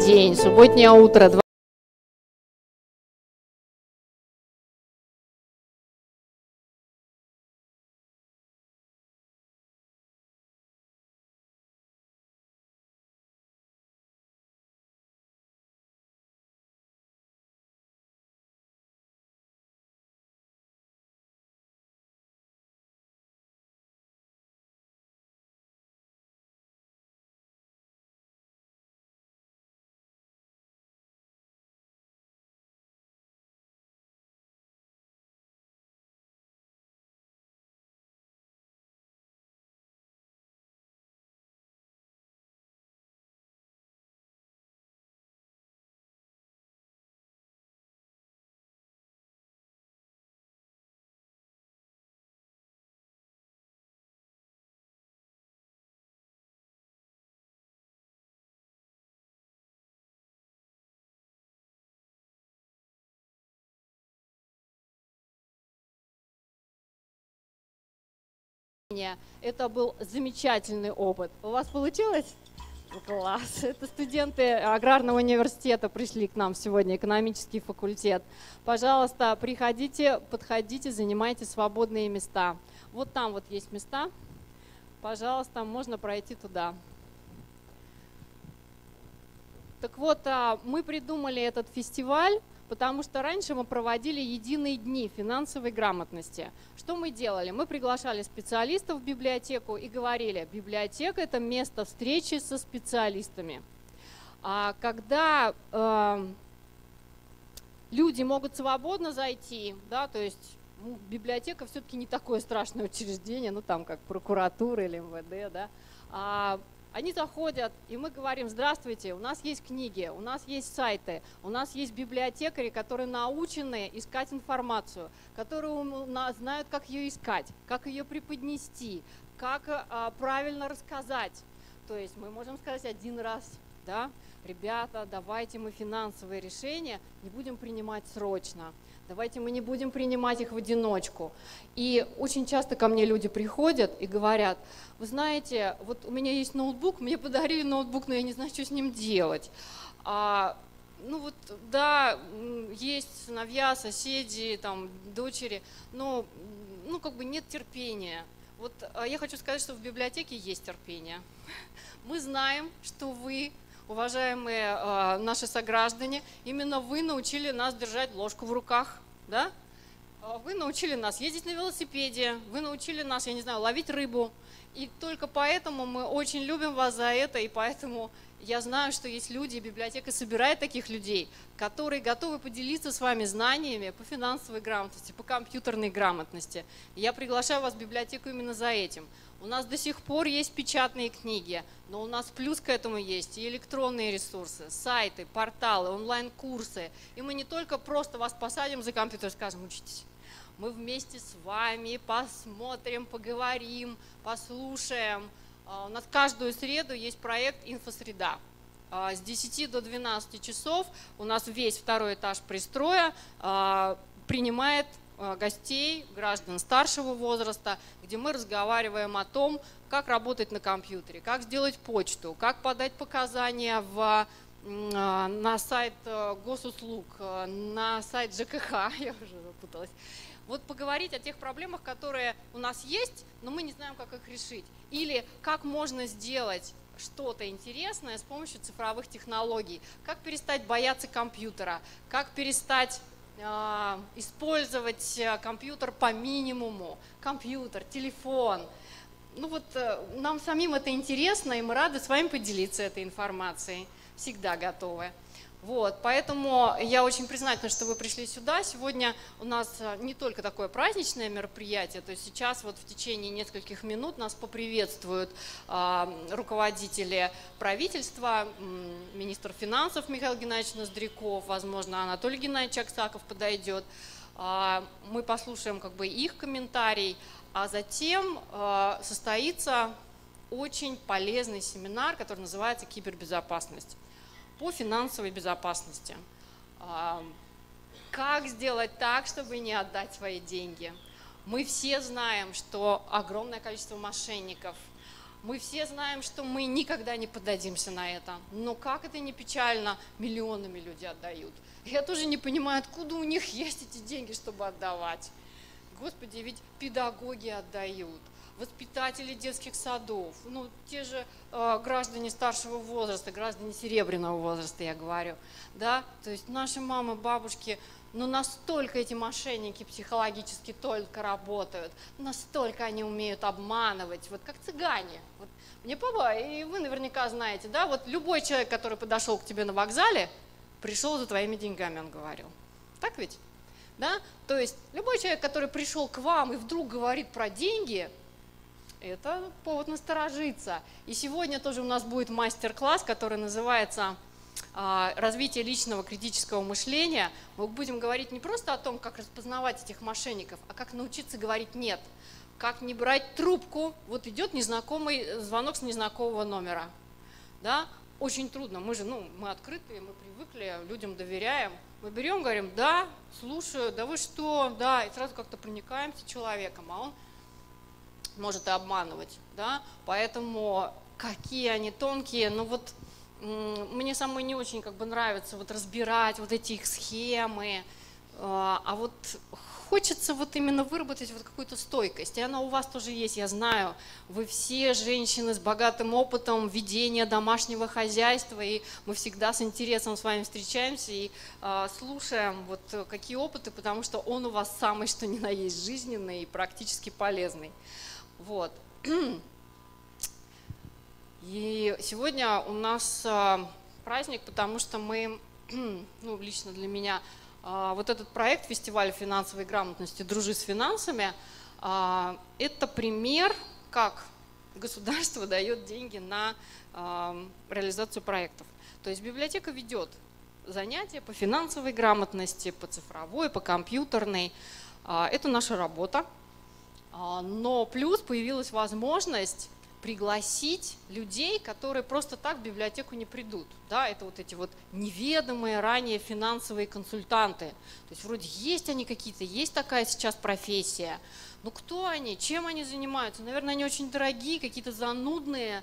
День, субботнее утро. Это был замечательный опыт. У вас получилось? Класс. Это студенты Аграрного университета пришли к нам сегодня, экономический факультет. Пожалуйста, приходите, подходите, занимайте свободные места. Вот там вот есть места. Пожалуйста, можно пройти туда. Так вот, мы придумали этот фестиваль, потому что раньше мы проводили единые дни финансовой грамотности. Что мы делали? Мы приглашали специалистов в библиотеку и говорили, библиотека – это место встречи со специалистами. Когда люди могут свободно зайти, да, то есть библиотека все-таки не такое страшное учреждение, ну там как прокуратура или МВД, да, они заходят, и мы говорим, здравствуйте, у нас есть книги, у нас есть сайты, у нас есть библиотекари, которые научены искать информацию, которые знают, как ее искать, как ее преподнести, как правильно рассказать. То есть мы можем сказать один раз, да, ребята, давайте мы финансовые решения не будем принимать срочно. Давайте мы не будем принимать их в одиночку. И очень часто ко мне люди приходят и говорят, вы знаете, вот у меня есть ноутбук, мне подарили ноутбук, но я не знаю, что с ним делать. Ну вот, да, есть сыновья, соседи, там, дочери, но как бы нет терпения. Вот я хочу сказать, что в библиотеке есть терпение. Мы знаем, что вы, уважаемые наши сограждане, именно вы научили нас держать ложку в руках, да? Вы научили нас ездить на велосипеде, вы научили нас, я не знаю, ловить рыбу. И только поэтому мы очень любим вас за это, и поэтому я знаю, что есть люди, библиотека собирает таких людей, которые готовы поделиться с вами знаниями по финансовой грамотности, по компьютерной грамотности. И я приглашаю вас в библиотеку именно за этим. У нас до сих пор есть печатные книги, но у нас плюс к этому есть и электронные ресурсы, сайты, порталы, онлайн-курсы. И мы не только просто вас посадим за компьютер и скажем, учитесь. Мы вместе с вами посмотрим, поговорим, послушаем. У нас каждую среду есть проект «Инфосреда». С 10 до 12 часов у нас весь второй этаж пристроя принимает гостей, граждан старшего возраста, где мы разговариваем о том, как работать на компьютере, как сделать почту, как подать показания на сайт госуслуг, на сайт ЖКХ, я уже запуталась. Вот поговорить о тех проблемах, которые у нас есть, но мы не знаем, как их решить. Или как можно сделать что-то интересное с помощью цифровых технологий. Как перестать бояться компьютера, как перестать использовать компьютер по минимуму. Компьютер, телефон. Ну вот нам самим это интересно, и мы рады с вами поделиться этой информацией. Всегда готовы. Вот, поэтому я очень признательна, что вы пришли сюда. Сегодня у нас не только такое праздничное мероприятие, то есть сейчас вот в течение нескольких минут нас поприветствуют руководители правительства, министр финансов Михаил Геннадьевич Ноздряков, возможно, Анатолий Геннадьевич Аксаков подойдет. Мы послушаем как бы их комментарий, а затем состоится очень полезный семинар, который называется «Кибербезопасность» по финансовой безопасности. Как сделать так, чтобы не отдать свои деньги? Мы все знаем, что огромное количество мошенников. Мы все знаем, что мы никогда не поддадимся на это. Но как это не печально, миллионами люди отдают. Я тоже не понимаю, откуда у них есть эти деньги, чтобы отдавать. Господи, ведь педагоги отдают, воспитатели детских садов, ну, те же граждане старшего возраста, граждане серебряного возраста, я говорю, да, то есть наши мамы, бабушки, ну, настолько эти мошенники психологически только работают, настолько они умеют обманывать, вот как цыгане. Вот мне папа, и вы наверняка знаете, да, вот любой человек, который подошел к тебе на вокзале, пришел за твоими деньгами, он говорил. Так ведь? Да? То есть любой человек, который пришел к вам и вдруг говорит про деньги, это повод насторожиться. И сегодня тоже у нас будет мастер-класс, который называется «Развитие личного критического мышления». Мы будем говорить не просто о том, как распознавать этих мошенников, а как научиться говорить «нет», как не брать трубку. Вот идет незнакомый звонок с незнакомого номера. Да? Очень трудно, мы же, мы открытые, мы привыкли, людям доверяем. Мы берем, говорим, да, слушаю, да вы что, да, и сразу как-то проникаемся человеком, а он может и обманывать, да, поэтому какие они тонкие, ну вот мне самой не очень как бы нравится вот разбирать вот эти их схемы, а вот хочется вот именно выработать вот какую-то стойкость, и она у вас тоже есть, я знаю, вы все женщины с богатым опытом ведения домашнего хозяйства, и мы всегда с интересом с вами встречаемся и слушаем вот какие опыты, потому что он у вас самый что ни на есть жизненный и практически полезный. Вот. И сегодня у нас праздник, потому что мы, ну лично для меня, вот этот проект фестиваля финансовой грамотности «Дружи с финансами» – это пример, как государство дает деньги на реализацию проектов. То есть библиотека ведет занятия по финансовой грамотности, по цифровой, по компьютерной. Это наша работа. Но плюс появилась возможность пригласить людей, которые просто так в библиотеку не придут. Да, это вот эти вот неведомые ранее финансовые консультанты. То есть вроде есть они какие-то, есть такая сейчас профессия. Но кто они, чем они занимаются? Наверное, они очень дорогие, какие-то занудные,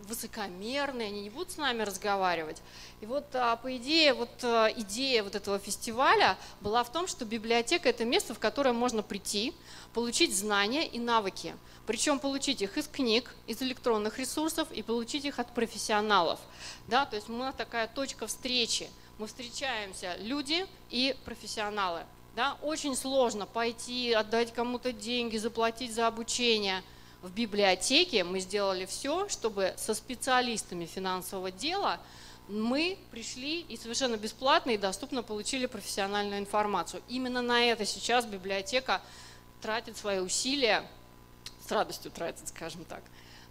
высокомерные, они не будут с нами разговаривать. И вот по идее, идея вот этого фестиваля была в том, что библиотека – это место, в которое можно прийти, получить знания и навыки. Причем получить их из книг, из электронных ресурсов и получить их от профессионалов. Да, то есть у нас такая точка встречи. Мы встречаемся, люди и профессионалы. Да, очень сложно пойти, отдать кому-то деньги, заплатить за обучение. В библиотеке мы сделали все, чтобы со специалистами финансового дела мы пришли и совершенно бесплатно и доступно получили профессиональную информацию. Именно на это сейчас библиотека тратит свои усилия, с радостью тратит, скажем так.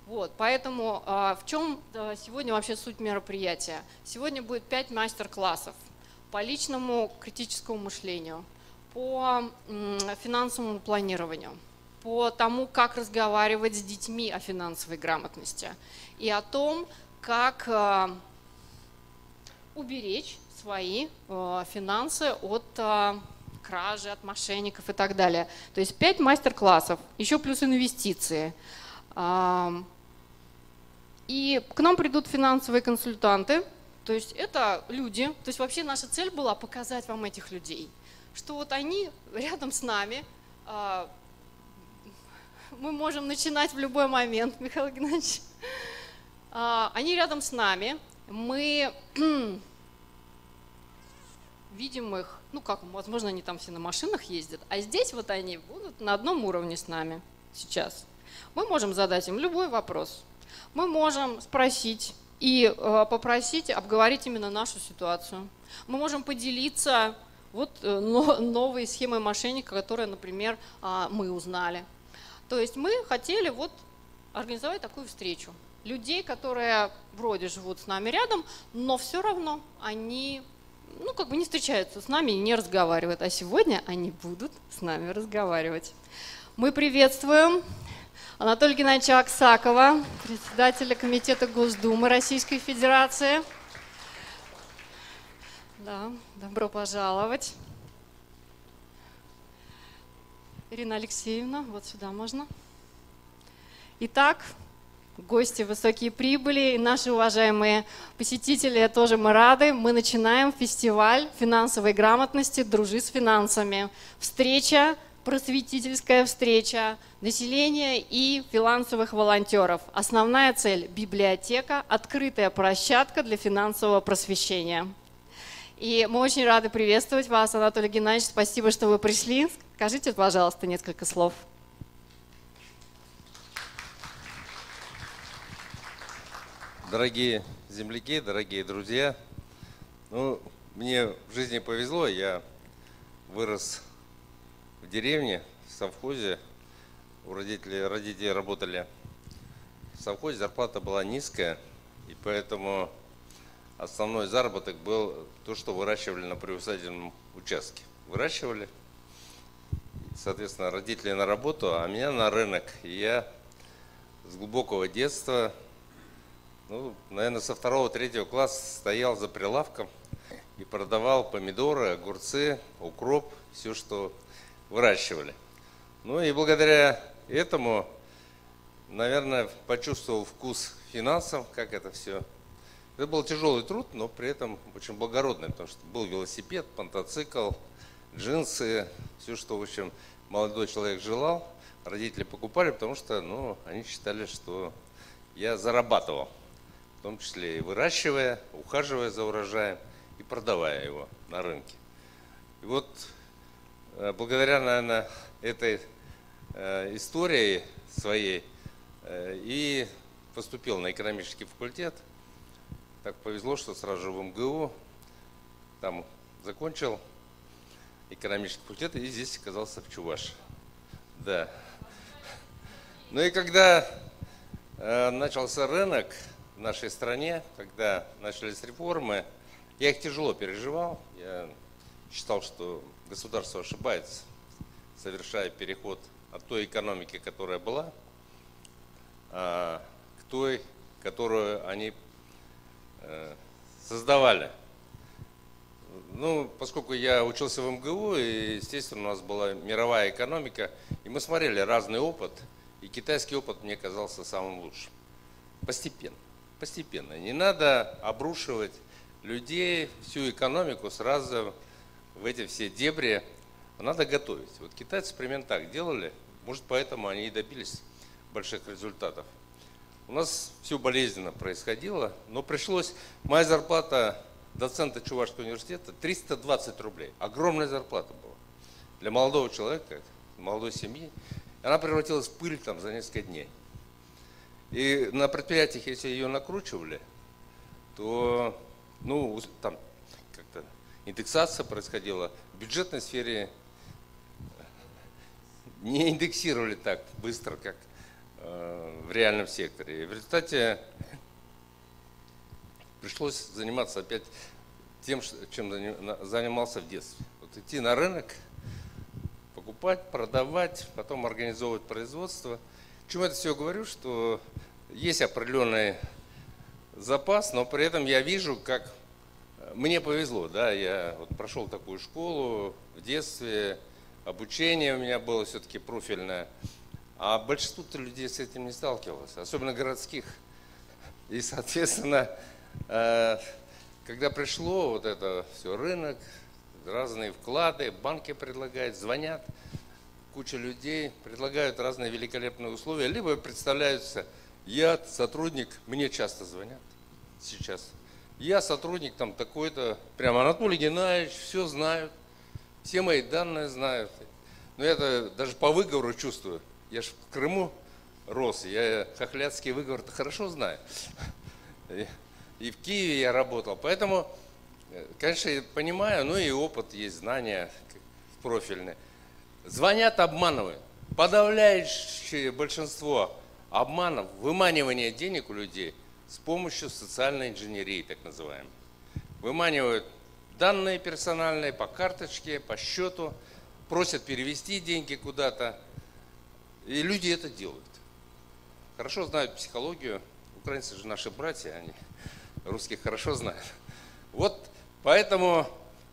Вот, поэтому в чем сегодня вообще суть мероприятия? Сегодня будет 5 мастер-классов по личному критическому мышлению, по финансовому планированию, по тому, как разговаривать с детьми о финансовой грамотности и о том, как уберечь свои финансы от кражи, от мошенников и так далее. То есть 5 мастер-классов, еще плюс инвестиции. И к нам придут финансовые консультанты, то есть это люди, то есть вообще наша цель была показать вам этих людей, что вот они рядом с нами, мы можем начинать в любой момент, Михаил Геннадьевич. Они рядом с нами, мы видим их, ну как, возможно, они там все на машинах ездят, а здесь вот они будут на одном уровне с нами сейчас. Мы можем задать им любой вопрос, мы можем спросить и попросить обговорить именно нашу ситуацию. Мы можем поделиться вот новой схемой мошенника, которую, например, мы узнали. То есть мы хотели вот организовать такую встречу. Людей, которые вроде живут с нами рядом, но все равно они как бы не встречаются с нами и не разговаривают. А сегодня они будут с нами разговаривать. Мы приветствуем Анатолия Геннадьевича Аксакова, председателя Комитета Госдумы Российской Федерации. Да, добро пожаловать. Ирина Алексеевна, вот сюда можно. Итак, гости, высокие прибыли, и наши уважаемые посетители, тоже мы рады. Мы начинаем фестиваль финансовой грамотности «Дружи с финансами». Встреча, просветительская встреча населения и финансовых волонтеров. Основная цель – библиотека, открытая площадка для финансового просвещения. И мы очень рады приветствовать вас, Анатолий Геннадьевич. Спасибо, что вы пришли. Скажите, пожалуйста, несколько слов. Дорогие земляки, дорогие друзья, мне в жизни повезло, я вырос в деревне, в совхозе, у родители работали в совхозе, зарплата была низкая, и поэтому основной заработок был то, что выращивали на приусадебном участке. Выращивали, соответственно, родители на работу, а меня на рынок, и я с глубокого детства, наверное, со 2-3 класса стоял за прилавком и продавал помидоры, огурцы, укроп, все, что выращивали. И благодаря этому, наверное, почувствовал вкус финансов, как это все. Это был тяжелый труд, но при этом очень благородный, потому что был велосипед, мотоцикл, джинсы, все, что, в общем, молодой человек желал, родители покупали, потому что, они считали, что я зарабатывал. В том числе и выращивая, ухаживая за урожаем и продавая его на рынке. И вот благодаря, наверное, этой истории своей и поступил на экономический факультет. Так повезло, что сразу же в МГУ там закончил экономический факультет и здесь оказался в Чувашии. Да. И когда начался рынок в нашей стране, когда начались реформы, я их тяжело переживал. Я считал, что государство ошибается, совершая переход от той экономики, которая была, к той, которую они создавали. Поскольку я учился в МГУ, и, естественно, у нас была мировая экономика, и мы смотрели разный опыт, и китайский опыт мне казался самым лучшим. Постепенно. Не надо обрушивать людей, всю экономику сразу в эти все дебри. Надо готовить. Вот китайцы примерно так делали, может, поэтому они и добились больших результатов. У нас все болезненно происходило, но пришлось, моя зарплата доцента Чувашского университета 320 рублей. Огромная зарплата была для молодого человека, молодой семьи. Она превратилась в пыль там за несколько дней. И на предприятиях, если ее накручивали, то там как-то индексация происходила. В бюджетной сфере не индексировали так быстро, как в реальном секторе. И в результате пришлось заниматься опять тем, чем занимался в детстве. Вот идти на рынок, покупать, продавать, потом организовывать производство. Почему я это все говорю, что есть определенный запас, но при этом я вижу, как мне повезло, да, я вот прошел такую школу в детстве, обучение у меня было все-таки профильное, а большинство людей с этим не сталкивалось, особенно городских. И, соответственно, когда пришло вот это все, рынок, разные вклады, банки предлагают, звонят, куча людей, предлагают разные великолепные условия, либо представляются, я сотрудник, мне часто звонят сейчас, я сотрудник там такой-то, прям Анатолий Геннадьевич, все знают, все мои данные знают. Но я это даже по выговору чувствую, я же в Крыму рос, я хохлядский выговор-то хорошо знаю. И в Киеве я работал, поэтому, конечно, я понимаю, и опыт есть, знания профильные. Звонят, обманывают. Подавляющее большинство обманов, выманивания денег у людей с помощью социальной инженерии, так называемой. Выманивают данные персональные по карточке, по счету, просят перевести деньги куда-то. И люди это делают. Хорошо знают психологию. Украинцы же наши братья, они русских хорошо знают. Вот поэтому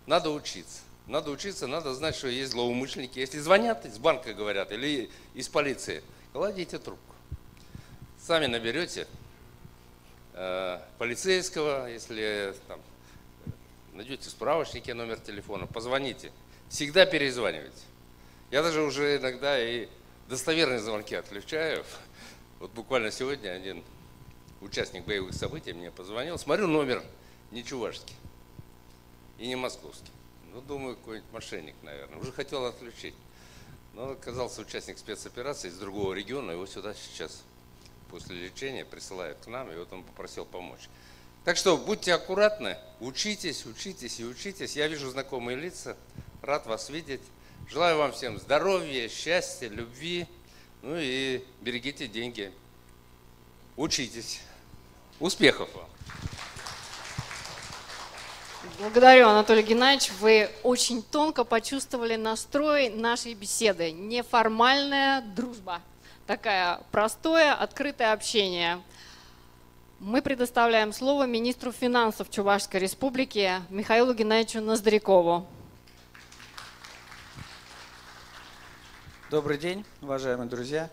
надо учиться. Надо учиться, надо знать, что есть злоумышленники. Если звонят, из банка говорят, или из полиции, кладите трубку. сами наберете полицейского, если там, найдете в справочнике номер телефона, позвоните. Всегда перезванивайте. Я даже уже иногда и достоверные звонки отключаю. Вот буквально сегодня один участник боевых событий мне позвонил. Смотрю, номер не чувашский и не московский. Ну, думаю, какой-нибудь мошенник, наверное. Уже хотел отключить. Но оказался участник спецоперации из другого региона. Его сюда сейчас после лечения присылают к нам. И вот он попросил помочь. Так что будьте аккуратны, учитесь, учитесь и учитесь. Я вижу знакомые лица. Рад вас видеть. Желаю вам всем здоровья, счастья, любви. Ну и берегите деньги. Учитесь. Успехов вам. Благодарю, Анатолий Геннадьевич. Вы очень тонко почувствовали настрой нашей беседы. Неформальная дружба. Такая простое, открытое общение. Мы предоставляем слово министру финансов Чувашской Республики Михаилу Геннадьевичу Ноздрякову. Добрый день, уважаемые друзья.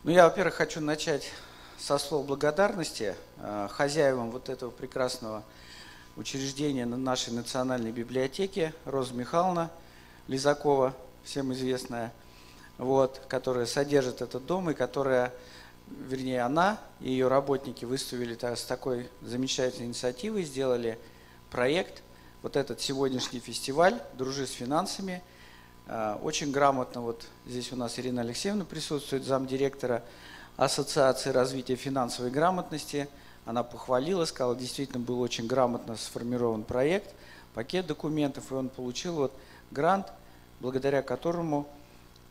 Ну, я, во-первых, хочу начать со слов благодарности хозяевам вот этого прекрасного учреждения нашей национальной библиотеки, Роза Михайловна Лизакова, всем известная, вот, которая содержит этот дом и которая, вернее, она и ее работники выступили с такой замечательной инициативой, сделали проект, вот этот сегодняшний фестиваль «Дружи с финансами». Очень грамотно, вот здесь у нас Ирина Алексеевна присутствует, замдиректора Ассоциации развития финансовой грамотности. Она похвалила, сказала, действительно был очень грамотно сформирован проект, пакет документов, и он получил вот грант, благодаря которому,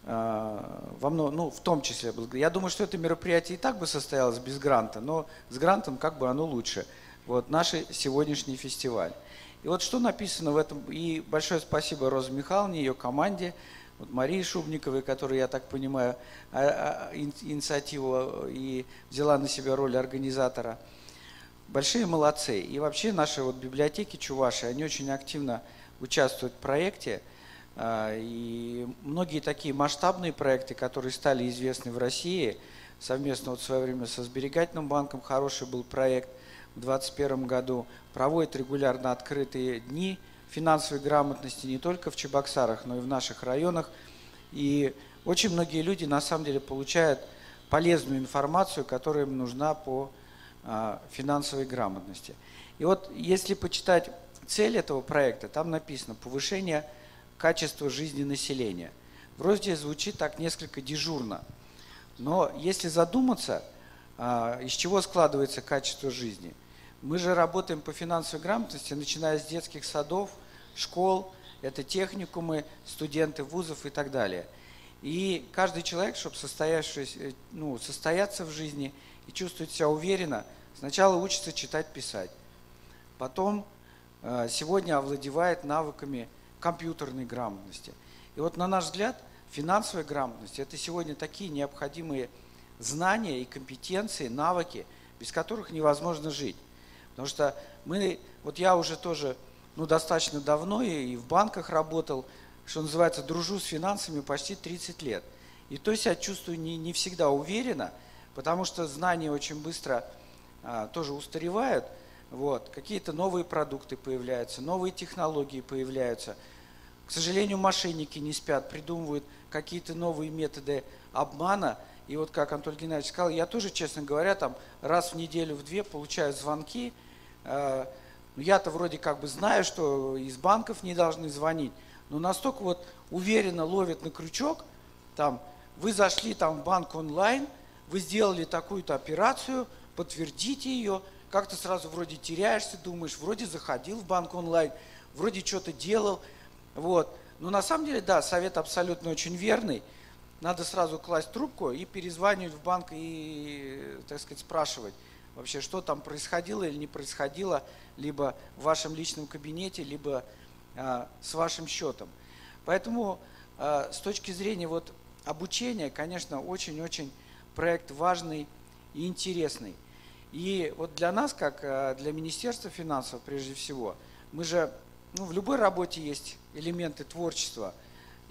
в том числе, я думаю, что это мероприятие и так бы состоялось без гранта, но с грантом как бы оно лучше. Вот наш сегодняшний фестиваль. И вот что написано в этом, и большое спасибо Розе Михайловне, ее команде, вот Марии Шубниковой, которая, я так понимаю, инициативу и взяла на себя роль организатора. Большие молодцы. И вообще наши вот библиотеки Чувашии, они очень активно участвуют в проекте. И многие такие масштабные проекты, которые стали известны в России, совместно вот в свое время со Сберегательным банком, хороший был проект в 2021 году, проводят регулярно открытые дни финансовой грамотности не только в Чебоксарах, но и в наших районах. И очень многие люди на самом деле получают полезную информацию, которая им нужна по финансовой грамотности. И вот если почитать цель этого проекта, там написано «Повышение качества жизни населения». Вроде звучит так несколько дежурно, но если задуматься, из чего складывается качество жизни. Мы же работаем по финансовой грамотности, начиная с детских садов, школ, это техникумы, студенты вузов и так далее. И каждый человек, чтобы состояться в жизни и чувствовать себя уверенно, сначала учится читать, писать. Потом сегодня овладевает навыками компьютерной грамотности. И вот на наш взгляд, финансовая грамотность – это сегодня такие необходимые знания и компетенции, навыки, без которых невозможно жить. Потому что я уже тоже достаточно давно и в банках работал, что называется, дружу с финансами почти 30 лет. И то себя чувствую не всегда уверенно, потому что знания очень быстро тоже устаревают. Вот. Какие-то новые продукты появляются, новые технологии появляются. К сожалению, мошенники не спят, придумывают какие-то новые методы обмана. И вот как Анатолий Геннадьевич сказал, я тоже, честно говоря, там раз в неделю, в две получаю звонки. Я-то вроде как бы знаю, что из банков не должны звонить, но настолько вот уверенно ловят на крючок, там, вы зашли там в банк онлайн, вы сделали такую-то операцию, подтвердите ее, как-то сразу вроде теряешься, думаешь, вроде заходил в банк онлайн, вроде что-то делал, вот. Но на самом деле, да, совет абсолютно очень верный, надо сразу класть трубку и перезванивать в банк и, так сказать, спрашивать, вообще, что там происходило или не происходило, либо в вашем личном кабинете, либо с вашим счетом. Поэтому с точки зрения вот обучения, конечно, очень-очень проект важный и интересный. И вот для нас, как для Министерства финансов, прежде всего, мы же, в любой работе есть элементы творчества.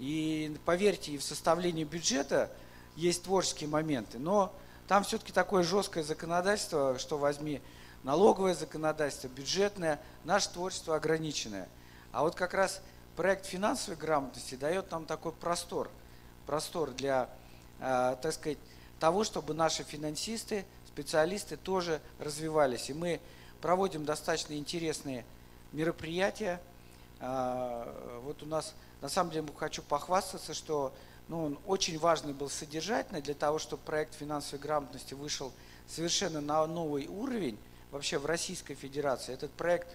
И поверьте, и в составлении бюджета есть творческие моменты, но Там все-таки такое жесткое законодательство, что возьми налоговое законодательство, бюджетное, наше творчество ограниченное. А вот как раз проект финансовой грамотности дает нам такой простор для, так сказать, того, чтобы наши финансисты, специалисты тоже развивались. И мы проводим достаточно интересные мероприятия. Вот у нас, на самом деле, хочу похвастаться, что он очень важный был содержательный для того, чтобы проект финансовой грамотности вышел совершенно на новый уровень вообще в Российской Федерации. Этот проект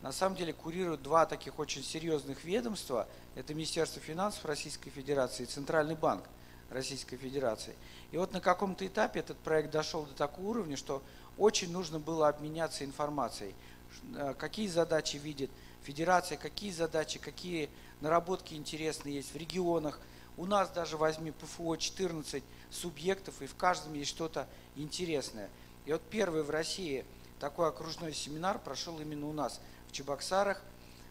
на самом деле курируют два таких очень серьезных ведомства. Это Министерство финансов Российской Федерации и Центральный банк Российской Федерации. И вот на каком-то этапе этот проект дошел до такого уровня, что очень нужно было обменяться информацией. Какие задачи видит Федерация, какие задачи, какие наработки интересные есть в регионах. У нас даже возьми ПФО 14 субъектов, и в каждом есть что-то интересное. И вот первый в России такой окружной семинар прошел именно у нас в Чебоксарах,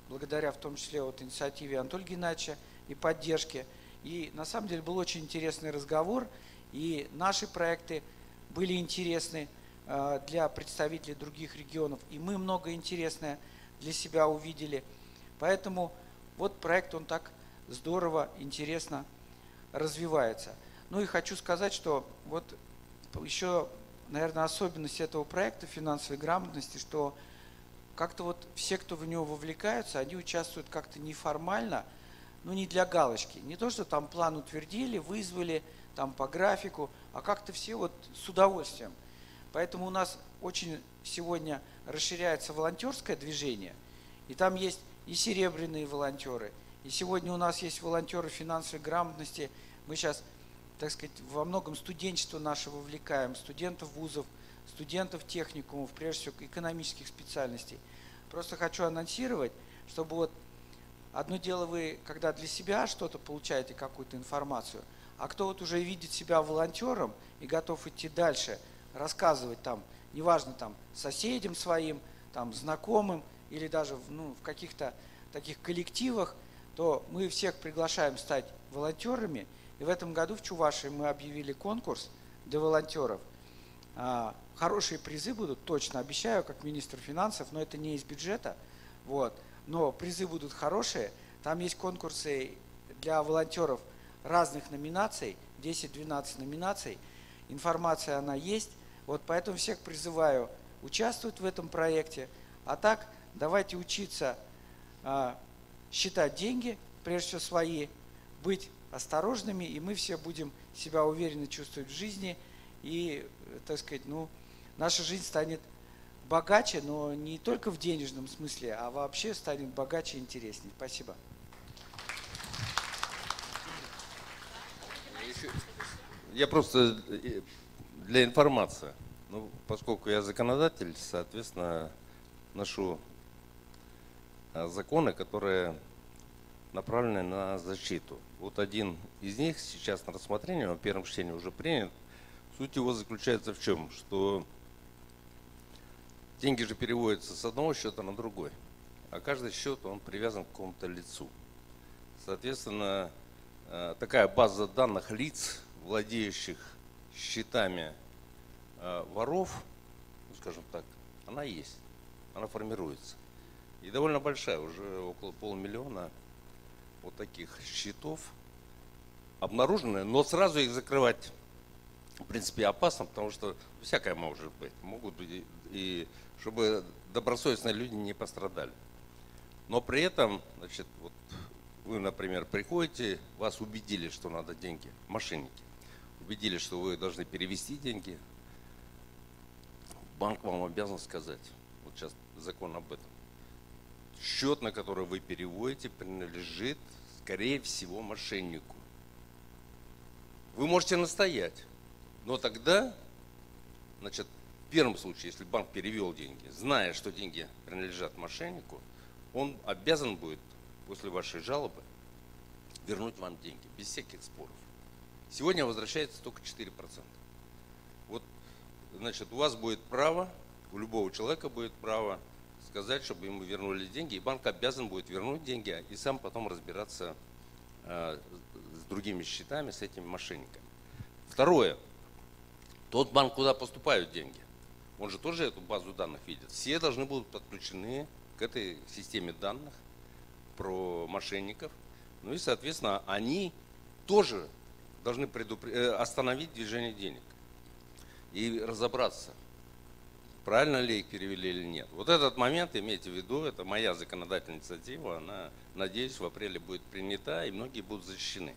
благодаря в том числе вот инициативе Анатолия Геннадьевича и поддержке. И на самом деле был очень интересный разговор, и наши проекты были интересны для представителей других регионов, и мы много интересное для себя увидели. Поэтому вот проект, он так здорово, интересно развивается. Ну и хочу сказать, что вот еще, наверное, особенность этого проекта финансовой грамотности, что как-то вот все, кто в него вовлекаются, они участвуют как-то неформально, ну не для галочки. Не то, что там план утвердили, вызвали там по графику, а как-то все вот с удовольствием. Поэтому у нас очень сегодня расширяется волонтерское движение, и там есть и серебряные волонтеры, и сегодня у нас есть волонтеры финансовой грамотности. Мы сейчас, так сказать, во многом студенчество наше вовлекаем, студентов вузов, студентов техникумов, прежде всего экономических специальностей. Просто хочу анонсировать, чтобы вот одно дело вы, когда для себя что-то получаете, какую-то информацию, а кто вот уже видит себя волонтером и готов идти дальше, рассказывать там, неважно там соседям своим, там знакомым или даже в каких-то таких коллективах, то мы всех приглашаем стать волонтерами. И в этом году в Чувашии мы объявили конкурс для волонтеров. Хорошие призы будут, точно обещаю, как министр финансов, но это не из бюджета. Вот. Но призы будут хорошие. Там есть конкурсы для волонтеров разных номинаций, 10-12 номинаций. Информация она есть. Вот поэтому всех призываю участвовать в этом проекте. А так, давайте учиться считать деньги, прежде всего свои, быть осторожными, и мы все будем себя уверенно чувствовать в жизни. И, так сказать, наша жизнь станет богаче, но не только в денежном смысле, а вообще станет богаче и интереснее. Спасибо. Я просто для информации, поскольку я законодатель, соответственно, ношу законы, которые направлены на защиту. Вот один из них сейчас на рассмотрении, в первом чтении уже принят. Суть его заключается в чем? Что деньги же переводятся с одного счета на другой, а каждый счет он привязан к какому-то лицу. Соответственно, такая база данных лиц, владеющих счетами воров, скажем так, она есть, она формируется. И довольно большая, уже около 500 000 вот таких счетов обнаружены, но сразу их закрывать в принципе опасно, потому что всякое может быть. Могут быть и чтобы добросовестные люди не пострадали. Но при этом, значит, вот вы, например, приходите, вас убедили, что надо деньги, мошенники, убедили, что вы должны перевести деньги, банк вам обязан сказать, вот сейчас закон об этом, счет, на который вы переводите, принадлежит, скорее всего, мошеннику. Вы можете настоять, но тогда, значит, в первом случае, если банк перевел деньги, зная, что деньги принадлежат мошеннику, он обязан будет после вашей жалобы вернуть вам деньги, без всяких споров. Сегодня возвращается только 4%. Вот, значит, у вас будет право, у любого человека будет право сказать, чтобы ему вернули деньги, и банк обязан будет вернуть деньги и сам потом разбираться с другими счетами, с этими мошенниками. Второе. тот банк, куда поступают деньги, он же тоже эту базу данных видит. Все должны будут подключены к этой системе данных про мошенников. Ну и, соответственно, они тоже должны остановить движение денег и разобраться, правильно ли их перевели или нет. Вот этот момент, имейте в виду, это моя законодательная инициатива, она, надеюсь, в апреле будет принята, и многие будут защищены.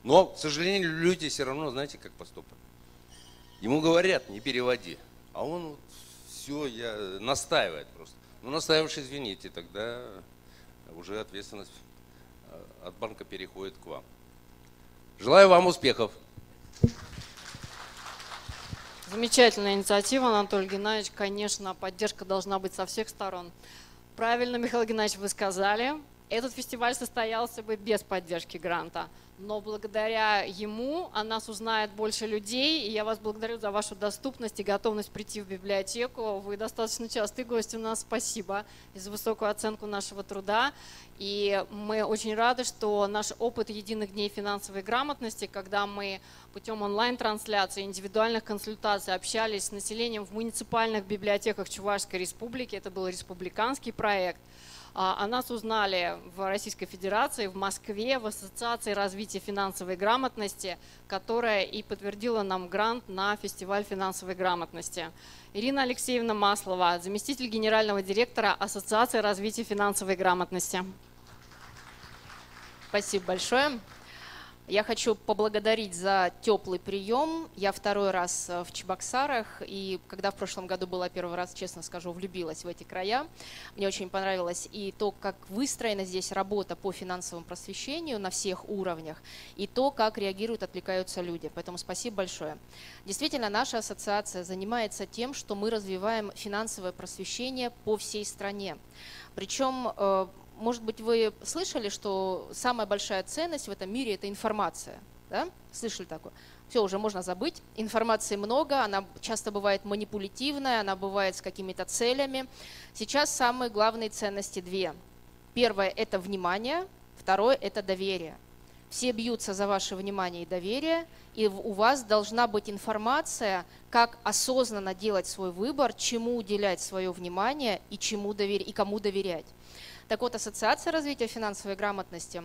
Но, к сожалению, люди все равно, знаете, как поступают. Ему говорят, не переводи, а он вот все настаивает просто. Ну, настаиваешь, извините, тогда уже ответственность от банка переходит к вам. Желаю вам успехов. Замечательная инициатива, Анатолий Геннадьевич. Конечно, поддержка должна быть со всех сторон. Правильно, Михаил Геннадьевич, вы сказали, этот фестиваль состоялся бы без поддержки гранта. Но благодаря ему о нас узнает больше людей, и я вас благодарю за вашу доступность и готовность прийти в библиотеку. Вы достаточно частый гость у нас, спасибо, и за высокую оценку нашего труда. И мы очень рады, что наш опыт единых дней финансовой грамотности, когда мы путем онлайн-трансляции, индивидуальных консультаций общались с населением в муниципальных библиотеках Чувашской Республики, это был республиканский проект, о нас узнали в Российской Федерации, в Москве, в Ассоциации развития финансовой грамотности, которая и подтвердила нам грант на фестиваль финансовой грамотности. Ирина Алексеевна Маслова, заместитель генерального директора Ассоциации развития финансовой грамотности. Спасибо большое. Я хочу поблагодарить за теплый прием. Я второй раз в Чебоксарах, и когда в прошлом году была первый раз, честно скажу, влюбилась в эти края. Мне очень понравилось и то, как выстроена здесь работа по финансовому просвещению на всех уровнях, и то, как реагируют, откликаются люди. Поэтому спасибо большое. Действительно, наша ассоциация занимается тем, что мы развиваем финансовое просвещение по всей стране. Причем может быть, вы слышали, что самая большая ценность в этом мире – это информация. Да? Слышали такое? Все, уже можно забыть. Информации много, она часто бывает манипулятивная, она бывает с какими-то целями. Сейчас самые главные ценности две. Первое – это внимание, второе – это доверие. Все бьются за ваше внимание и доверие, и у вас должна быть информация, как осознанно делать свой выбор, чему уделять свое внимание и кому доверять. Так вот, Ассоциация развития финансовой грамотности,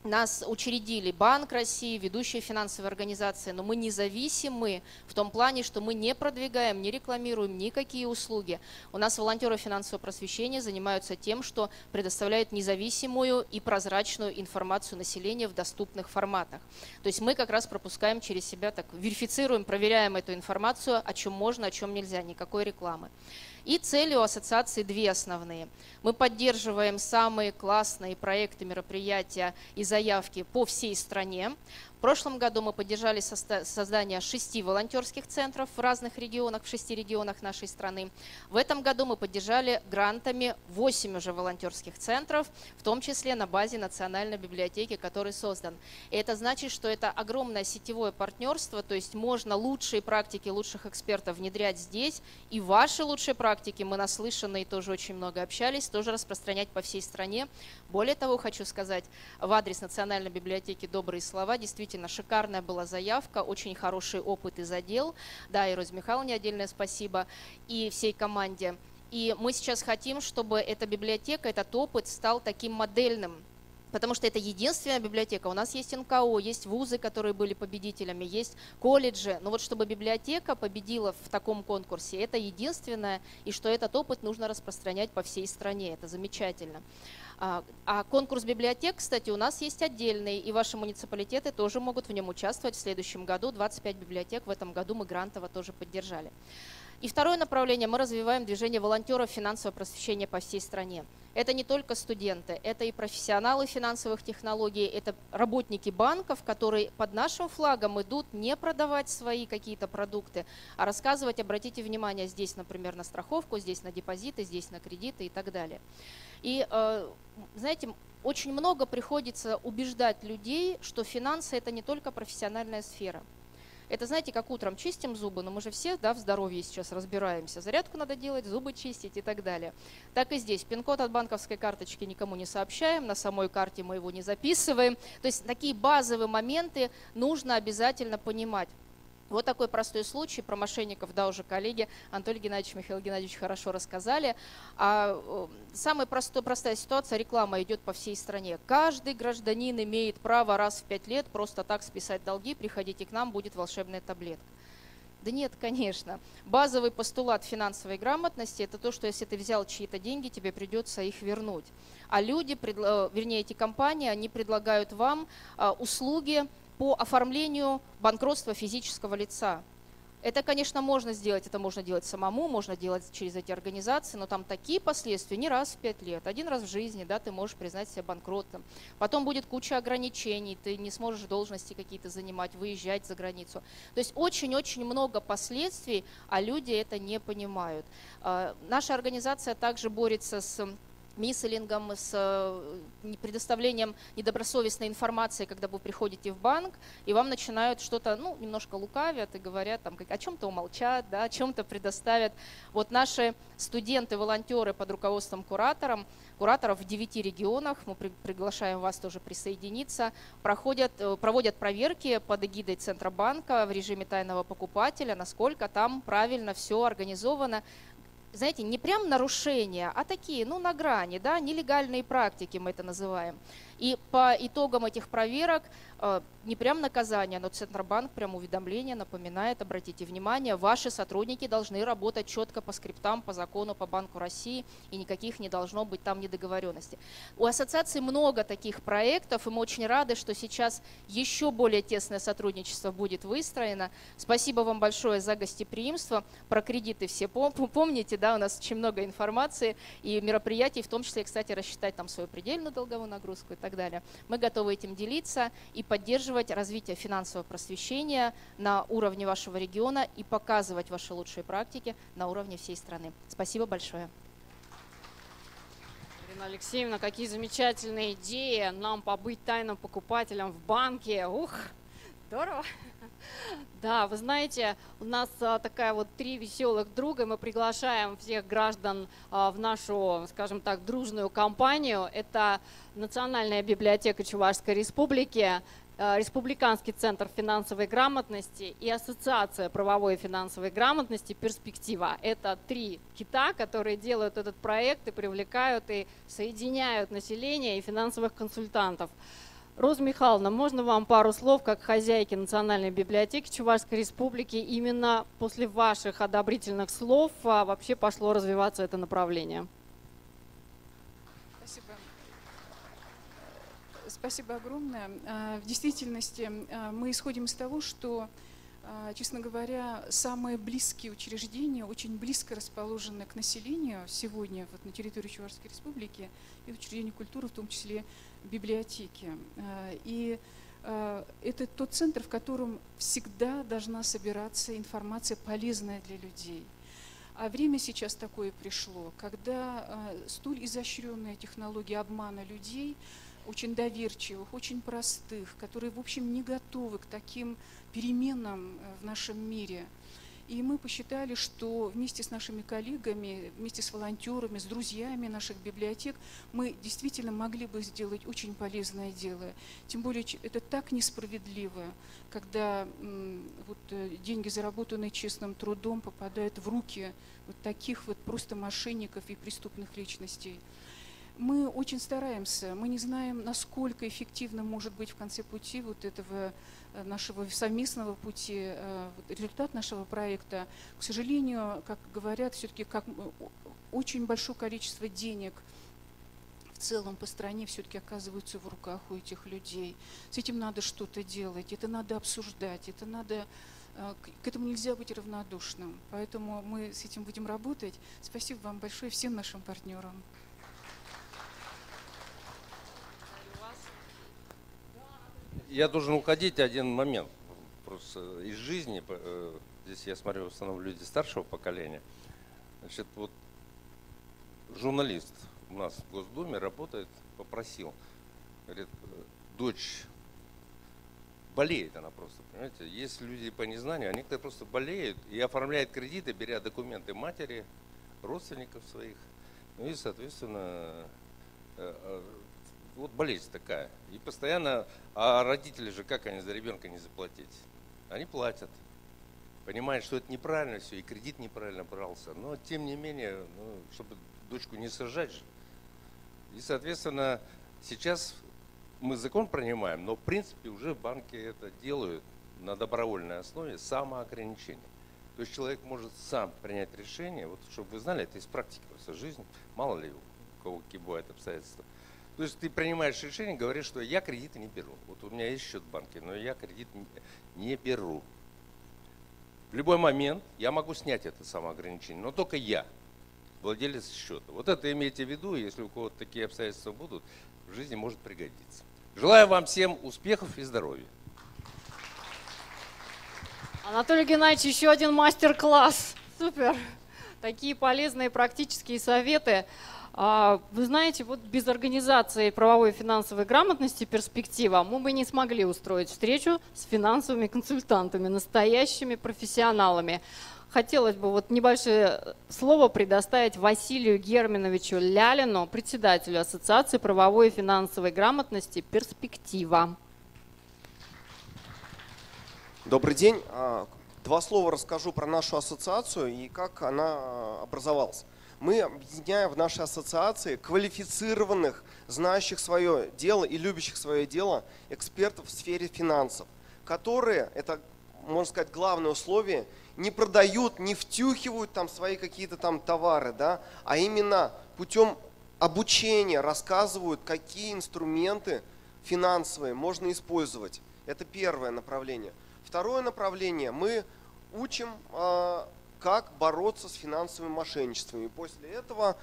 нас учредили Банк России, ведущие финансовые организации, но мы независимы в том плане, что мы не продвигаем, не рекламируем никакие услуги. У нас волонтеры финансового просвещения занимаются тем, что предоставляют независимую и прозрачную информацию населению в доступных форматах. То есть мы как раз пропускаем через себя, так верифицируем, проверяем эту информацию, о чем можно, о чем нельзя, никакой рекламы. И цели у ассоциации две основные. Мы поддерживаем самые классные проекты, мероприятия и заявки по всей стране. В прошлом году мы поддержали создание 6 волонтерских центров в разных регионах, в 6 регионах нашей страны. В этом году мы поддержали грантами 8 уже волонтерских центров, в том числе на базе Национальной библиотеки, который создан. И это значит, что это огромное сетевое партнерство, то есть можно лучшие практики лучших экспертов внедрять здесь, и ваши лучшие практики, мы наслышаны и тоже очень много общались, тоже распространять по всей стране. Более того, хочу сказать в адрес Национальной библиотеки добрые слова. Действительно, шикарная была заявка, очень хороший опыт и задел. Да, и Розе Михайловне отдельное спасибо, и всей команде. И мы сейчас хотим, чтобы эта библиотека, этот опыт стал таким модельным. Потому что это единственная библиотека. У нас есть НКО, есть вузы, которые были победителями, есть колледжи. Но вот чтобы библиотека победила в таком конкурсе, это единственное, и что этот опыт нужно распространять по всей стране. Это замечательно. А конкурс библиотек, кстати, у нас есть отдельный, и ваши муниципалитеты тоже могут в нем участвовать в следующем году. 25 библиотек в этом году мы грантово тоже поддержали. И второе направление, мы развиваем движение волонтеров финансового просвещения по всей стране. Это не только студенты, это и профессионалы финансовых технологий, это работники банков, которые под нашим флагом идут не продавать свои какие-то продукты, а рассказывать, обратите внимание, здесь, например, на страховку, здесь на депозиты, здесь на кредиты и так далее. И, знаете, очень много приходится убеждать людей, что финансы – это не только профессиональная сфера. Это, знаете, как утром чистим зубы, но мы же все, да, в здоровье сейчас разбираемся. Зарядку надо делать, зубы чистить и так далее. Так и здесь. Пин-код от банковской карточки никому не сообщаем, на самой карте мы его не записываем. То есть такие базовые моменты нужно обязательно понимать. Вот такой простой случай про мошенников, да, уже коллеги Анатолий Геннадьевич, Михаил Геннадьевич хорошо рассказали. Самая простая ситуация, реклама идет по всей стране. Каждый гражданин имеет право раз в 5 лет просто так списать долги, приходите к нам, будет волшебная таблетка. Да нет, конечно. Базовый постулат финансовой грамотности – это то, что если ты взял чьи-то деньги, тебе придется их вернуть. А люди, вернее, эти компании, они предлагают вам услуги по оформлению банкротства физического лица. Это, конечно, можно сделать, это можно делать самому, можно делать через эти организации, но там такие последствия не раз в 5 лет, один раз в жизни, да, ты можешь признать себя банкротом. Потом будет куча ограничений, ты не сможешь должности какие-то занимать, выезжать за границу. То есть очень-очень много последствий, а люди это не понимают. Наша организация также борется с мисселингом, с предоставлением недобросовестной информации, когда вы приходите в банк, и вам начинают что-то, ну, немножко лукавят и говорят, там, о чем-то умолчат, да, о чем-то предоставят. Вот наши студенты, волонтеры под руководством кураторов в 9 регионах, мы приглашаем вас тоже присоединиться, проводят проверки под эгидой Центробанка в режиме тайного покупателя, насколько там правильно все организовано. Знаете, не прям нарушения, а такие, ну, на грани, да, нелегальные практики мы это называем. И по итогам этих проверок не прям наказание, но Центробанк прям уведомление напоминает, обратите внимание, ваши сотрудники должны работать четко по скриптам, по закону, по Банку России, и никаких не должно быть там недоговоренностей. У ассоциации много таких проектов, и мы очень рады, что сейчас еще более тесное сотрудничество будет выстроено. Спасибо вам большое за гостеприимство. Про кредиты все помните, да, у нас очень много информации и мероприятий, в том числе, кстати, рассчитать там свою предельную долговую нагрузку и так далее. Мы готовы этим делиться и поддерживать развитие финансового просвещения на уровне вашего региона и показывать ваши лучшие практики на уровне всей страны. Спасибо большое. Ирина Алексеевна, какие замечательные идеи нам побыть тайным покупателем в банке. Ух, здорово! Да, вы знаете, у нас такая вот 3 веселых друга. Мы приглашаем всех граждан в нашу, скажем так, дружную компанию. Это Национальная библиотека Чувашской Республики, Республиканский центр финансовой грамотности и Ассоциация правовой и финансовой грамотности «Перспектива». Это 3 кита, которые делают этот проект и привлекают и соединяют население и финансовых консультантов. Роза Михайловна, можно вам пару слов, как хозяйки Национальной библиотеки Чувашской Республики, именно после ваших одобрительных слов вообще пошло развиваться это направление? Спасибо. Спасибо огромное. В действительности мы исходим из того, что, честно говоря, самые близкие учреждения, очень близко расположенные к населению сегодня вот на территории Чувашской Республики, и учреждения культуры, в том числе библиотеки. И это тот центр, в котором всегда должна собираться информация, полезная для людей. А время сейчас такое пришло, когда столь изощренные технологии обмана людей, очень доверчивых, очень простых, которые, в общем, не готовы к таким переменам в нашем мире. И мы посчитали, что вместе с нашими коллегами, вместе с волонтерами, с друзьями наших библиотек мы действительно могли бы сделать очень полезное дело. Тем более это так несправедливо, когда вот деньги, заработанные честным трудом, попадают в руки вот таких вот просто мошенников и преступных личностей. Мы очень стараемся, мы не знаем, насколько эффективно может быть в конце пути вот этого нашего совместного пути, результат нашего проекта. К сожалению, как говорят, все-таки очень большое количество денег в целом по стране все-таки оказываются в руках у этих людей. С этим надо что-то делать, это надо обсуждать, это надо, к этому нельзя быть равнодушным. Поэтому мы с этим будем работать. Спасибо вам большое, всем нашим партнерам. Я должен уходить один момент просто из жизни. Здесь я смотрю, в основном люди старшего поколения. Значит, вот журналист у нас в Госдуме работает, попросил, говорит, дочь болеет она просто, понимаете. Есть люди по незнанию, а некоторые просто болеют и оформляют кредиты, беря документы матери, родственников своих. Ну и, соответственно, вот болезнь такая. И постоянно, а родители же, как они за ребенка не заплатить? Они платят. понимает, что это неправильно все, и кредит неправильно брался. Но тем не менее, ну, чтобы дочку не сажать же. И, соответственно, сейчас мы закон принимаем, но в принципе уже банки это делают на добровольной основе самоограничение. То есть человек может сам принять решение, вот чтобы вы знали, это из практики просто жизни, мало ли у кого какие бывают обстоятельства. То есть ты принимаешь решение, говоришь, что я кредиты не беру. Вот у меня есть счет в банке, но я кредит не беру. В любой момент я могу снять это самоограничение, но только я, владелец счета. Вот это имейте в виду, если у кого-то такие обстоятельства будут, в жизни может пригодиться. Желаю вам всем успехов и здоровья. Анатолий Геннадьевич, еще один мастер-класс. Супер. Такие полезные практические советы. Вы знаете, вот без организации правовой и финансовой грамотности «Перспектива» мы бы не смогли устроить встречу с финансовыми консультантами, настоящими профессионалами. Хотелось бы вот небольшое слово предоставить Василию Германовичу Лялину, председателю Ассоциации правовой и финансовой грамотности «Перспектива». Добрый день. Два слова расскажу про нашу ассоциацию и как она образовалась. Мы объединяем в нашей ассоциации квалифицированных, знающих свое дело и любящих свое дело экспертов в сфере финансов, которые, это, можно сказать, главное условие, не продают, не втюхивают там свои какие-то там товары, да, а именно путем обучения рассказывают, какие инструменты финансовые можно использовать. Это первое направление. Второе направление, мы учим, как бороться с финансовым мошенничеством. И после этого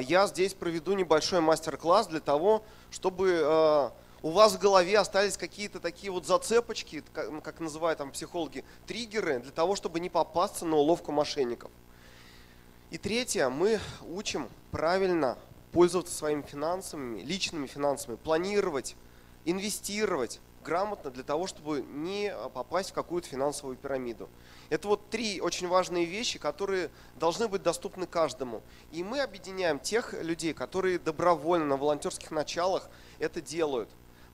я здесь проведу небольшой мастер-класс для того, чтобы у вас в голове остались какие-то такие вот зацепочки, как называют там психологи, триггеры, для того, чтобы не попасться на уловку мошенников. И третье, мы учим правильно пользоваться своими финансами, личными финансами, планировать, инвестировать грамотно для того, чтобы не попасть в какую-то финансовую пирамиду. Это вот три очень важные вещи, которые должны быть доступны каждому. И мы объединяем тех людей, которые добровольно на волонтерских началах это делают.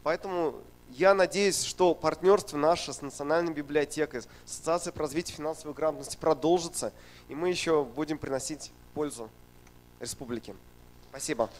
Поэтому я надеюсь, что партнерство наше с Национальной библиотекой, с Ассоциацией по развитию финансовой грамотности продолжится, и мы еще будем приносить пользу республике. Спасибо.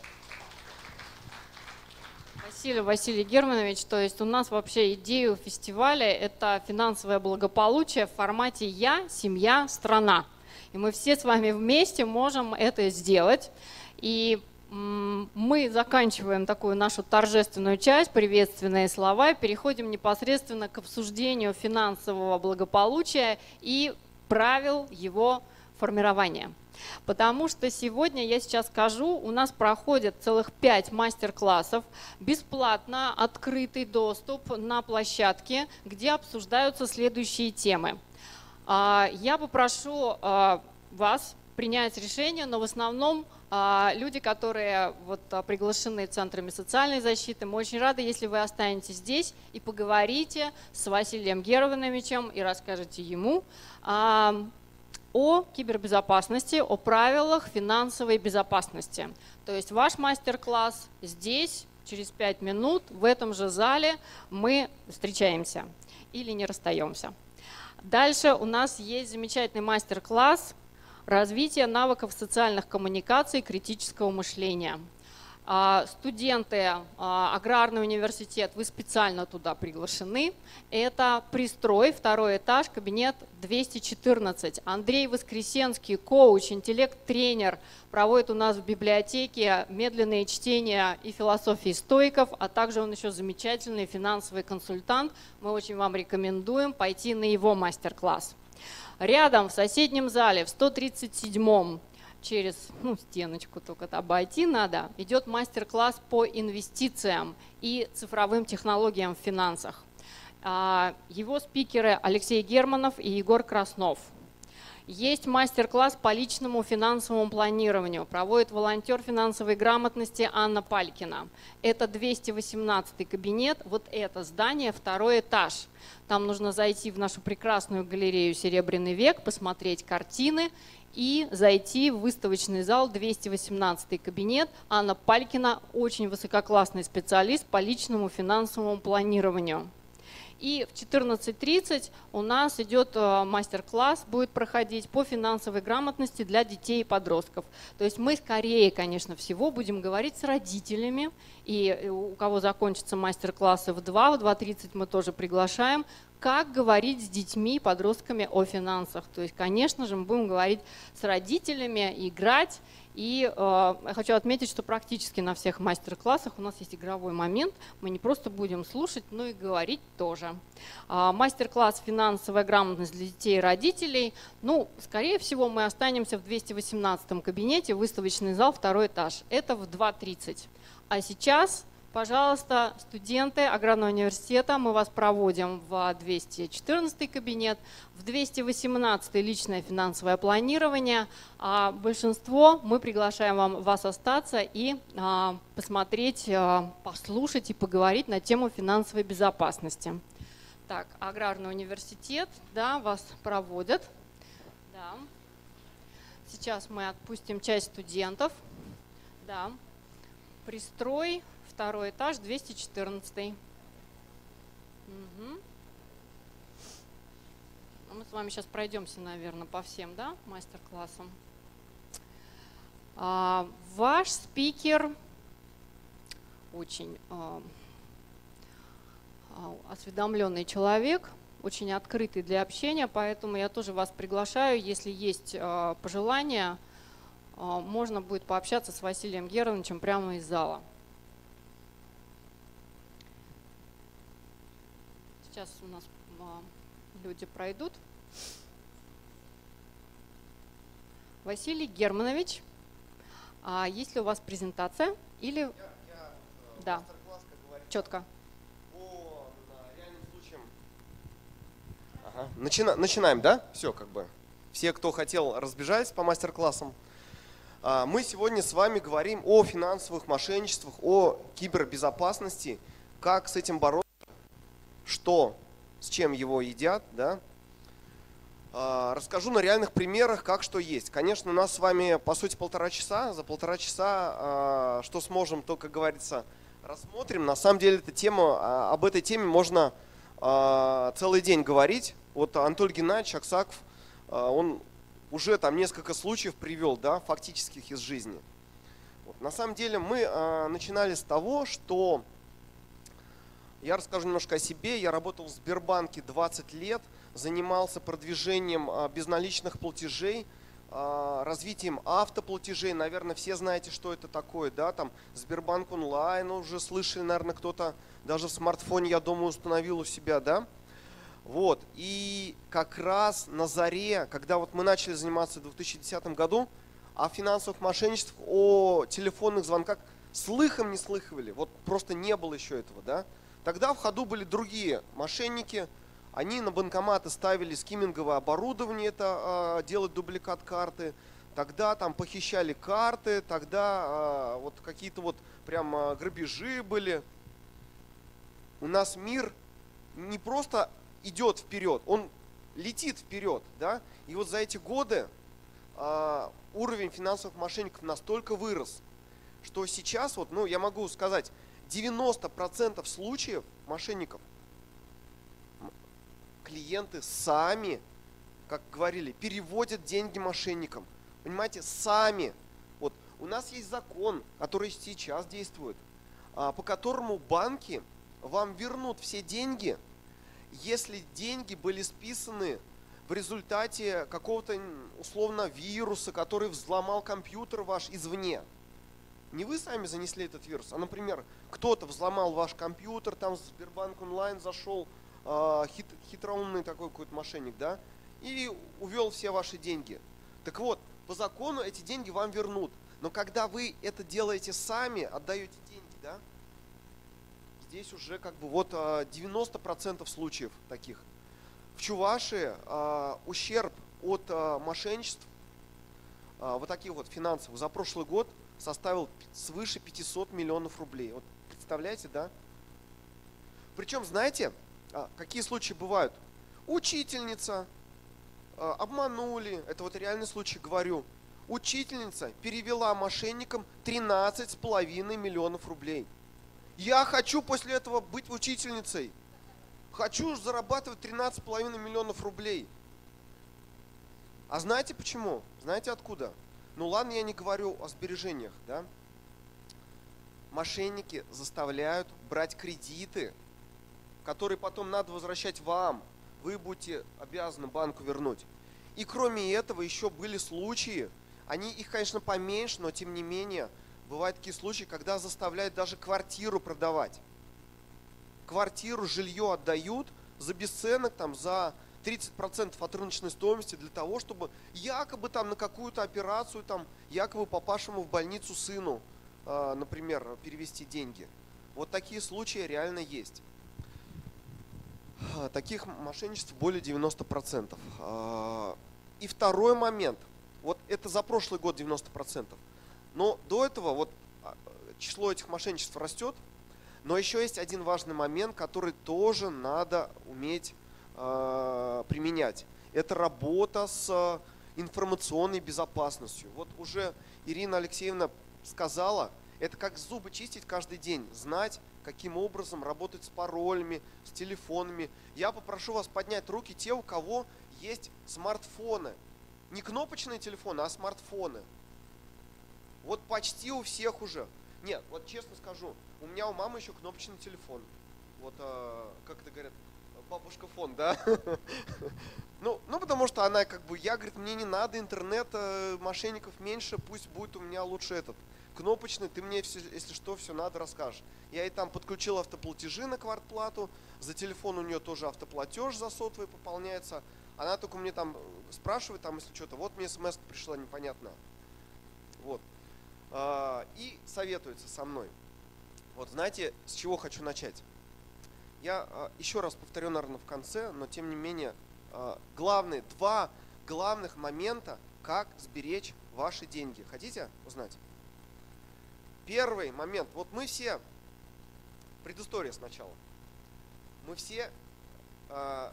Василий Германович, то есть у нас вообще идея фестиваля – это финансовое благополучие в формате «я», «семья», «страна». И мы все с вами вместе можем это сделать. И мы заканчиваем такую нашу торжественную часть, приветственные слова, и переходим непосредственно к обсуждению финансового благополучия и правил его формирования. Потому что сегодня, я сейчас скажу, у нас проходит целых 5 мастер-классов, бесплатно открытый доступ на площадке, где обсуждаются следующие темы. Я попрошу вас принять решение, но в основном люди, которые вот приглашены центрами социальной защиты, мы очень рады, если вы останетесь здесь и поговорите с Василием Германовичем и расскажете ему о кибербезопасности, о правилах финансовой безопасности. То есть ваш мастер-класс здесь, через 5 минут, в этом же зале мы встречаемся или не расстаемся. Дальше у нас есть замечательный мастер-класс «Развитие навыков социальных коммуникаций и критического мышления». Студенты, аграрный университет, вы специально туда приглашены. Это пристрой, 2-й этаж, кабинет 214. Андрей Воскресенский, коуч, интеллект-тренер, проводит у нас в библиотеке медленные чтения и философии стоиков, а также он еще замечательный финансовый консультант. Мы очень вам рекомендуем пойти на его мастер-класс. Рядом, в соседнем зале, в 137-м, через стеночку только обойти надо, идет мастер-класс по инвестициям и цифровым технологиям в финансах. Его спикеры Алексей Германов и Егор Краснов. Есть мастер-класс по личному финансовому планированию. Проводит волонтер финансовой грамотности Анна Палькина. Это 218-й кабинет, вот это здание, 2-й этаж. Там нужно зайти в нашу прекрасную галерею «Серебряный век», посмотреть картины и зайти в выставочный зал, 218-й кабинет. Анна Палькина очень высококлассный специалист по личному финансовому планированию. И в 14:30 у нас идет мастер-класс, будет проходить по финансовой грамотности для детей и подростков. То есть мы скорее, конечно, всего будем говорить с родителями. И у кого закончатся мастер-классы в 2:30 мы тоже приглашаем, как говорить с детьми и подростками о финансах. То есть, конечно же, мы будем говорить с родителями, играть. И я хочу отметить, что практически на всех мастер-классах у нас есть игровой момент. Мы не просто будем слушать, но и говорить тоже. Мастер-класс «Финансовая грамотность для детей и родителей». Ну, скорее всего, мы останемся в 218 кабинете, выставочный зал, 2-й этаж. Это в 2:30. А сейчас, пожалуйста, студенты Аграрного университета, мы вас проводим в 214 кабинет, в 218 личное финансовое планирование. А большинство мы приглашаем вас остаться и посмотреть, послушать и поговорить на тему финансовой безопасности. Так, Аграрный университет, да, вас проводят. Да. Сейчас мы отпустим часть студентов. Да. Пристрой, 2-й этаж, 214. Угу. Мы с вами сейчас пройдемся, наверное, по всем, да, мастер-классам. Ваш спикер очень осведомленный человек, очень открытый для общения, поэтому я тоже вас приглашаю, если есть пожелания, можно будет пообщаться с Василием Германовичем прямо из зала. Сейчас у нас люди пройдут. Василий Германович, есть ли у вас презентация? Или... Да, четко. По реальным случаям. Ага. Начинаем, да? Все, как бы. Все, кто хотел, разбежались по мастер-классам. Мы сегодня с вами говорим о финансовых мошенничествах, о кибербезопасности, как с этим бороться, что, с чем его едят, да? Расскажу на реальных примерах, как что есть. Конечно, у нас с вами, по сути, 1,5 часа. За 1,5 часа, что сможем, то, как говорится, рассмотрим. На самом деле, об этой теме можно целый день говорить. Вот Анатолий Геннадьевич Аксаков, он уже там несколько случаев привел, да, фактических из жизни. Вот. На самом деле мы начинали с того, что я расскажу немножко о себе. Я работал в Сбербанке 20 лет, занимался продвижением безналичных платежей, развитием автоплатежей. Наверное, все знаете, что это такое, да, там Сбербанк онлайн уже слышали, наверное, кто-то даже в смартфоне, я думаю, установил у себя, да. Вот, и как раз на заре, когда вот мы начали заниматься в 2010 году, о финансовых мошенничествах, о телефонных звонках слыхом не слыхивали, вот просто не было еще этого, да. Тогда в ходу были другие мошенники, они на банкоматы ставили скимминговое оборудование, это делать дубликат карты, тогда там похищали карты, тогда вот какие-то вот прям грабежи были. У нас мир не просто идет вперед, он летит вперед, да? И вот за эти годы уровень финансовых мошенников настолько вырос, что сейчас, вот, ну, я могу сказать, 90% случаев мошенников клиенты сами, как говорили, переводят деньги мошенникам. Понимаете, сами. Вот у нас есть закон, который сейчас действует, по которому банки вам вернут все деньги, если деньги были списаны в результате какого-то условно вируса, который взломал компьютер ваш извне. Не вы сами занесли этот вирус, а, например, кто-то взломал ваш компьютер, там Сбербанк онлайн зашел, хитроумный такой какой-то мошенник, да, и увел все ваши деньги. Так вот, по закону эти деньги вам вернут. Но когда вы это делаете сами, отдаете деньги, да, здесь уже как бы вот 90% случаев таких. В Чувашии ущерб от мошенничеств, вот таких вот финансовых, за прошлый год составил свыше 500 миллионов рублей. Вот представляете, да? Причем, знаете, какие случаи бывают? Учительница обманули, это вот реальный случай говорю. Учительница перевела мошенникам 13,5 миллионов рублей. Я хочу после этого быть учительницей. Хочу зарабатывать 13,5 миллионов рублей. А знаете почему? Знаете откуда? Ну ладно, я не говорю о сбережениях, да? Мошенники заставляют брать кредиты, которые потом надо возвращать вам. Вы будете обязаны банку вернуть. И кроме этого еще были случаи, их, конечно, поменьше, но тем не менее, бывают такие случаи, когда заставляют даже квартиру продавать. Квартиру, жилье отдают за бесценок, там, за 30% от рыночной стоимости для того, чтобы якобы там на какую-то операцию, там, якобы попавшему в больницу сыну, например, перевести деньги. Вот такие случаи реально есть. Таких мошенничеств более 90%. И второй момент. Вот это за прошлый год 90%. Но до этого вот число этих мошенничеств растет. Но еще есть один важный момент, который тоже надо уметь применять. Это работа с информационной безопасностью. Вот уже Ирина Алексеевна сказала, это как зубы чистить каждый день, знать, каким образом работать с паролями, с телефонами. Я попрошу вас поднять руки те, у кого есть смартфоны. Не кнопочные телефоны, а смартфоны. Вот почти у всех уже. Нет, вот честно скажу, у меня у мамы еще кнопочный телефон. Вот, как это говорят, бабушка фон, да? Ну, потому что она как бы, говорит, мне не надо интернет, мошенников меньше, пусть будет у меня лучше этот. Кнопочный, ты мне, если что, все надо, расскажешь. Я ей там подключил автоплатежи на квартплату, за телефон у нее тоже автоплатеж за сотовый пополняется. Она только мне там спрашивает, там, если что-то, вот мне смс пришла непонятная. Вот. И советуется со мной. Вот знаете, с чего хочу начать? Я еще раз повторю, наверное, в конце, но тем не менее, два главных момента, как сберечь ваши деньги. Хотите узнать? Первый момент. Вот мы все, предыстория сначала. Мы все,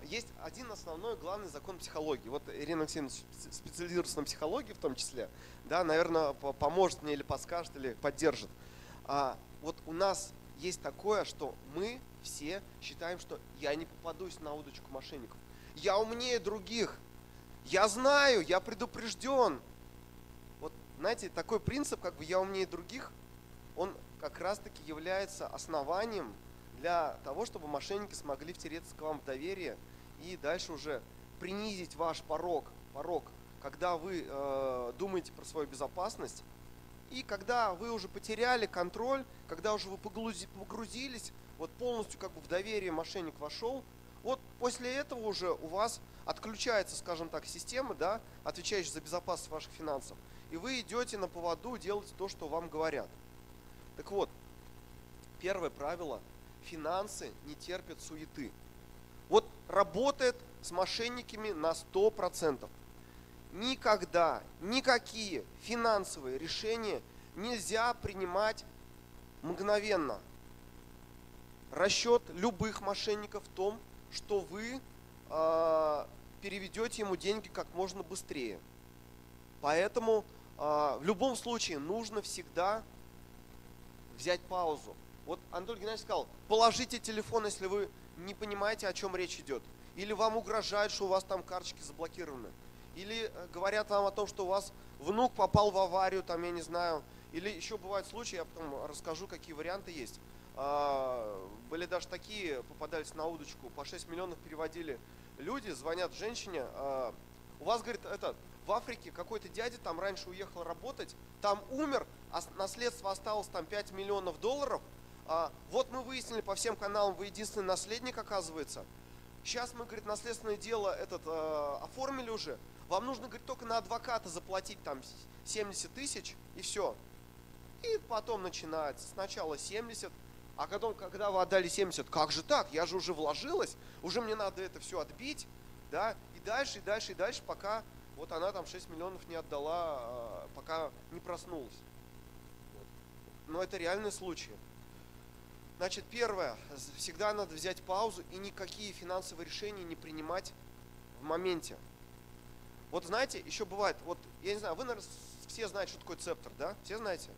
есть один основной главный закон психологии. Вот Ирина Алексеевна специализируется на психологии в том числе. Да, наверное, поможет мне или подскажет, или поддержит. Вот у нас есть такое, что мы все считаем, что я не попадусь на удочку мошенников. Я умнее других. Я знаю, я предупрежден. Вот, знаете, такой принцип, как бы я умнее других, он как раз-таки является основанием для того, чтобы мошенники смогли втереться к вам в доверие и дальше уже принизить ваш порог, когда вы думаете про свою безопасность, и когда вы уже потеряли контроль, когда уже вы погрузились, вот полностью как бы в доверие мошенник вошел, вот после этого уже у вас отключается, скажем так, система, да, отвечающая за безопасность ваших финансов, и вы идете на поводу, делаете то, что вам говорят. Так вот, первое правило – финансы не терпят суеты. Вот работает с мошенниками на 100%. Никогда, никакие финансовые решения нельзя принимать мгновенно. Расчет любых мошенников в том, что вы переведете ему деньги как можно быстрее. Поэтому в любом случае нужно всегда взять паузу. Вот Анатолий Геннадьевич сказал, положите телефон, если вы не понимаете, о чем речь идет. Или вам угрожают, что у вас там карточки заблокированы. Или говорят вам о том, что у вас внук попал в аварию, там, я не знаю. Или еще бывают случаи, я потом расскажу, какие варианты есть. Были даже такие, попадались на удочку, по 6 миллионов переводили люди, звонят женщине. У вас, говорит, в Африке какой-то дядя там раньше уехал работать, там умер, а наследство осталось там 5 миллионов долларов. Вот мы выяснили по всем каналам, вы единственный наследник, оказывается. Сейчас мы, говорит, наследственное дело оформили уже. Вам нужно, говорит, только на адвоката заплатить там 70 тысяч и все. И потом начинается. Сначала 70, а когда вы отдали 70, как же так? Я же уже вложилась, уже мне надо это все отбить. Да? И дальше, пока вот она там 6 миллионов не отдала, пока не проснулась. Но это реальные случаи. Значит, первое, всегда надо взять паузу и никакие финансовые решения не принимать в моменте. Вот знаете, еще бывает, вот я не знаю, вы, наверное, все знаете, что такое цептор, да? Все знаете?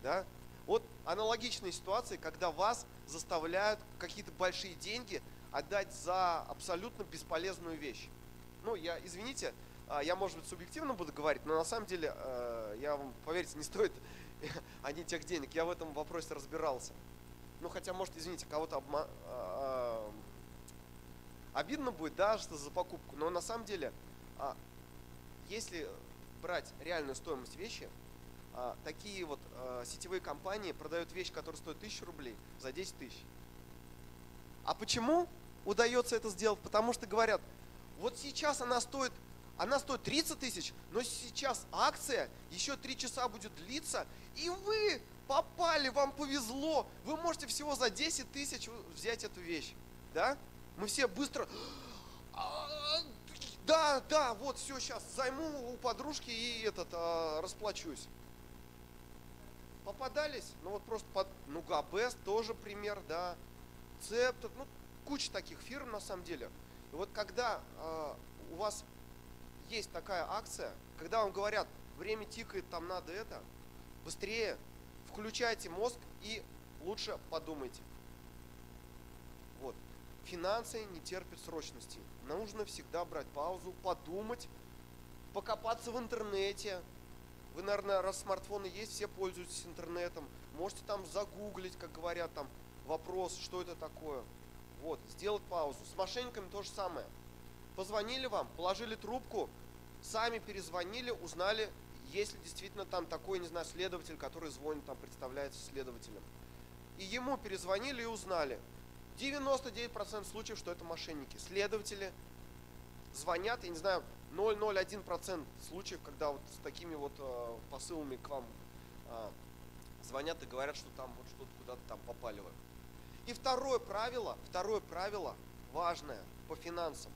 Да? Вот аналогичные ситуации, когда вас заставляют какие-то большие деньги отдать за абсолютно бесполезную вещь. Ну, извините, я, может быть, субъективно буду говорить, но на самом деле, я вам, поверьте, не стоит они тех денег. Я в этом вопросе разбирался. Ну, хотя, может, извините, кого-то обидно будет, да, что за покупку. Но на самом деле, если брать реальную стоимость вещи, такие вот сетевые компании продают вещь, которая стоит 1000 рублей, за 10 тысяч. А почему удается это сделать? Потому что говорят, вот сейчас она стоит 30 тысяч, но сейчас акция еще 3 часа будет длиться, и вы попали, вам повезло, вы можете всего за 10 тысяч взять эту вещь. Да? Мы все быстро, да, вот все, сейчас займу у подружки и расплачусь. Попадались, ну вот просто, Габест тоже пример, да, Цептор, куча таких фирм на самом деле. И вот когда у вас есть такая акция, когда вам говорят, время тикает, там надо это, быстрее включайте мозг и лучше подумайте. Вот. Финансы не терпят срочности. Нужно всегда брать паузу, подумать, покопаться в интернете. Вы, наверное, раз смартфоны есть, все пользуетесь интернетом. Можете там загуглить, как говорят, там вопрос, что это такое. Вот, сделать паузу. С мошенниками то же самое. Позвонили вам, положили трубку, сами перезвонили, узнали, есть ли действительно там такой, не знаю, следователь, который звонит, там представляется следователем. И ему перезвонили и узнали. 99% случаев, что это мошенники. Следователи звонят, я не знаю, 0,01% случаев, когда вот с такими вот посылами к вам звонят и говорят, что там вот что-то куда-то там попали вы. И второе правило важное по финансам.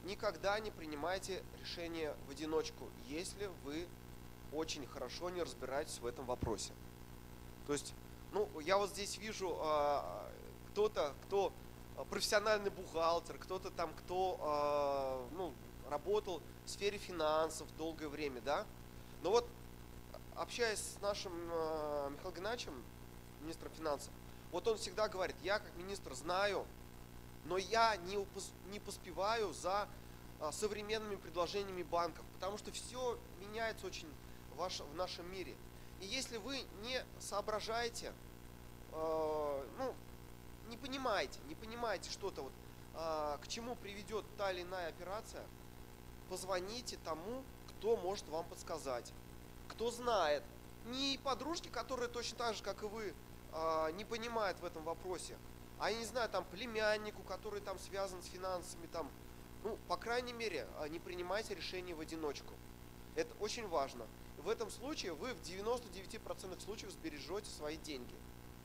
Никогда не принимайте решения в одиночку, если вы очень хорошо не разбираетесь в этом вопросе. То есть, я вот здесь вижу кто-то, кто профессиональный бухгалтер, кто-то там, кто работал в сфере финансов долгое время, да. Но вот, общаясь с нашим Михаилом Геннадьевичем, министром финансов, вот он всегда говорит, я как министр знаю, но я не поспеваю за современными предложениями банков, потому что все меняется очень в нашем мире. И если вы не соображаете, не понимаете что-то, вот, к чему приведет та или иная операция, позвоните тому, кто может вам подсказать, кто знает. Не подружки, которые точно так же, как и вы, не понимают в этом вопросе, а я не знаю, там племяннику, который там связан с финансами, там, по крайней мере, не принимайте решения в одиночку. Это очень важно. В этом случае вы в 99% случаев сбережете свои деньги.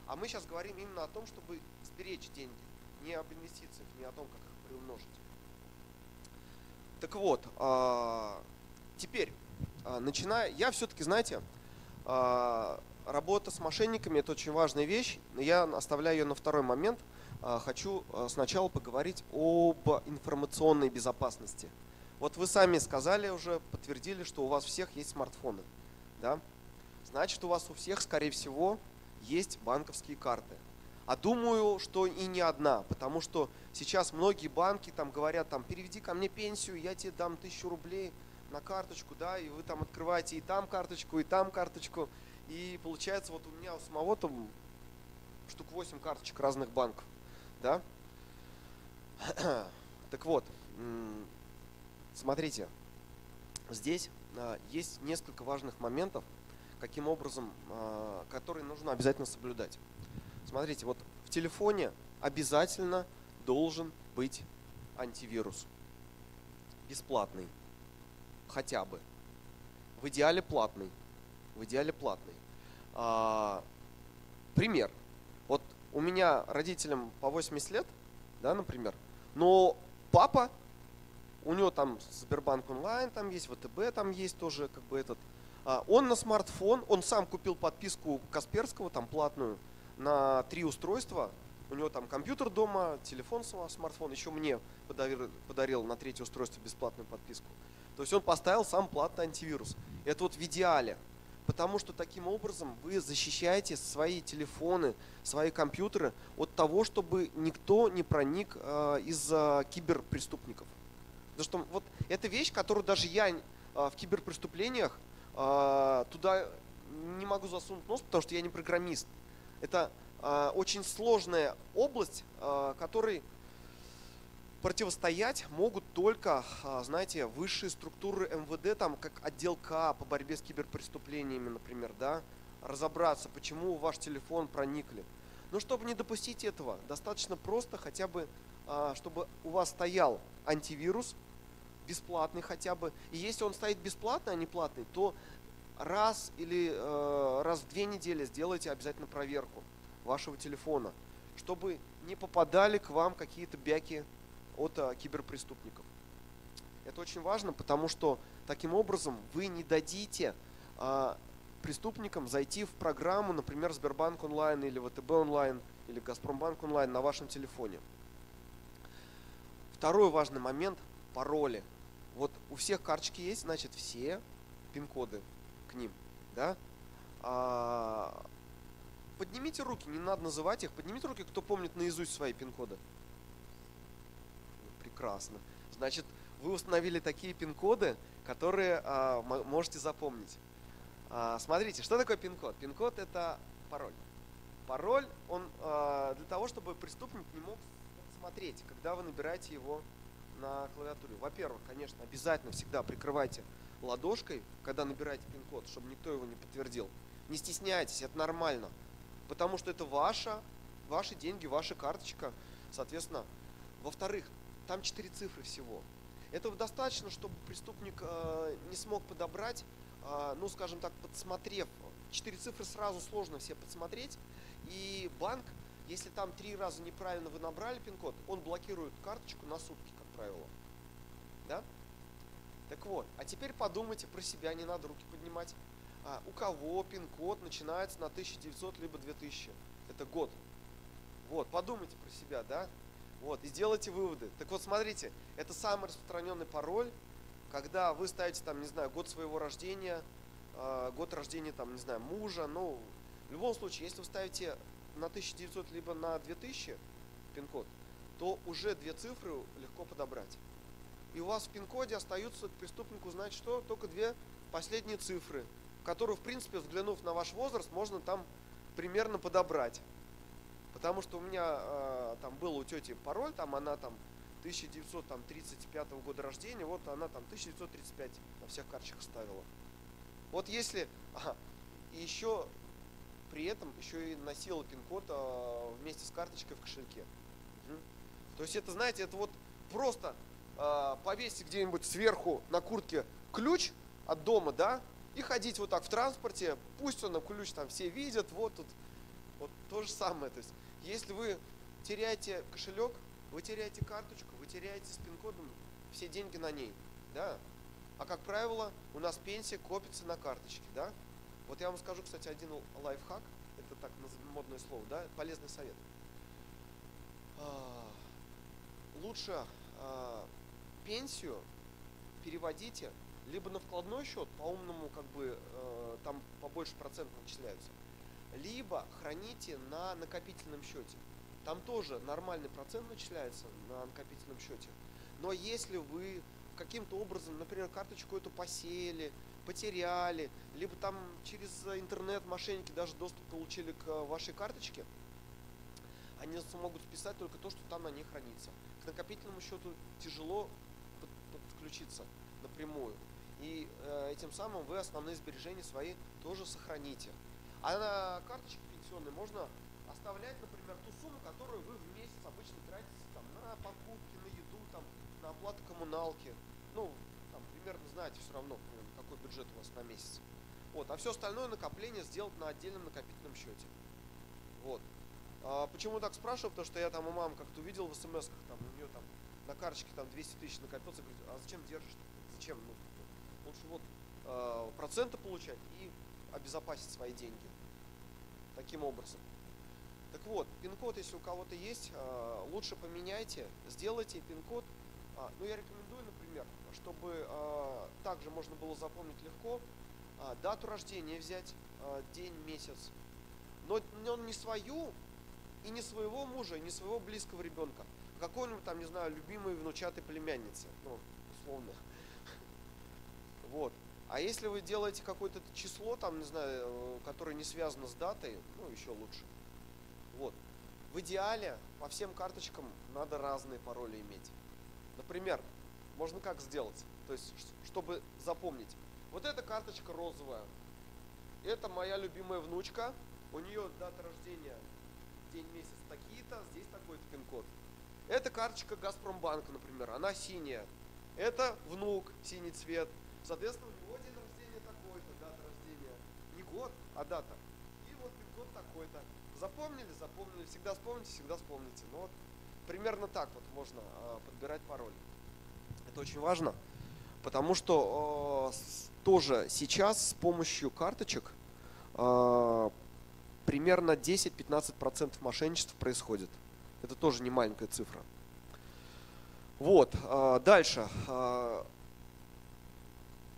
А мы сейчас говорим именно о том, чтобы сберечь деньги, не об инвестициях, не о том, как их приумножить. Так вот, теперь, я все-таки, знаете, работа с мошенниками – это очень важная вещь, но я оставляю ее на второй момент. Хочу сначала поговорить об информационной безопасности. Вот вы сами сказали уже, подтвердили, что у вас всех есть смартфоны. Да? Значит, у вас у всех, скорее всего, есть банковские карты. А думаю, что и не одна, потому что сейчас многие банки там говорят, там, переведи ко мне пенсию, я тебе дам 1000 рублей на карточку, да, и вы там открываете и там карточку, и получается, вот у меня у самого там штук 8 карточек разных банков, да. Так вот, смотрите, здесь есть несколько важных моментов, каким образом, которые нужно обязательно соблюдать. Смотрите, вот в телефоне обязательно должен быть антивирус. Бесплатный. Хотя бы. В идеале платный. Пример. Вот у меня родителям по 80 лет, да, например, но папа, у него там Сбербанк онлайн там есть, ВТБ там есть тоже, как бы этот. Он на смартфон, он сам купил подписку Касперского, там платную, на 3 устройства. У него там компьютер дома, телефон, смартфон, еще мне подарил на 3-е устройство бесплатную подписку. То есть он поставил сам платный антивирус. Это вот в идеале. Потому что таким образом вы защищаете свои телефоны, свои компьютеры от того, чтобы никто не проник из-за киберпреступников. Потому что вот эта вещь, которую даже я в киберпреступлениях туда не могу засунуть нос, потому что я не программист. Это очень сложная область, которой противостоять могут только, знаете, высшие структуры МВД, там, как отдел К по борьбе с киберпреступлениями, например, да, разобраться, почему в ваш телефон проникли. Но чтобы не допустить этого, достаточно просто хотя бы, чтобы у вас стоял антивирус, бесплатный хотя бы. И если он стоит бесплатный, а не платный, то раз или раз в 2 недели сделайте обязательно проверку вашего телефона, чтобы не попадали к вам какие-то бяки от киберпреступников. Это очень важно, потому что таким образом вы не дадите преступникам зайти в программу, например, Сбербанк онлайн или ВТБ онлайн или Газпромбанк онлайн на вашем телефоне. Второй важный момент – пароли. Вот у всех карточки есть, значит, все пин-коды к ним. Да? Поднимите руки, не надо называть их. Поднимите руки, кто помнит наизусть свои пин-коды. Прекрасно. Значит, вы установили такие пин-коды, которые можете запомнить. Смотрите, что такое пин-код? Пин-код – это пароль. Пароль, он для того, чтобы преступник не мог смотреть, когда вы набираете его на клавиатуре. Во-первых, конечно, обязательно всегда прикрывайте ладошкой, когда набираете пин-код, чтобы никто его не подтвердил. Не стесняйтесь, это нормально. Потому что это ваши деньги, ваша карточка. Соответственно, во-вторых, там 4 цифры всего. Этого достаточно, чтобы преступник не смог подобрать, ну, скажем так, подсмотрев. 4 цифры сразу сложно все подсмотреть. И банк, если там 3 раза неправильно вы набрали пин-код, он блокирует карточку на сутки, как правило. Да? Так вот, а теперь подумайте про себя, не надо руки поднимать. У кого пин-код начинается на 1900 либо 2000? Это год. Вот, подумайте про себя, да? Вот, и сделайте выводы. Так вот, смотрите, это самый распространенный пароль, когда вы ставите там, не знаю, год своего рождения, год рождения там, не знаю, мужа. Ну, в любом случае, если вы ставите на 1900 либо на 2000 пин-код, то уже 2 цифры легко подобрать. И у вас в пин-коде остаются к преступнику знать что? Только 2 последние цифры, которые, в принципе, взглянув на ваш возраст, можно там примерно подобрать. Потому что у меня там был у тети пароль, там она там 1935 года рождения, вот она там 1935 на всех карточках ставила. Вот если и еще при этом еще и носила пин-код вместе с карточкой в кошельке. То есть это, знаете, это вот просто повесить где-нибудь сверху на куртке ключ от дома, да, и ходить вот так в транспорте, пусть он ключ там все видят, вот тут, вот то же самое. То есть, если вы теряете кошелек, вы теряете карточку, вы теряете с пин-кодом все деньги на ней, да. А как правило, у нас пенсия копится на карточке, да. Вот я вам скажу, кстати, один лайфхак, это так модное слово, да, полезный совет. Лучше пенсию переводите либо на вкладной счет, по-умному как бы там побольше процентов начисляются, либо храните на накопительном счете. Там тоже нормальный процент начисляется на накопительном счете. Но если вы каким-то образом, например, карточку эту посеяли, потеряли, либо там через интернет мошенники даже доступ получили к вашей карточке, они смогут списать только то, что там на ней хранится. К накопительному счету тяжело подключиться напрямую. И этим самым вы основные сбережения свои тоже сохраните. А на карточке пенсионной можно оставлять, например, ту сумму, которую вы в месяц обычно тратите там, на покупки, на еду, там, на оплату коммуналки. Ну, там, примерно знаете все равно, какой бюджет у вас на месяц. Вот. А все остальное накопление сделать на отдельном накопительном счете. Вот. Почему так спрашиваю? Потому что я там у мамы как-то увидел в смс-ках, там у нее там на карточке там 200 тысяч накопился, говорит, а зачем держишь? Зачем? Ну, лучше вот проценты получать и обезопасить свои деньги. Таким образом. Так вот, пин-код, если у кого-то есть, лучше поменяйте, сделайте пин-код. Ну, я рекомендую, например, чтобы также можно было запомнить легко, дату рождения взять, день, месяц, но он не свою и не своего мужа, и не своего близкого ребенка, а какой-нибудь там, не знаю, любимой внучатой племянницы, ну, условно. Вот. А если вы делаете какое-то число, там, не знаю, которое не связано с датой, ну, еще лучше. Вот. В идеале по всем карточкам надо разные пароли иметь. Например, можно как сделать? То есть, чтобы запомнить. Вот эта карточка розовая. Это моя любимая внучка. У нее дата рождения, день, месяц такие-то, здесь такой-то пин-код. Это карточка Газпромбанка, например. Она синяя. Это внук, синий цвет. Соответственно, у него день рождения такой-то, дата рождения. Не год, а дата. И вот пин-код такой-то. Запомнили? Запомнили. Всегда вспомните, всегда вспомните. Ну вот примерно так вот можно подбирать пароль. Это очень важно, потому что тоже сейчас с помощью карточек примерно 10-15% мошенничеств происходит. Это тоже не маленькая цифра. Вот, дальше.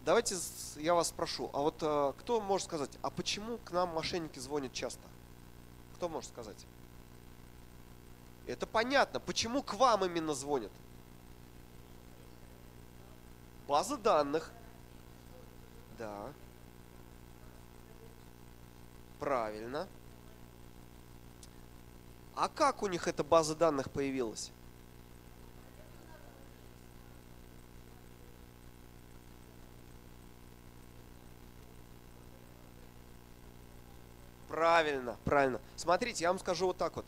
Давайте я вас спрошу, а вот кто может сказать, а почему к нам мошенники звонят часто? Кто может сказать? Это понятно, почему к вам именно звонят? База данных. Да. Правильно. А как у них эта база данных появилась? Правильно, правильно. Смотрите, я вам скажу вот так вот.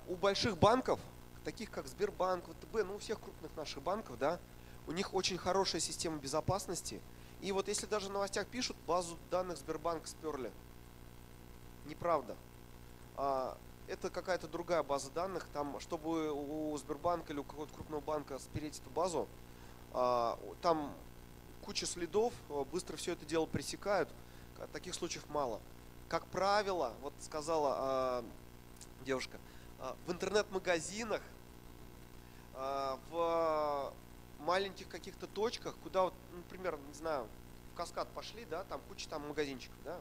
У больших банков, таких как Сбербанк, ВТБ, ну у всех крупных наших банков, да, у них очень хорошая система безопасности. И вот если даже в новостях пишут, базу данных Сбербанка сперли. Неправда. Это какая-то другая база данных. Там, чтобы у Сбербанка или у какого-то крупного банка спереть эту базу, там куча следов, быстро все это дело пресекают. Таких случаев мало. Как правило, вот сказала девушка, в интернет-магазинах, в маленьких каких-то точках, куда, вот, например, не знаю, в Каскад пошли, да, там куча там магазинчиков, да,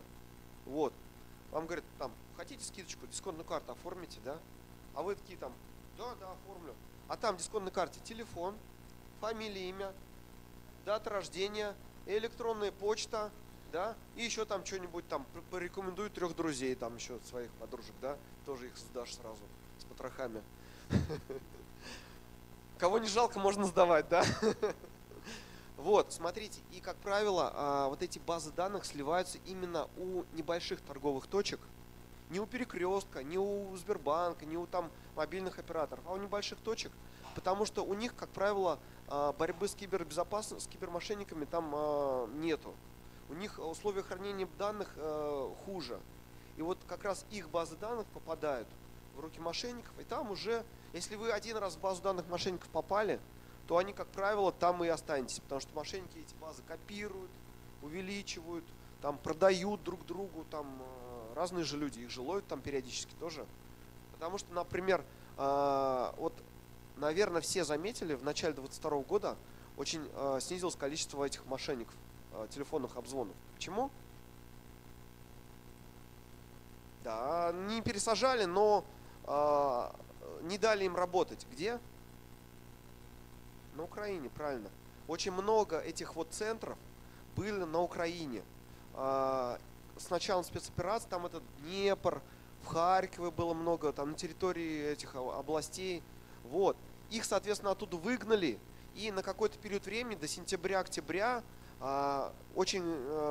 вот, вам говорят, там, хотите скидочку, дисконтную карту оформите, да, а вы такие там, да, оформлю, а там в дисконтной карте телефон, фамилия, имя, дата рождения, электронная почта, да, и еще там что-нибудь там порекомендуй 3 друзей, там еще своих подружек, да, тоже их сдашь сразу с потрохами. Кого не жалко, можно сдавать, да. Вот, смотрите, и как правило, вот эти базы данных сливаются именно у небольших торговых точек, не у Перекрестка, не у Сбербанка, не у там мобильных операторов, а у небольших точек, потому что у них, как правило, борьбы с кибербезопасностью, с кибермошенниками там нету. У них условия хранения данных хуже. И вот как раз их базы данных попадают в руки мошенников, и там уже, если вы один раз в базу данных мошенников попали, то они, как правило, там и останетесь, потому что мошенники эти базы копируют, увеличивают, там продают друг другу, там разные же люди, их же ловят там периодически тоже. Потому что, например, вот, наверное, все заметили, в начале 2022 года очень снизилось количество этих мошенников, телефонных обзвонов. Почему? Да, не пересажали, но не дали им работать. Где? На Украине, правильно. Очень много этих вот центров были на Украине. С началом спецоперации, там этот Днепр, в Харькове было много, там на территории этих областей. Вот. Их, соответственно, оттуда выгнали. И на какой-то период времени, до сентября-октября, очень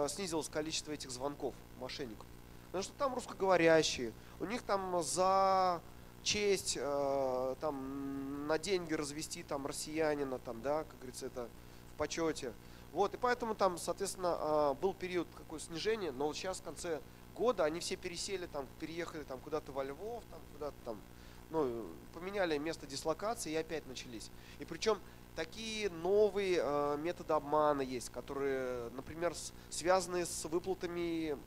снизилось количество этих звонков мошенников. Потому что там русскоговорящие, у них там за честь, там на деньги развести там россиянина, там, да, как говорится, это в почете. Вот, и поэтому там, соответственно, был период какое снижение, но вот сейчас в конце года они все пересели, там, переехали там куда-то во Львов, там, куда-то там, ну, поменяли место дислокации и опять начались. И причем такие новые методы обмана есть, которые, например, связаны с выплатами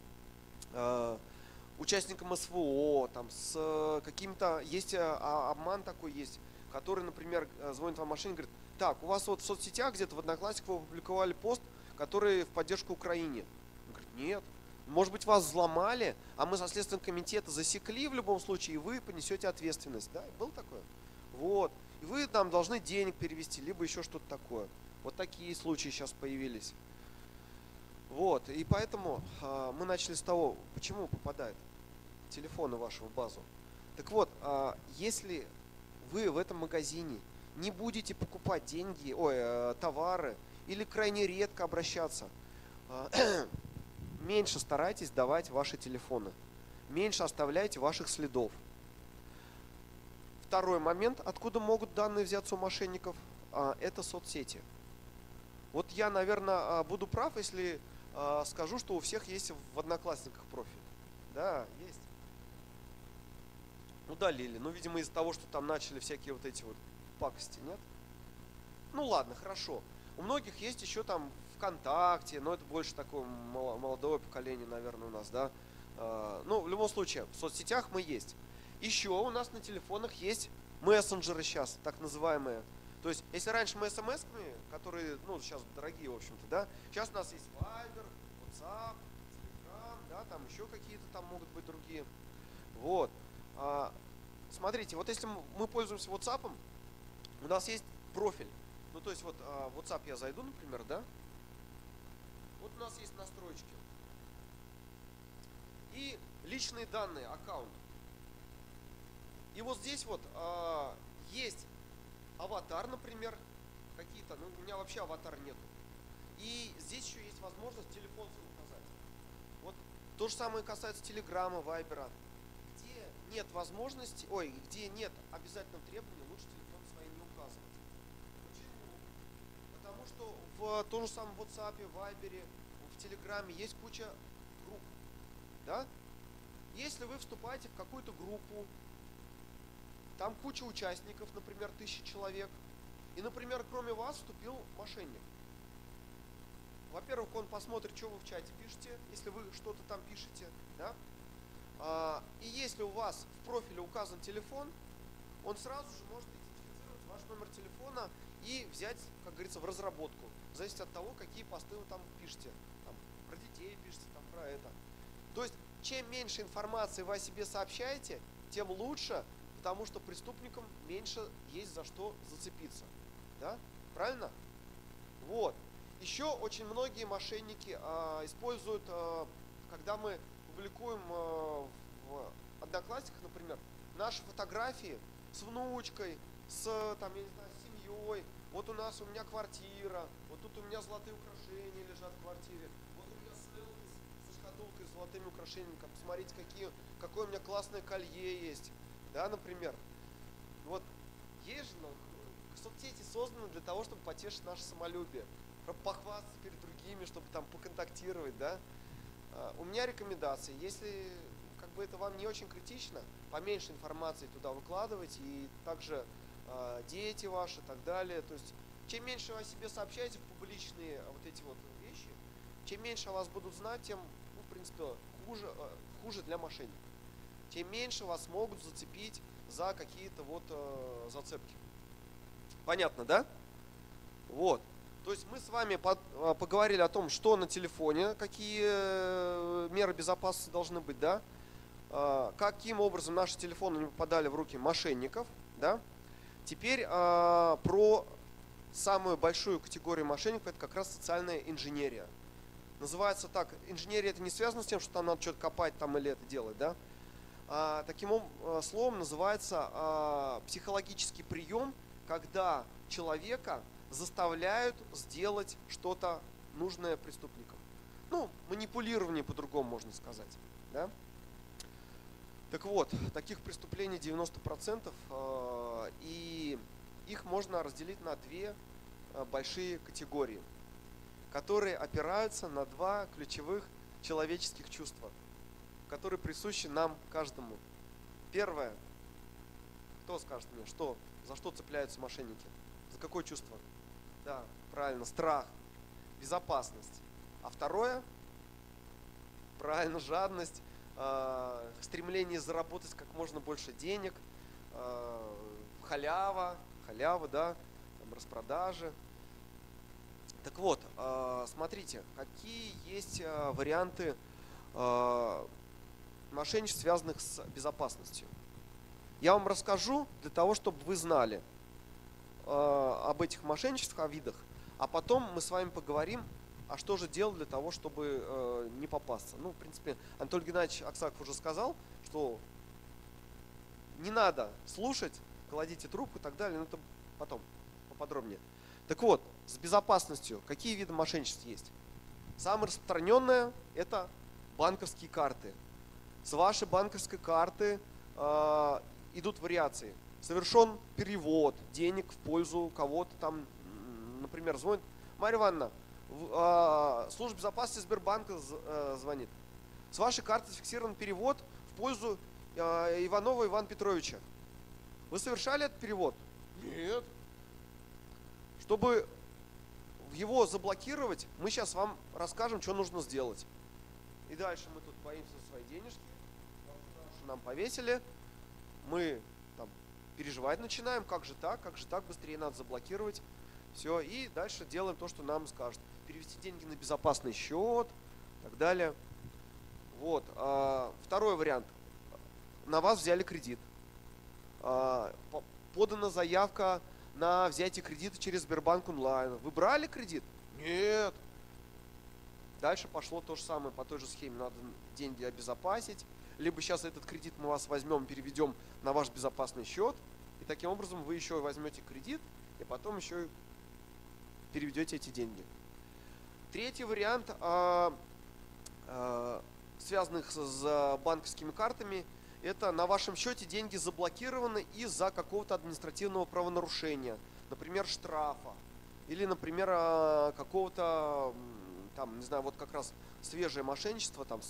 участникам СВО, там, с каким-то, есть обман такой есть, который, например, звонит вам мошенник, говорит, так, у вас вот в соцсетях где-то в Одноклассниках вы опубликовали пост, который в поддержку Украине. Нет. Может быть, вас взломали, а мы со Следственного комитета засекли в любом случае, и вы понесете ответственность. Да, было такое? Вот. И вы там должны денег перевести, либо еще что-то такое. Вот такие случаи сейчас появились. Вот. И поэтому мы начали с того, почему попадают телефоны в вашу базу. Так вот, если вы в этом магазине не будете покупать товары или крайне редко обращаться, меньше старайтесь давать ваши телефоны, меньше оставляйте ваших следов. Второй момент, откуда могут данные взяться у мошенников, это соцсети. Вот я, наверное, буду прав, если скажу, что у всех есть в Одноклассниках профиль. Да, есть. Удалили. Ну, видимо, из-за того, что там начали всякие вот эти вот пакости, нет? Ну, ладно, хорошо. У многих есть еще там ВКонтакте, но это больше такое молодое поколение, наверное, у нас, да. Ну, в любом случае, в соцсетях мы есть. Еще у нас на телефонах есть мессенджеры сейчас, так называемые. То есть, если раньше мы смс-ками, которые, ну, сейчас дорогие, в общем-то, да, сейчас у нас есть Viber, WhatsApp, Telegram, да, там еще какие-то там могут быть другие. Вот. Смотрите, вот если мы пользуемся WhatsApp, у нас есть профиль. Ну, то есть, вот в WhatsApp я зайду, например, да, вот у нас есть настройки. И личные данные, аккаунт. И вот здесь вот есть аватар, например, какие-то, ну, у меня вообще аватара нету. И здесь еще есть возможность телефон свой указать. Вот то же самое касается Телеграма, Вайбера. Где нет возможности, где нет обязательного требования, лучше телефон свой не указывать. Почему? Потому что в том же самом WhatsApp, Вайбере, в Телеграме есть куча групп. Да? Если вы вступаете в какую-то группу, там куча участников, например, 1000 человек, и, например, кроме вас вступил мошенник. Во-первых, он посмотрит, что вы в чате пишете, если вы что-то там пишете, да? И если у вас в профиле указан телефон, он сразу же может идентифицировать ваш номер телефона и взять, как говорится, в разработку. Зависит от того, какие посты вы там пишете. Там, про детей пишете, там, про это. То есть, чем меньше информации вы о себе сообщаете, тем лучше, потому что преступникам меньше есть за что зацепиться. Да? Правильно? Вот. Еще очень многие мошенники используют, когда мы публикуем в Одноклассниках, например, наши фотографии с внучкой, с, там, я не знаю, с семьей. Вот у меня квартира, вот тут у меня золотые украшения лежат в квартире. Вот у меня селфи со шкатулкой с золотыми украшениями. Посмотрите, какое у меня классное колье есть. Да, например. Вот есть же, соцсети созданы для того, чтобы потешить наше самолюбие, чтобы похвастаться перед другими, чтобы там поконтактировать, да. У меня рекомендации, если как бы это вам не очень критично, поменьше информации туда выкладывать, и также дети ваши и так далее. То есть, чем меньше вы о себе сообщаете в публичные вот эти вот вещи, чем меньше о вас будут знать, тем, ну, в принципе, хуже для мошенников. Тем меньше вас могут зацепить за какие-то вот зацепки. Понятно, да? Вот. То есть мы с вами поговорили о том, что на телефоне, какие меры безопасности должны быть, да? Каким образом наши телефоны не попадали в руки мошенников, да? Теперь про самую большую категорию мошенников, это как раз социальная инженерия. Называется так, инженерия это не связано с тем, что там надо что-то копать там или это делать, да? Таким словом называется психологический прием, когда человека заставляют сделать что-то нужное преступникам. Ну, манипулирование по-другому можно сказать. Да? Так вот, таких преступлений 90%, и их можно разделить на две большие категории, которые опираются на два ключевых человеческих чувства, которые присущи нам каждому. Первое. Кто скажет мне, за что цепляются мошенники? За какое чувство? Да, правильно, страх, безопасность. А второе, правильно, жадность, стремление заработать как можно больше денег, халява, да, там, распродажи. Так вот, смотрите, какие есть варианты мошенничеств, связанных с безопасностью. Я вам расскажу для того, чтобы вы знали об этих мошенничествах, о видах, а потом мы с вами поговорим, а что же делать для того, чтобы не попасться. Ну, в принципе, Анатолий Геннадьевич Аксаков уже сказал, что не надо слушать, кладите трубку и так далее, но это потом поподробнее. Так вот, с безопасностью какие виды мошенничеств есть? Самое распространенное – это банковские карты. С вашей банковской карты идут вариации. Совершен перевод денег в пользу кого-то там, например, звонит Марья Ивановна, служба безопасности Сбербанка звонит. С вашей карты зафиксирован перевод в пользу Иванова Ивана Петровича. Вы совершали этот перевод? Нет. Чтобы его заблокировать, мы сейчас вам расскажем, что нужно сделать. И дальше мы тут боимся за свои денежки, нам повесили, мы там переживать начинаем, как же так, быстрее надо заблокировать. Все, и дальше делаем то, что нам скажут. Перевести деньги на безопасный счет и так далее. Вот. Второй вариант. На вас взяли кредит. Подана заявка на взятие кредита через Сбербанк онлайн. Вы брали кредит? Нет. Дальше пошло то же самое, по той же схеме. Надо деньги обезопасить. Либо сейчас этот кредит мы вас возьмем, переведем на ваш безопасный счет. И таким образом вы еще возьмете кредит, и потом еще переведете эти деньги. Третий вариант, связанных с банковскими картами, это на вашем счете деньги заблокированы из-за какого-то административного правонарушения, например, штрафа, или, например, какого-то, там, не знаю, вот как раз свежее мошенничество, там,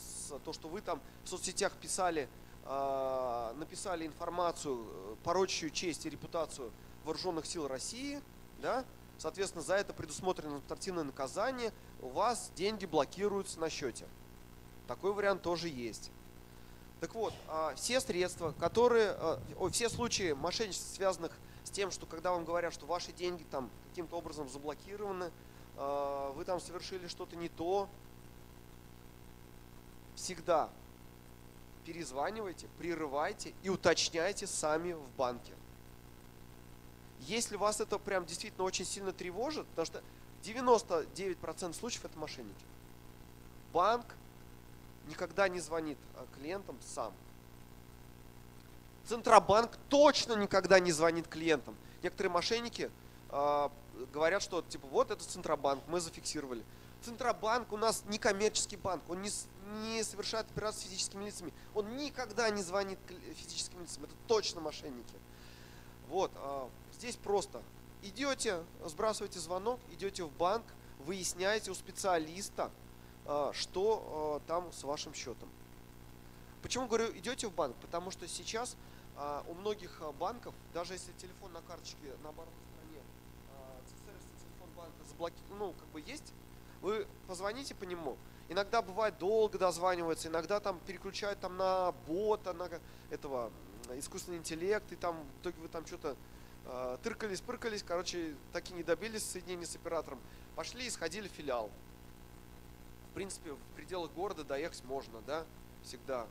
то, что вы там в соцсетях писали, написали информацию, порочащую честь и репутацию вооруженных сил России, да, соответственно, за это предусмотрено административное наказание, у вас деньги блокируются на счете. Такой вариант тоже есть. Так вот, все средства, все случаи мошенничества, связанных с тем, что когда вам говорят, что ваши деньги там каким-то образом заблокированы, вы там совершили что-то не то, всегда перезванивайте, прерывайте и уточняйте сами в банке. Если вас это прям действительно очень сильно тревожит, потому что 99% случаев это мошенники. Банк никогда не звонит клиентам сам. Центробанк точно никогда не звонит клиентам. Некоторые мошенники говорят, что типа вот это Центробанк, мы зафиксировали. Центробанк у нас не коммерческий банк, он не совершает операции с физическими лицами, он никогда не звонит физическим лицам, это точно мошенники. Вот, здесь просто идете, сбрасываете звонок, идете в банк, выясняете у специалиста, что там с вашим счетом. Почему говорю идете в банк? Потому что сейчас у многих банков, даже если телефон на карточке на оборотной стороне, сервисный телефон банка есть, вы позвоните по нему. Иногда бывает долго дозванивается, иногда там переключают там на бота, на этого искусственный интеллект, и там в итоге вы там что-то тыркались, короче, так и не добились соединения с оператором. Пошли и сходили в филиал. В принципе, в пределах города доехать можно, да, всегда.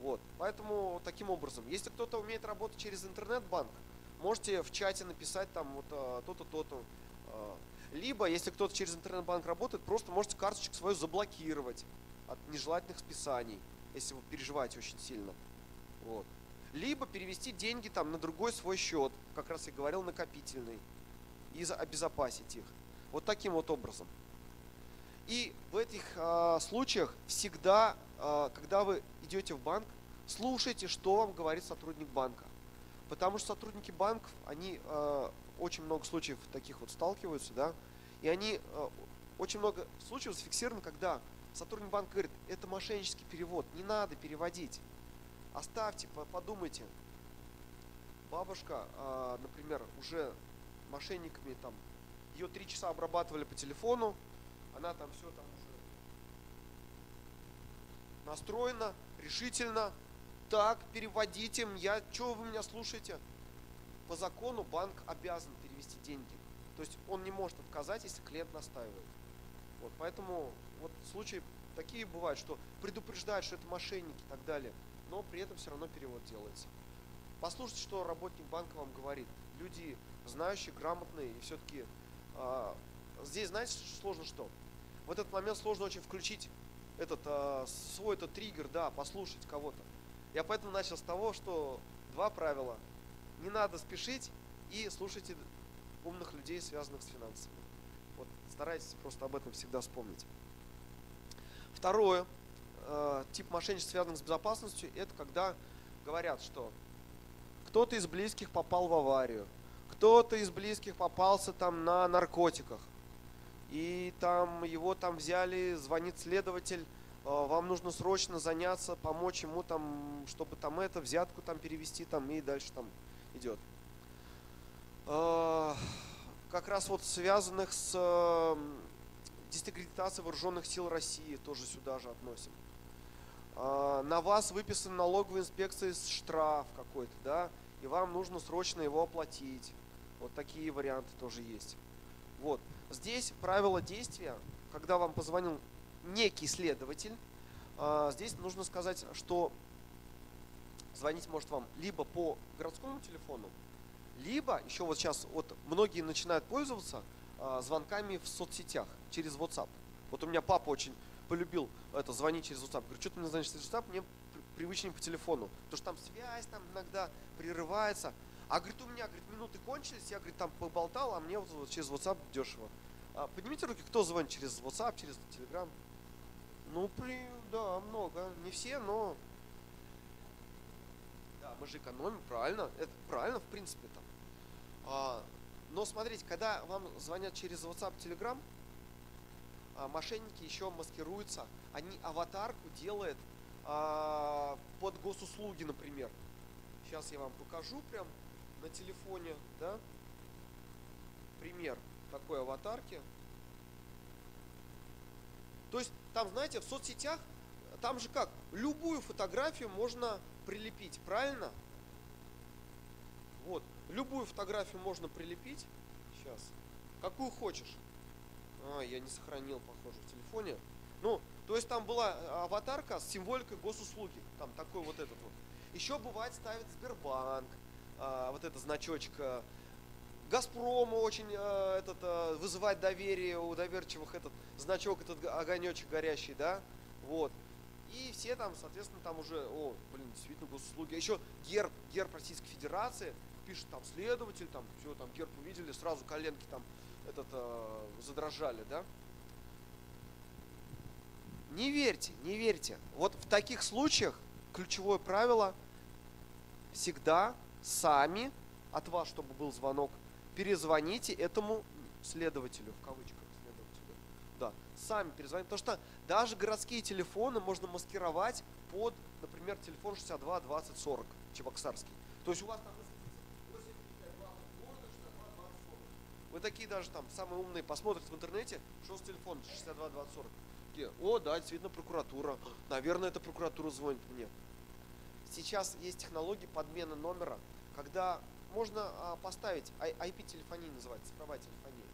Вот. Поэтому таким образом, если кто-то умеет работать через интернет-банк, можете в чате написать там вот то-то, то-то. Либо, если кто-то через интернет-банк работает, просто можете карточку свою заблокировать от нежелательных списаний, если вы переживаете очень сильно. Вот. Либо перевести деньги там на другой свой счет, как раз я говорил, накопительный, и обезопасить их. Вот таким вот образом. И в этих случаях всегда, когда вы идете в банк, слушайте, что вам говорит сотрудник банка. Потому что сотрудники банков, они очень много случаев таких вот сталкиваются, да, и они очень много случаев зафиксированы, когда сотрудник банка говорит, это мошеннический перевод, не надо переводить. Оставьте, подумайте. Бабушка, например, уже мошенниками там, ее 3 часа обрабатывали по телефону, она там все там уже настроена, решительно. Так, переводите, что вы меня слушаете? По закону банк обязан перевести деньги. То есть он не может отказать, если клиент настаивает. Вот, поэтому вот случаи такие бывают, что предупреждают, что это мошенники и так далее, но при этом все равно перевод делается. Послушайте, что работник банка вам говорит. Люди знающие, грамотные, и все-таки здесь, знаете, сложно что? В этот момент сложно очень включить свой этот триггер, да, послушать кого-то. Я поэтому начал с того, что 2 правила. Не надо спешить и слушайте умных людей, связанных с финансами. Вот, старайтесь просто об этом всегда вспомнить. Второе, тип мошенничества, связанных с безопасностью, это когда говорят, что кто-то из близких попал в аварию, кто-то из близких попался там на наркотиках, и там его там взяли, звонит следователь, вам нужно срочно заняться, помочь ему там, чтобы там взятку там перевести там и дальше там идет. Как раз вот связанных с дискредитацией вооруженных сил России тоже сюда же относим. На вас выписан налоговой инспекцией штраф какой-то, да, и вам нужно срочно его оплатить. Вот такие варианты тоже есть. Вот. Здесь правило действия, когда вам позвонил некий следователь, здесь нужно сказать, что звонить может вам либо по городскому телефону, либо еще вот сейчас вот многие начинают пользоваться звонками в соцсетях через WhatsApp. Вот у меня папа очень полюбил звонить через WhatsApp. Говорю, что ты мне звонишь через WhatsApp, мне привычнее по телефону. Потому что там связь там иногда прерывается. А говорит, у меня минуты кончились, я говорит, там поболтал, а мне вот через WhatsApp дешево. Поднимите руки, кто звонит через WhatsApp, через Telegram. Ну, да, много. Не все, но... Да, мы же экономим, правильно. Это правильно, в принципе-то. Но смотрите, когда вам звонят через WhatsApp, Telegram, мошенники еще маскируются. Они аватарку делают под госуслуги, например. Сейчас я вам покажу прям на телефоне, да, пример такой аватарки. То есть там, знаете, в соцсетях, там же как, любую фотографию можно прилепить, правильно? Вот, любую фотографию можно прилепить. Сейчас. Какую хочешь. Я не сохранил, похоже, в телефоне. Ну, то есть там была аватарка с символикой госуслуги. Там такой вот этот вот. Еще бывает ставит Сбербанк, вот этот значочек. Газпрому очень вызывает доверие у доверчивых этот значок, этот огонечек горящий, да, вот. И все там, соответственно, там уже, действительно госуслуги. Еще герб Российской Федерации, пишет там следователь, там все, там герб увидели, сразу коленки там задрожали, да. Не верьте, не верьте. Вот в таких случаях ключевое правило: всегда сами, от вас, чтобы был звонок, перезвоните этому следователю, в кавычках следователю. Да, сами перезвоните, потому что даже городские телефоны можно маскировать под, например, телефон 62 20 40 чебоксарский. То есть у вас там вы такие даже там самые умные посмотрят в интернете, что с телефоном 62 20 40. О, да, действительно прокуратура. Наверное, это прокуратура звонит мне. Сейчас есть технологии подмены номера, когда можно поставить, IP-телефония называется, цифровая телефония.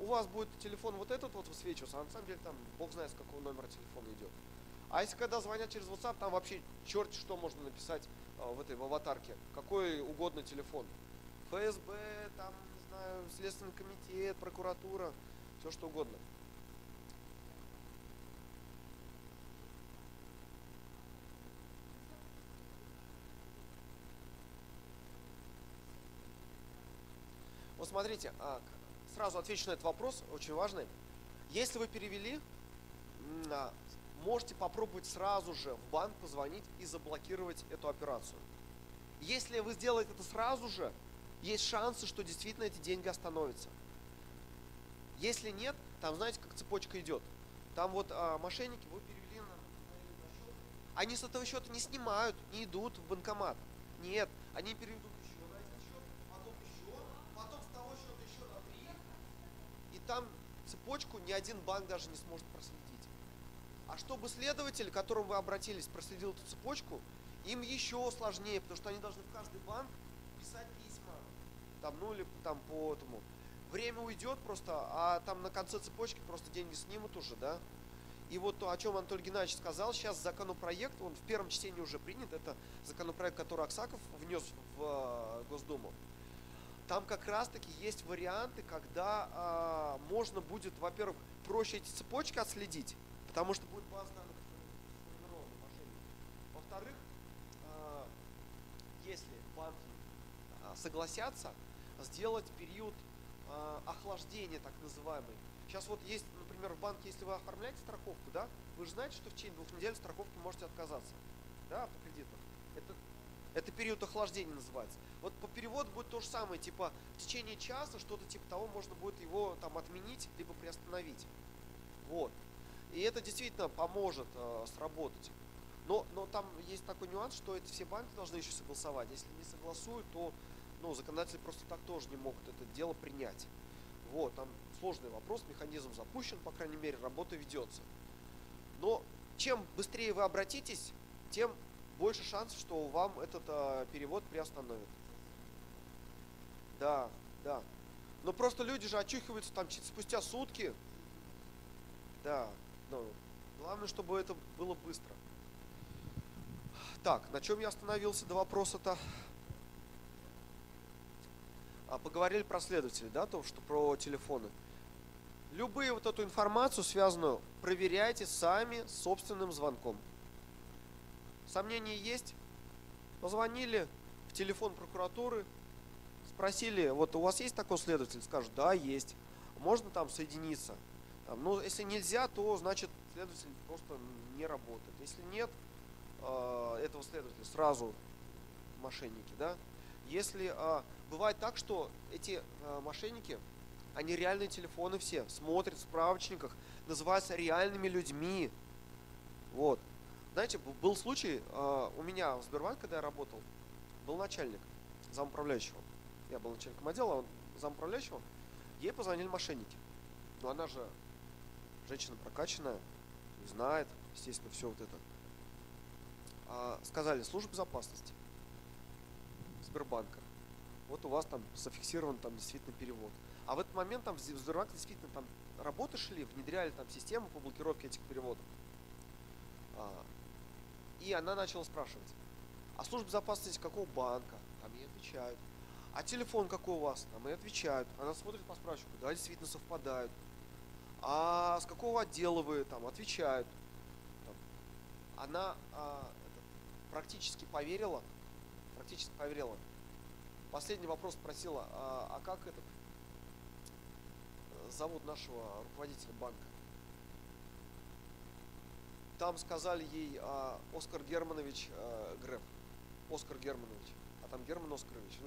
У вас будет телефон вот этот вот высвечиваться, а на самом деле там бог знает, с какого номера телефона идет. А если когда звонят через WhatsApp, там вообще черт что можно написать в аватарке, какой угодно телефон. ФСБ, там, не знаю, Следственный комитет, прокуратура, все что угодно. Вот смотрите, сразу отвечу на этот вопрос, очень важный. Если вы перевели, можете попробовать сразу же в банк позвонить и заблокировать эту операцию. Если вы сделаете это сразу же, есть шансы, что действительно эти деньги остановятся. Если нет, там знаете, как цепочка идет. Там вот мошенники, вы перевели на счет, они с этого счета не снимают, не идут в банкомат. Нет, они переведут еще на этот счет, потом еще, потом с того счета еще на 3. И там цепочку ни один банк даже не сможет проследить. А чтобы следователь, к которому вы обратились, проследил эту цепочку, им еще сложнее, потому что они должны в каждый банк писать письма. Там, ну или там по этому. время уйдет просто, а там на конце цепочки просто деньги снимут уже, да. И вот то, о чем Анатолий Геннадьевич сказал, сейчас законопроект, он в первом чтении уже принят, это законопроект, который Аксаков внес в Госдуму. Там как раз-таки есть варианты, когда можно будет, во-первых, проще эти цепочки отследить, потому что будет база данных сформирована мошенников. Во-вторых, если банки согласятся сделать период охлаждения, так называемый. Сейчас вот есть, например, в банке, если вы оформляете страховку, да, вы же знаете, что в течение 2 недель страховки можете отказаться, да, по кредитам. Это период охлаждения называется. Вот по переводу будет то же самое, типа в течение часа, что-то типа того, можно будет его там отменить, либо приостановить. Вот. И это действительно поможет сработать. Но там есть такой нюанс, что это все банки должны еще согласовать. Если не согласуют, то законодатели просто так тоже не могут это дело принять. Вот, там сложный вопрос, механизм запущен, по крайней мере, работа ведется. Но чем быстрее вы обратитесь, тем больше шансов, что вам этот перевод приостановят. Да. Но просто люди же очухиваются там спустя сутки. Да, главное, чтобы это было быстро. Так, на чем я остановился до вопроса-то? Поговорили про следователей, да, то, что про телефоны. Любую вот эту информацию связанную проверяйте сами собственным звонком. Сомнения есть? Позвонили в телефон прокуратуры, спросили, вот у вас есть такой следователь? Скажут, да, есть. Можно там соединиться? Если нельзя, то значит следователь просто не работает. Если нет этого следователя, сразу мошенники, да? Если бывает так, что эти мошенники, они реальные телефоны все, смотрят в справочниках, называются реальными людьми. Вот. Знаете, был случай, у меня в Сбербанке, когда я работал, был начальник, замуправляющего. Я был начальником отдела, он замуправляющего. Ей позвонили мошенники. Но она же женщина прокачанная, знает, естественно, все вот это. Сказали, служба безопасности Сбербанка. Вот у вас там зафиксирован там действительно перевод. А в этот момент там в Сбербанке действительно там работы шли, внедряли там систему по блокировке этих переводов. И она начала спрашивать, а служба безопасности какого банка? Там ей отвечают. А телефон какой у вас? Там ей отвечают. Она смотрит по справочнику, да, действительно совпадают. А с какого отдела вы? Там отвечают. Она практически поверила. Последний вопрос спросила, а как зовут нашего руководителя банка? Там сказали ей Оскар Германович Греф. Оскар Германович. А там Герман Оскарович.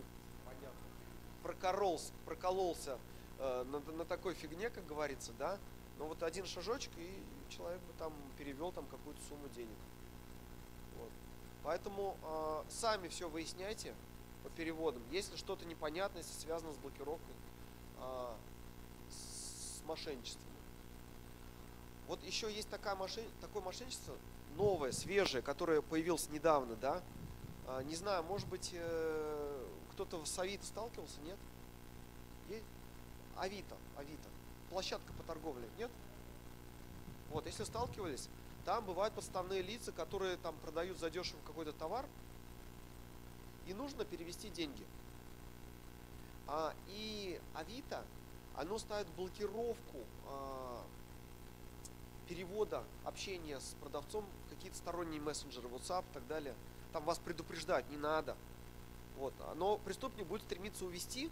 Понятно. Прокололся на такой фигне, как говорится, да. Но вот один шажочек, и человек бы там перевел там какую-то сумму денег. Вот. Поэтому сами все выясняйте по переводам. Если что-то непонятное, если связано с блокировкой, с мошенничеством. Вот еще есть такое мошенничество, новое, свежее, которое появилось недавно, да. Не знаю, может быть, кто-то с Авито сталкивался, нет? Есть? Авито. Площадка по торговле, нет? Вот, если сталкивались, там бывают подставные лица, которые там продают задешево какой-то товар, и нужно перевести деньги. И Авито, оно ставит блокировку перевода общения с продавцом в какие-то сторонние мессенджеры, WhatsApp и так далее. Там вас предупреждать не надо. Вот. Но преступник будет стремиться увести,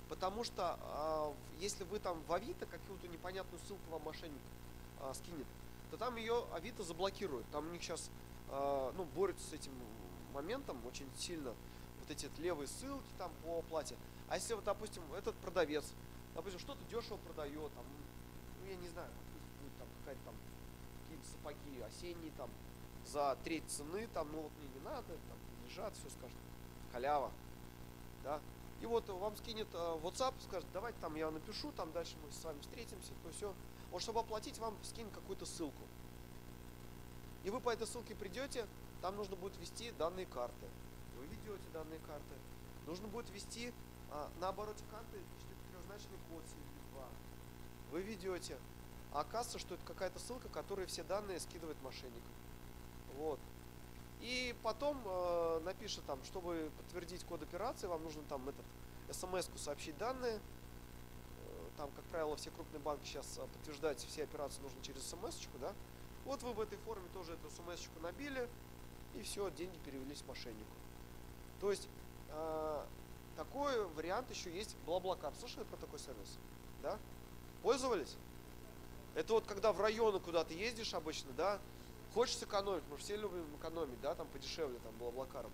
потому что если вы там в Авито какую-то непонятную ссылку вам мошенник скинет, то там ее Авито заблокирует. Там у них сейчас борются с этим моментом очень сильно. Вот эти левые ссылки там по оплате. А если вот, допустим, этот продавец, допустим, что-то дешево продает, там, я не знаю, будет там какая-то там какие-то сапоги осенние там за треть цены, там, вот мне не надо, там лежат, все скажет, халява, да. И вот вам скинет WhatsApp, скажет, давайте там я напишу, там дальше мы с вами встретимся, то все. Вот чтобы оплатить, вам скинет какую-то ссылку. И вы по этой ссылке придете, там нужно будет ввести данные карты. Вы ведете данные карты. Нужно будет ввести На обороте карты трехзначный код 72. Вы ведете. А оказывается, что это какая-то ссылка, которая все данные скидывает мошенник. Вот. И потом напишет там, чтобы подтвердить код операции, вам нужно там смс-ку сообщить данные. Там, как правило, все крупные банки сейчас подтверждать все операции нужно через смс-очку, да? Вот вы в этой форме тоже эту смс-очку набили, и все, деньги перевелись мошеннику. То есть такой вариант еще есть BlaBlaCar. Слышали про такой сервис? Да? Пользовались? Это вот когда в районы куда-то ездишь обычно, да? Хочешь сэкономить, мы все любим экономить, да, там подешевле, там, BlaBlaCar.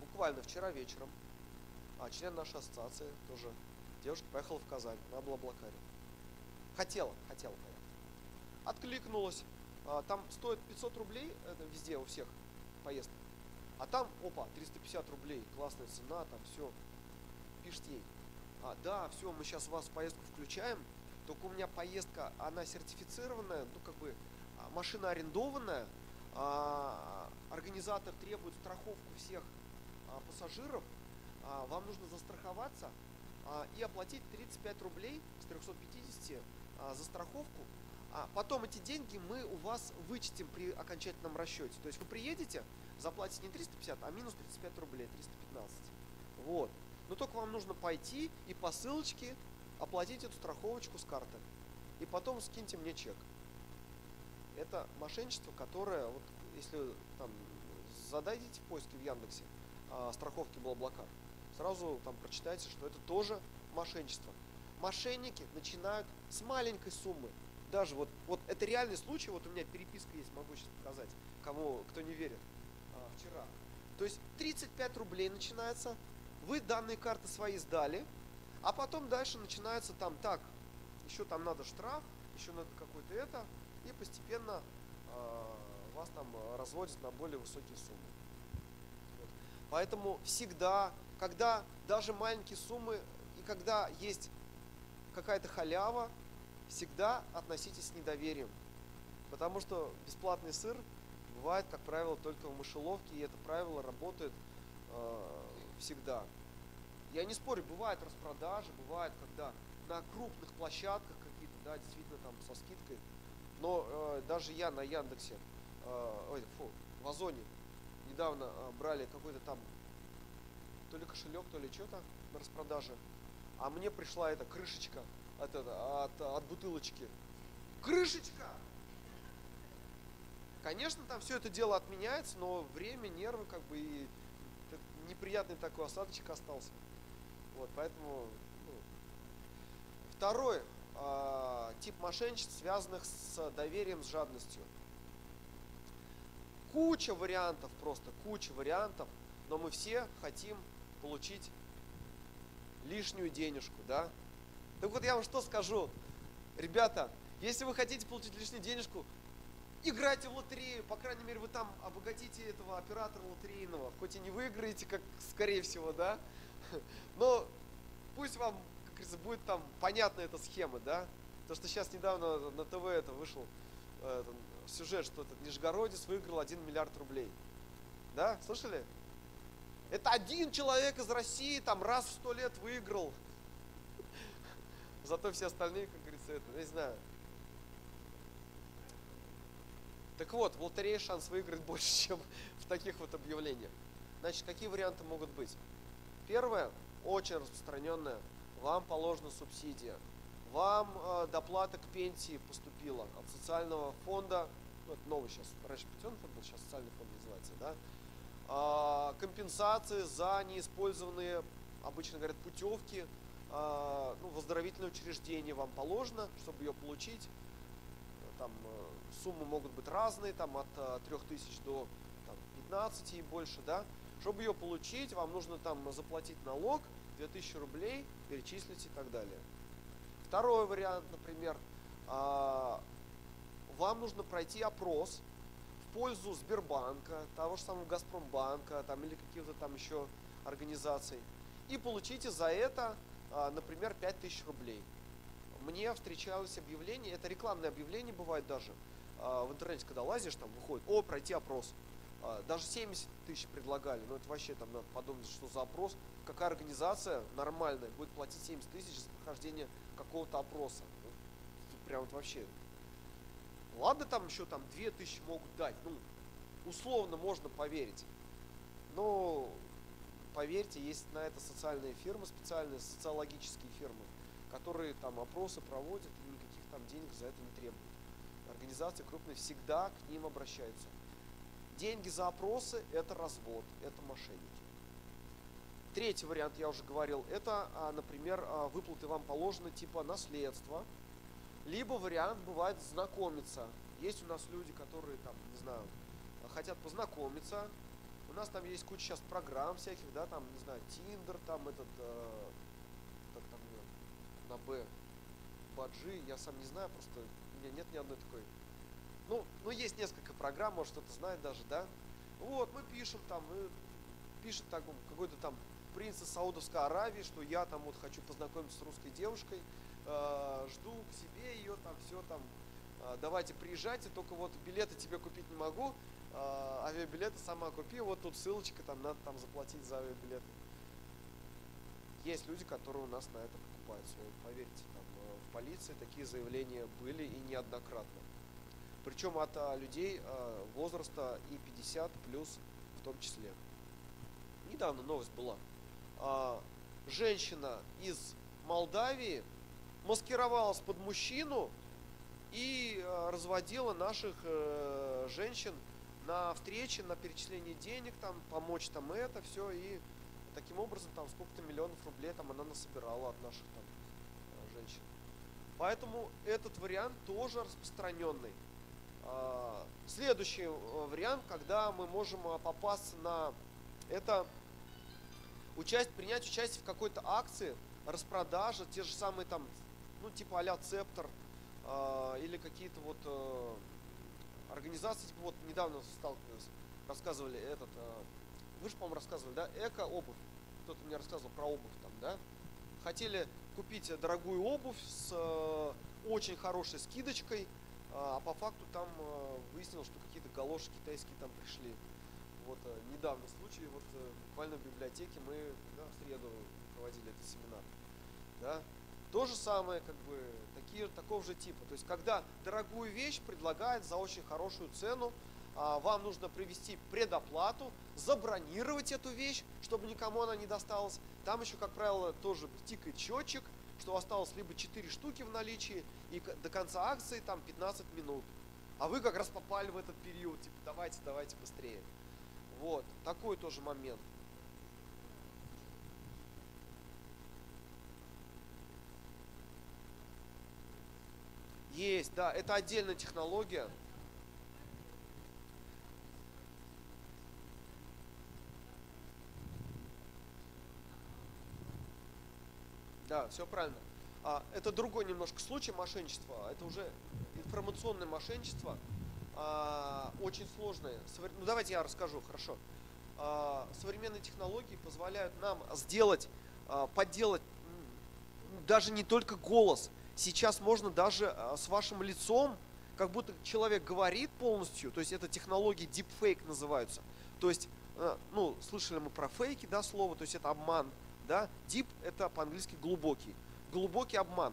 Буквально вчера вечером член нашей ассоциации, тоже девушка, поехала в Казань на BlaBlaCar. Хотела поехать. Откликнулась. Там стоит 500 рублей, это везде у всех поездка. А там, опа, 350 рублей, классная цена, там все. Пишет ей. Да, все, мы сейчас вас в поездку включаем, только у меня поездка, она сертифицированная, ну как бы машина арендованная, организатор требует страховку всех пассажиров, вам нужно застраховаться и оплатить 35 рублей с 350 за страховку. Потом эти деньги мы у вас вычтем при окончательном расчете. То есть вы приедете, заплатите не 350, а минус 35 рублей, 315. Вот. Но только вам нужно пойти и по ссылочке оплатить эту страховочку с карты. И потом скиньте мне чек. Это мошенничество, которое, вот, если там зададите в поиске в Яндексе страховки BlaBlaCar, сразу там прочитайте, что это тоже мошенничество. Мошенники начинают с маленькой суммы. Даже вот это реальный случай, вот у меня переписка есть, могу сейчас показать, кто не верит, вчера. То есть 35 рублей начинается, вы данные карты свои сдали, а потом дальше начинается там, так, еще там надо штраф, еще надо какой-то это, и постепенно вас там разводят на более высокие суммы. Вот. Поэтому всегда, когда даже маленькие суммы и когда есть какая-то халява, всегда относитесь с недоверием. Потому что бесплатный сыр бывает, как правило, только в мышеловке, и это правило работает всегда. Я не спорю, бывают распродажи, бывает, когда на крупных площадках какие-то, да, действительно там со скидкой. Но даже я на Яндексе, в Озоне недавно брали какой-то там то ли кошелек, то ли что-то на распродаже. А мне пришла эта крышечка от бутылочки. Крышечка! Конечно, там все это дело отменяется, но время, нервы, как бы, и неприятный такой осадочек остался. Вот, поэтому, Второй тип мошенничеств, связанных с доверием, с жадностью. Куча вариантов, просто куча вариантов, но мы все хотим получить лишнюю денежку, да? Так вот я вам что скажу, ребята, если вы хотите получить лишнюю денежку, играйте в лотерею, по крайней мере, вы там обогатите этого оператора лотерейного, хоть и не выиграете, как скорее всего, да, но пусть вам, как говорится, будет там понятна эта схема, да, потому что сейчас недавно на ТВ это вышел сюжет, что этот нижегородец выиграл 1 миллиард рублей, да, слышали? Это один человек из России там раз в 100 лет выиграл. Зато все остальные, как говорится, это, я не знаю. Так вот, в лотерее шанс выиграть больше, чем в таких вот объявлениях. Значит, какие варианты могут быть? Первое, очень распространенное, вам положена субсидия. Вам доплата к пенсии поступила от социального фонда, ну, это новый сейчас, раньше пенсионный фонд был, сейчас социальный фонд называется, да? Компенсации за неиспользованные, обычно говорят, путевки, в оздоровительное учреждение вам положено, чтобы ее получить. Там суммы могут быть разные, там от 3000 до 15 и больше, да. Чтобы ее получить, вам нужно там заплатить налог, 2000 рублей, перечислить и так далее. Второй вариант, например, вам нужно пройти опрос в пользу Сбербанка, того же самого Газпромбанка, там, или каких-то там еще организаций, и получите за это, например, 5000 рублей. Мне встречалось объявление, это рекламное объявление бывает даже, в интернете, когда лазишь, там выходит, пройти опрос. Даже 70 тысяч предлагали, но это вообще там надо подумать, что за опрос. Какая организация нормальная будет платить 70 тысяч за прохождение какого-то опроса? Прям вот вообще. Ладно, там еще там 2000 могут дать, ну, условно можно поверить. Но, поверьте, есть на это социальные фирмы, специальные социологические фирмы, которые там опросы проводят и никаких там денег за это не требуют. Организации крупные всегда к ним обращаются. Деньги за опросы – это развод, это мошенники. Третий вариант, я уже говорил, это, например, выплаты вам положены типа наследства. Либо вариант бывает знакомиться. Есть у нас люди, которые там, не знаю, хотят познакомиться. У нас там есть куча сейчас программ всяких, да, там, не знаю, Tinder, там этот, как там, на Б, Баджи, я сам не знаю, просто у меня нет ни одной такой. Ну, есть несколько программ, может кто-то знает даже, да. Вот, мы пишем там, пишет там какой-то там принц из Саудовской Аравии, что я там вот хочу познакомиться с русской девушкой, жду к себе ее, там все там, давайте приезжайте, только вот билеты тебе купить не могу, авиабилеты сама купи, вот тут ссылочка, там надо там заплатить за авиабилеты. Есть люди, которые у нас на это покупаются, поверьте, там в полиции такие заявления были и неоднократно. Причем от людей возраста и 50 плюс в том числе. Недавно новость была. Женщина из Молдавии маскировалась под мужчину и разводила наших женщин на встрече, на перечисление денег, там, помочь там это, все. И таким образом там сколько-то миллионов рублей там она насобирала от наших там женщин. Поэтому этот вариант тоже распространенный. Следующий вариант, когда мы можем попасться на это, принять участие в какой-то акции, распродаже, те же самые там, ну типа а-ля Цептор, или какие-то вот организации, типа вот недавно рассказывали вы же, по-моему, рассказывали, да, эко-обувь, кто-то мне рассказывал про обувь там, да, хотели купить дорогую обувь с очень хорошей скидочкой, а по факту там выяснилось, что какие-то галоши китайские там пришли. Вот недавний случай, вот буквально в библиотеке мы в среду проводили этот семинар. Да? То же самое, как бы, такого же типа. То есть, когда дорогую вещь предлагают за очень хорошую цену, вам нужно провести предоплату, забронировать эту вещь, чтобы никому она не досталась. Там еще, как правило, тоже тикает счетчик, что осталось либо 4 штуки в наличии, и до конца акции там 15 минут. А вы как раз попали в этот период, типа давайте быстрее. Вот, такой тоже момент. Есть, да, это отдельная технология. Да, все правильно. Это другой немножко случай мошенничества. Это уже информационное мошенничество. Очень сложное. Ну, давайте я расскажу, хорошо. Современные технологии позволяют нам подделать даже не только голос. Сейчас можно даже с вашим лицом, как будто человек говорит полностью, то есть это технологии deepfake называются. То есть, ну, слышали мы про фейки, да, слово, то есть это обман, да. Deep это по-английски глубокий. Глубокий обман.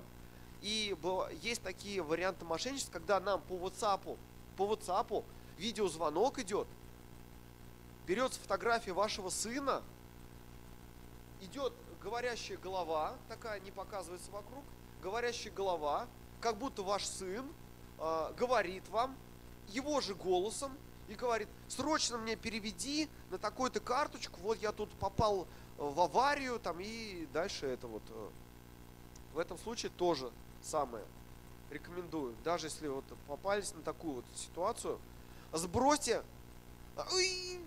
И есть такие варианты мошенничества, когда нам по WhatsApp видеозвонок идет, берется фотография вашего сына, идет говорящая голова, такая не показывается вокруг, говорящая голова, как будто ваш сын говорит вам его же голосом и говорит: срочно мне переведи на такую-то карточку, вот я тут попал в аварию, там, и дальше это вот. В этом случае тоже самое. Рекомендую. Даже если вот попались на такую вот ситуацию, сбросьте.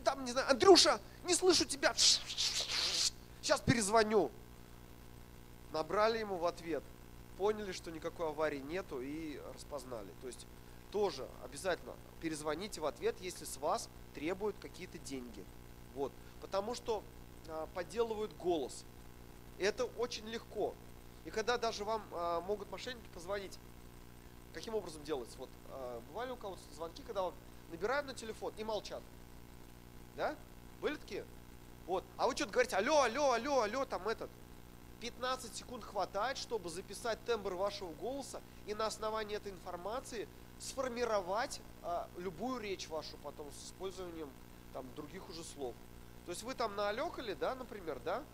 Там, не знаю, Андрюша, не слышу тебя. Сейчас перезвоню. Набрали ему в ответ. Поняли, что никакой аварии нету, и распознали. То есть тоже обязательно перезвоните в ответ, если с вас требуют какие-то деньги. Вот. Потому что подделывают голос. Это очень легко. И когда даже вам могут мошенники позвонить, каким образом делается? Вот бывали у кого-то звонки, когда вот набирают на телефон и молчат. Да? Были такие? Вот. А вы что-то говорите, алло, алло, алло, алло, там этот. 15 секунд хватает, чтобы записать тембр вашего голоса и на основании этой информации сформировать любую речь вашу потом с использованием там других уже слов. То есть вы там наалёкали, да, например, да,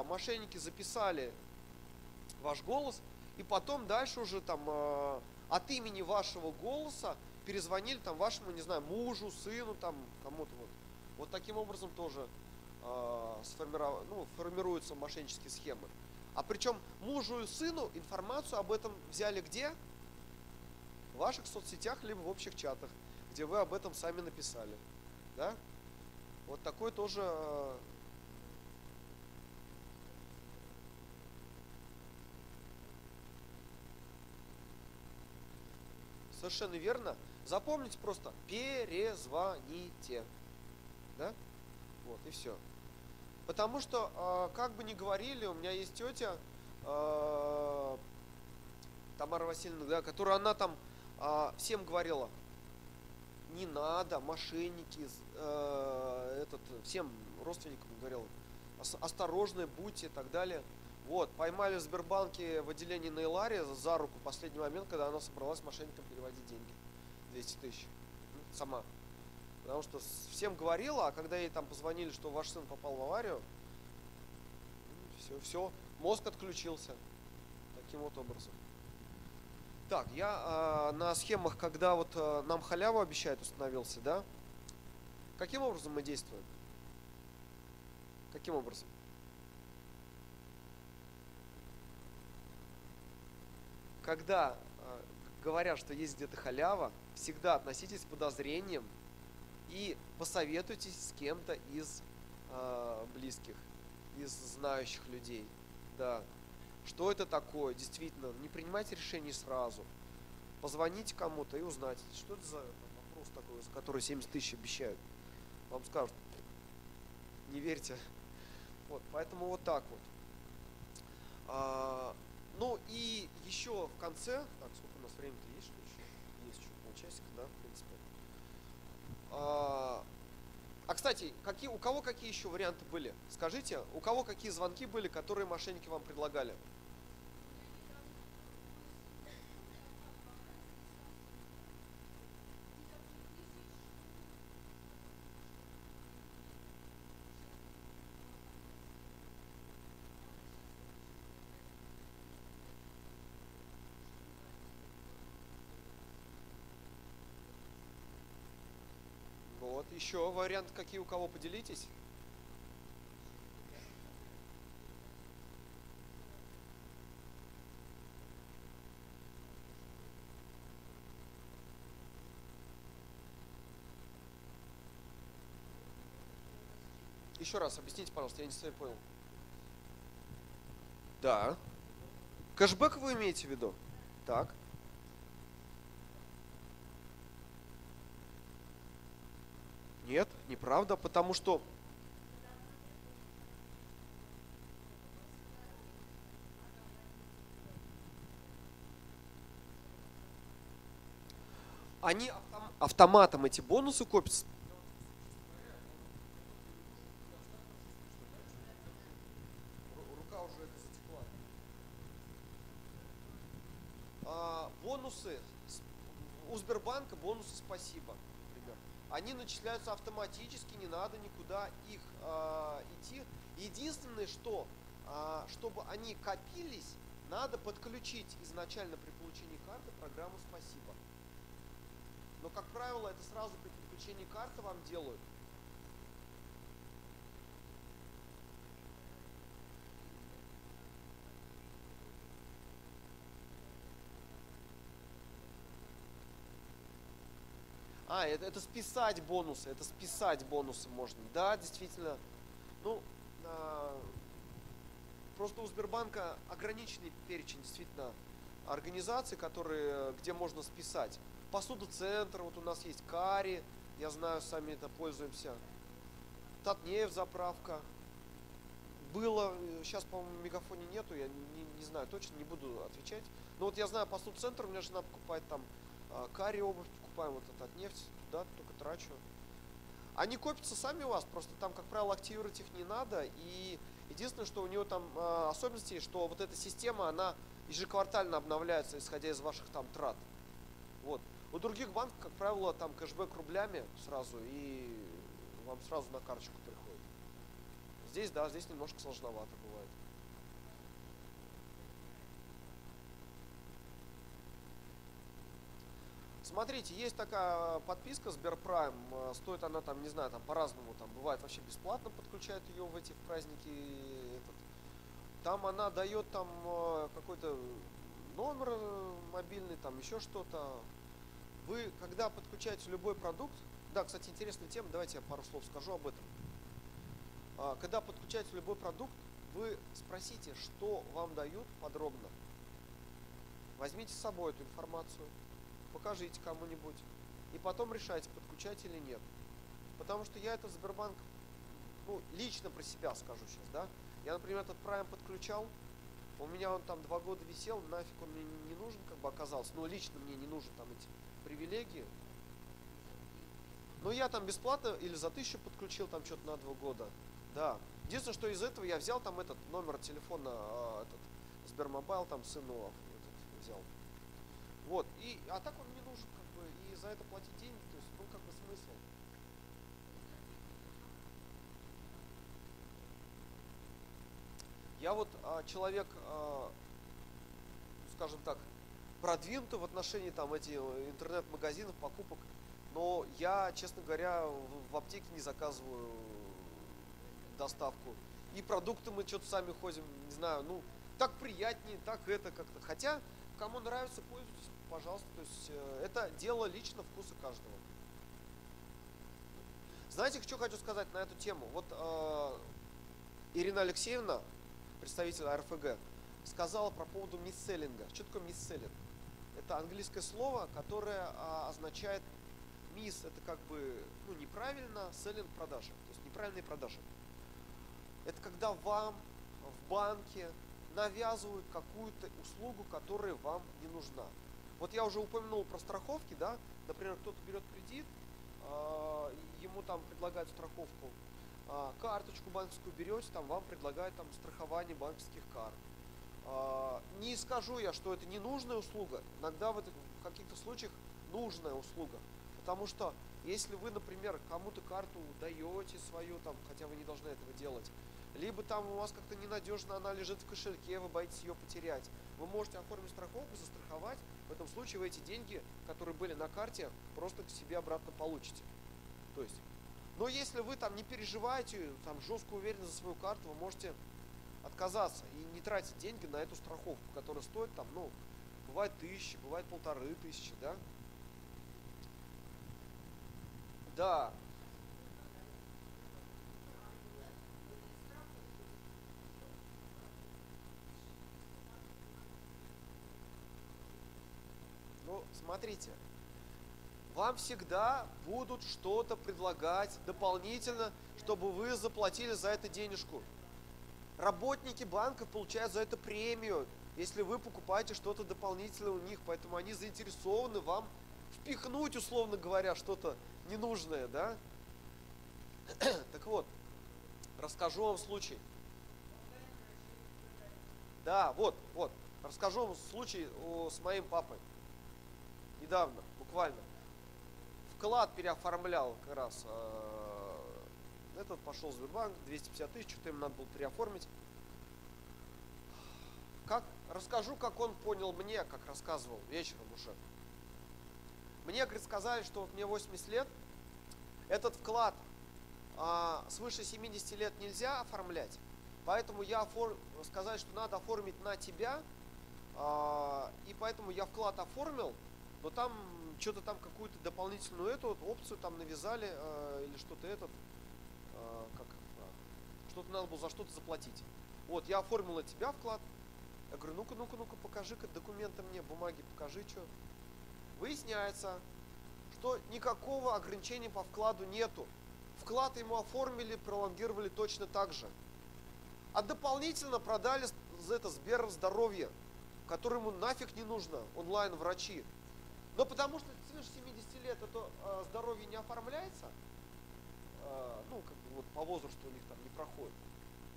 мошенники записали ваш голос, и потом дальше уже там от имени вашего голоса перезвонили там вашему, не знаю, мужу, сыну, там кому-то вот. Вот таким образом тоже формируются мошеннические схемы. А причем мужу и сыну информацию об этом взяли где? В ваших соцсетях, либо в общих чатах, где вы об этом сами написали. Да? Вот такой тоже совершенно верно. Запомните просто, перезвоните. Да? Вот, и все. Потому что, как бы ни говорили, у меня есть тетя Тамара Васильевна, да, которая она там всем говорила, не надо, мошенники, всем родственникам говорила, осторожны будьте и так далее. Вот, поймали в Сбербанке в отделении на Иларе за руку в последний момент, когда она собралась мошенникам переводить деньги. 200 тысяч. Сама. Потому что всем говорила, а когда ей там позвонили, что ваш сын попал в аварию, все, мозг отключился. Таким вот образом. Так, я на схемах, когда вот нам халяву обещают, установился, да? Каким образом мы действуем? Каким образом? Когда говорят, что есть где-то халява, всегда относитесь с подозрением и посоветуйтесь с кем-то из близких, из знающих людей. Да. Что это такое? Действительно, не принимайте решений сразу. Позвоните кому-то и узнайте, что это за вопрос такой, за который 70 тысяч обещают. Вам скажут, не верьте. Вот, поэтому вот так вот. Ну и еще в конце, так, сколько у нас времени-то есть, что еще? Есть еще полчасика, да, в принципе. Кстати, у кого какие еще варианты были? Скажите, у кого какие звонки были, которые мошенники вам предлагали? Вот, еще варианты какие у кого, поделитесь? Еще раз объясните, пожалуйста, я не совсем понял. Да. Кэшбэк вы имеете в виду? Так. Нет, неправда, потому что они автоматом эти бонусы копятся. Рука уже это затекла. Бонусы у Сбербанка, бонусы спасибо, например. Они начисляются автоматически, не надо никуда их идти. Единственное, что чтобы они копились, надо подключить изначально при получении карты программу «Спасибо». Но, как правило, это сразу при подключении карты вам делают. Это списать бонусы, можно. Да, действительно. Ну, просто у Сбербанка ограниченный перечень действительно организаций, где можно списать. Посудоцентр, вот у нас есть Кари, я знаю, сами это пользуемся. Татнеев заправка. Было, сейчас, по-моему, в Мегафоне нету, я не знаю точно, не буду отвечать. Но вот я знаю, Посудоцентр, у меня жена покупает там Кари обувь, покупаем вот этот нефть, туда только трачу. Они копятся сами у вас, просто там, как правило, активировать их не надо. И единственное, что у него там особенности, что вот эта система, она ежеквартально обновляется, исходя из ваших там трат. Вот. У других банков, как правило, там кэшбэк рублями сразу, и вам сразу на карточку приходит. Здесь, да, здесь немножко сложновато бывает. Смотрите, есть такая подписка Сберпрайм, стоит она там, не знаю, там по-разному, там бывает вообще бесплатно, подключают ее в эти праздники. Там она дает там какой-то номер мобильный, там еще что-то. Вы, когда подключаете любой продукт, да, кстати, интересная тема, давайте я пару слов скажу об этом. Когда подключаете любой продукт, вы спросите, что вам дают подробно. Возьмите с собой эту информацию, покажите кому-нибудь, и потом решайте, подключать или нет. Потому что я этот Сбербанк, ну, лично про себя скажу сейчас, да. Я, например, этот Prime подключал, у меня он там 2 года висел, нафиг он мне не нужен, как бы оказался. Ну, лично мне не нужны там эти привилегии. Но я там бесплатно или за 1000 подключил там что-то на 2 года. Да. Единственное, что из этого я взял там этот номер телефона, этот Сбермобайл, там сыну этот взял. Вот. А так он мне нужен, как бы, и за это платить деньги, то есть, ну, как бы смысл. Я вот человек, скажем так, продвинутый в отношении там этих интернет-магазинов, покупок, но я, честно говоря, в аптеке не заказываю доставку. И продукты мы что-то сами ходим, не знаю, ну, так приятнее, так это как-то. Хотя, кому нравится, пользуйтесь, пожалуйста. То есть это дело лично вкуса каждого. Знаете, что хочу сказать на эту тему? Вот Ирина Алексеевна, представитель РФГ, сказала про поводу мисселлинга. Что такое мисселлинг? Это английское слово, которое означает мисс, это как бы, ну, неправильно, селлинг продажи, то есть неправильные продажи. Это когда вам в банке навязывают какую-то услугу, которая вам не нужна. Вот я уже упомянул про страховки, да, например, кто-то берет кредит, ему там предлагают страховку, карточку банковскую берете, там вам предлагают там страхование банковских карт. Не скажу я, что это не нужная услуга, иногда в каких-то случаях нужная услуга. Потому что если вы, например, кому-то карту даете свою, там, хотя вы не должны этого делать, либо там у вас как-то ненадежно она лежит в кошельке, вы боитесь ее потерять, вы можете оформить страховку, застраховать, в этом случае вы эти деньги, которые были на карте, просто к себе обратно получите. То есть, но если вы там не переживаете, там жестко уверены за свою карту, вы можете отказаться и не тратить деньги на эту страховку, которая стоит там, ну, бывает 1000, бывает 1500, да? Да. Ну, смотрите, вам всегда будут что-то предлагать дополнительно, чтобы вы заплатили за это денежку. Работники банка получают за это премию, если вы покупаете что-то дополнительное у них, поэтому они заинтересованы вам впихнуть, условно говоря, что-то ненужное, да? Так вот, расскажу вам случай. Да, вот, расскажу вам случай с моим папой. Недавно, буквально. Вклад переоформлял как раз. Этот пошел в Сбербанк, 250 тысяч, что-то им надо было переоформить. Расскажу, как он понял мне, как рассказывал вечером уже. Мне, говорит, сказали, что вот мне 80 лет, этот вклад свыше 70 лет нельзя оформлять, поэтому сказали, что надо оформить на тебя, и поэтому я вклад оформил, но там что-то там какую-то дополнительную эту опцию там навязали, или что-то что-то надо было за что-то заплатить. Вот, я оформил на тебя вклад. Я говорю, ну-ка, покажи-ка документы мне, бумаги покажи, что. Выясняется, что никакого ограничения по вкладу нету. Вклад ему оформили, пролонгировали точно так же. А дополнительно продали это Сберздоровье, которое ему нафиг не нужно, онлайн-врачи. Но потому что свыше 70 лет это здоровье не оформляется, ну, как бы вот по возрасту у них там не проходит.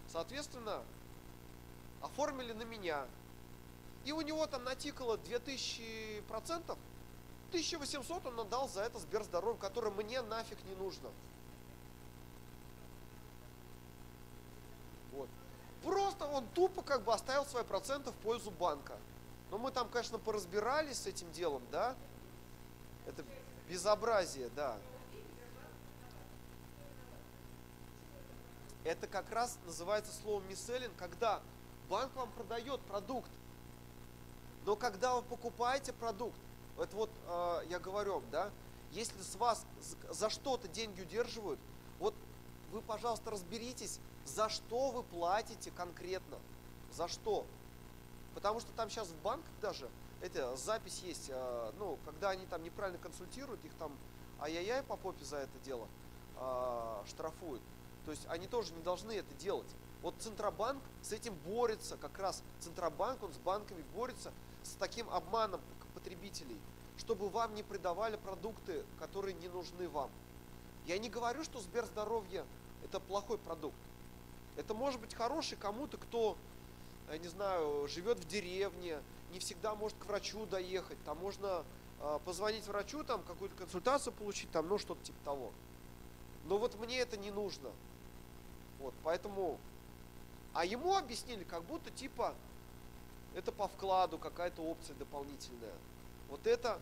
Соответственно, оформили на меня. И у него там натикало 2000%, 1800 он отдал за это Сберздоровье, которое мне нафиг не нужно. Вот. Просто он тупо как бы оставил свои проценты в пользу банка. Но мы там, конечно, поразбирались с этим делом, да? Это безобразие, да. Это как раз называется словом мисселлинг, когда банк вам продает продукт. Но когда вы покупаете продукт, это вот я говорю вам, да, если с вас за что-то деньги удерживают, вот вы, пожалуйста, разберитесь, за что вы платите конкретно, за что. Потому что там сейчас в банках даже запись есть, ну, когда они там неправильно консультируют, их там ай-яй-яй по попе за это дело штрафуют. То есть они тоже не должны это делать. Вот Центробанк с этим борется, как раз Центробанк, он с банками борется с таким обманом потребителей, чтобы вам не продавали продукты, которые не нужны вам. Я не говорю, что Сберздоровье это плохой продукт. Это может быть хороший кому-то, кто, я не знаю, живет в деревне, не всегда может к врачу доехать. Там можно позвонить врачу, там какую-то консультацию получить, там, ну что-то типа того. Но вот мне это не нужно. Вот, поэтому... А ему объяснили, как будто типа это по вкладу какая-то опция дополнительная. Вот это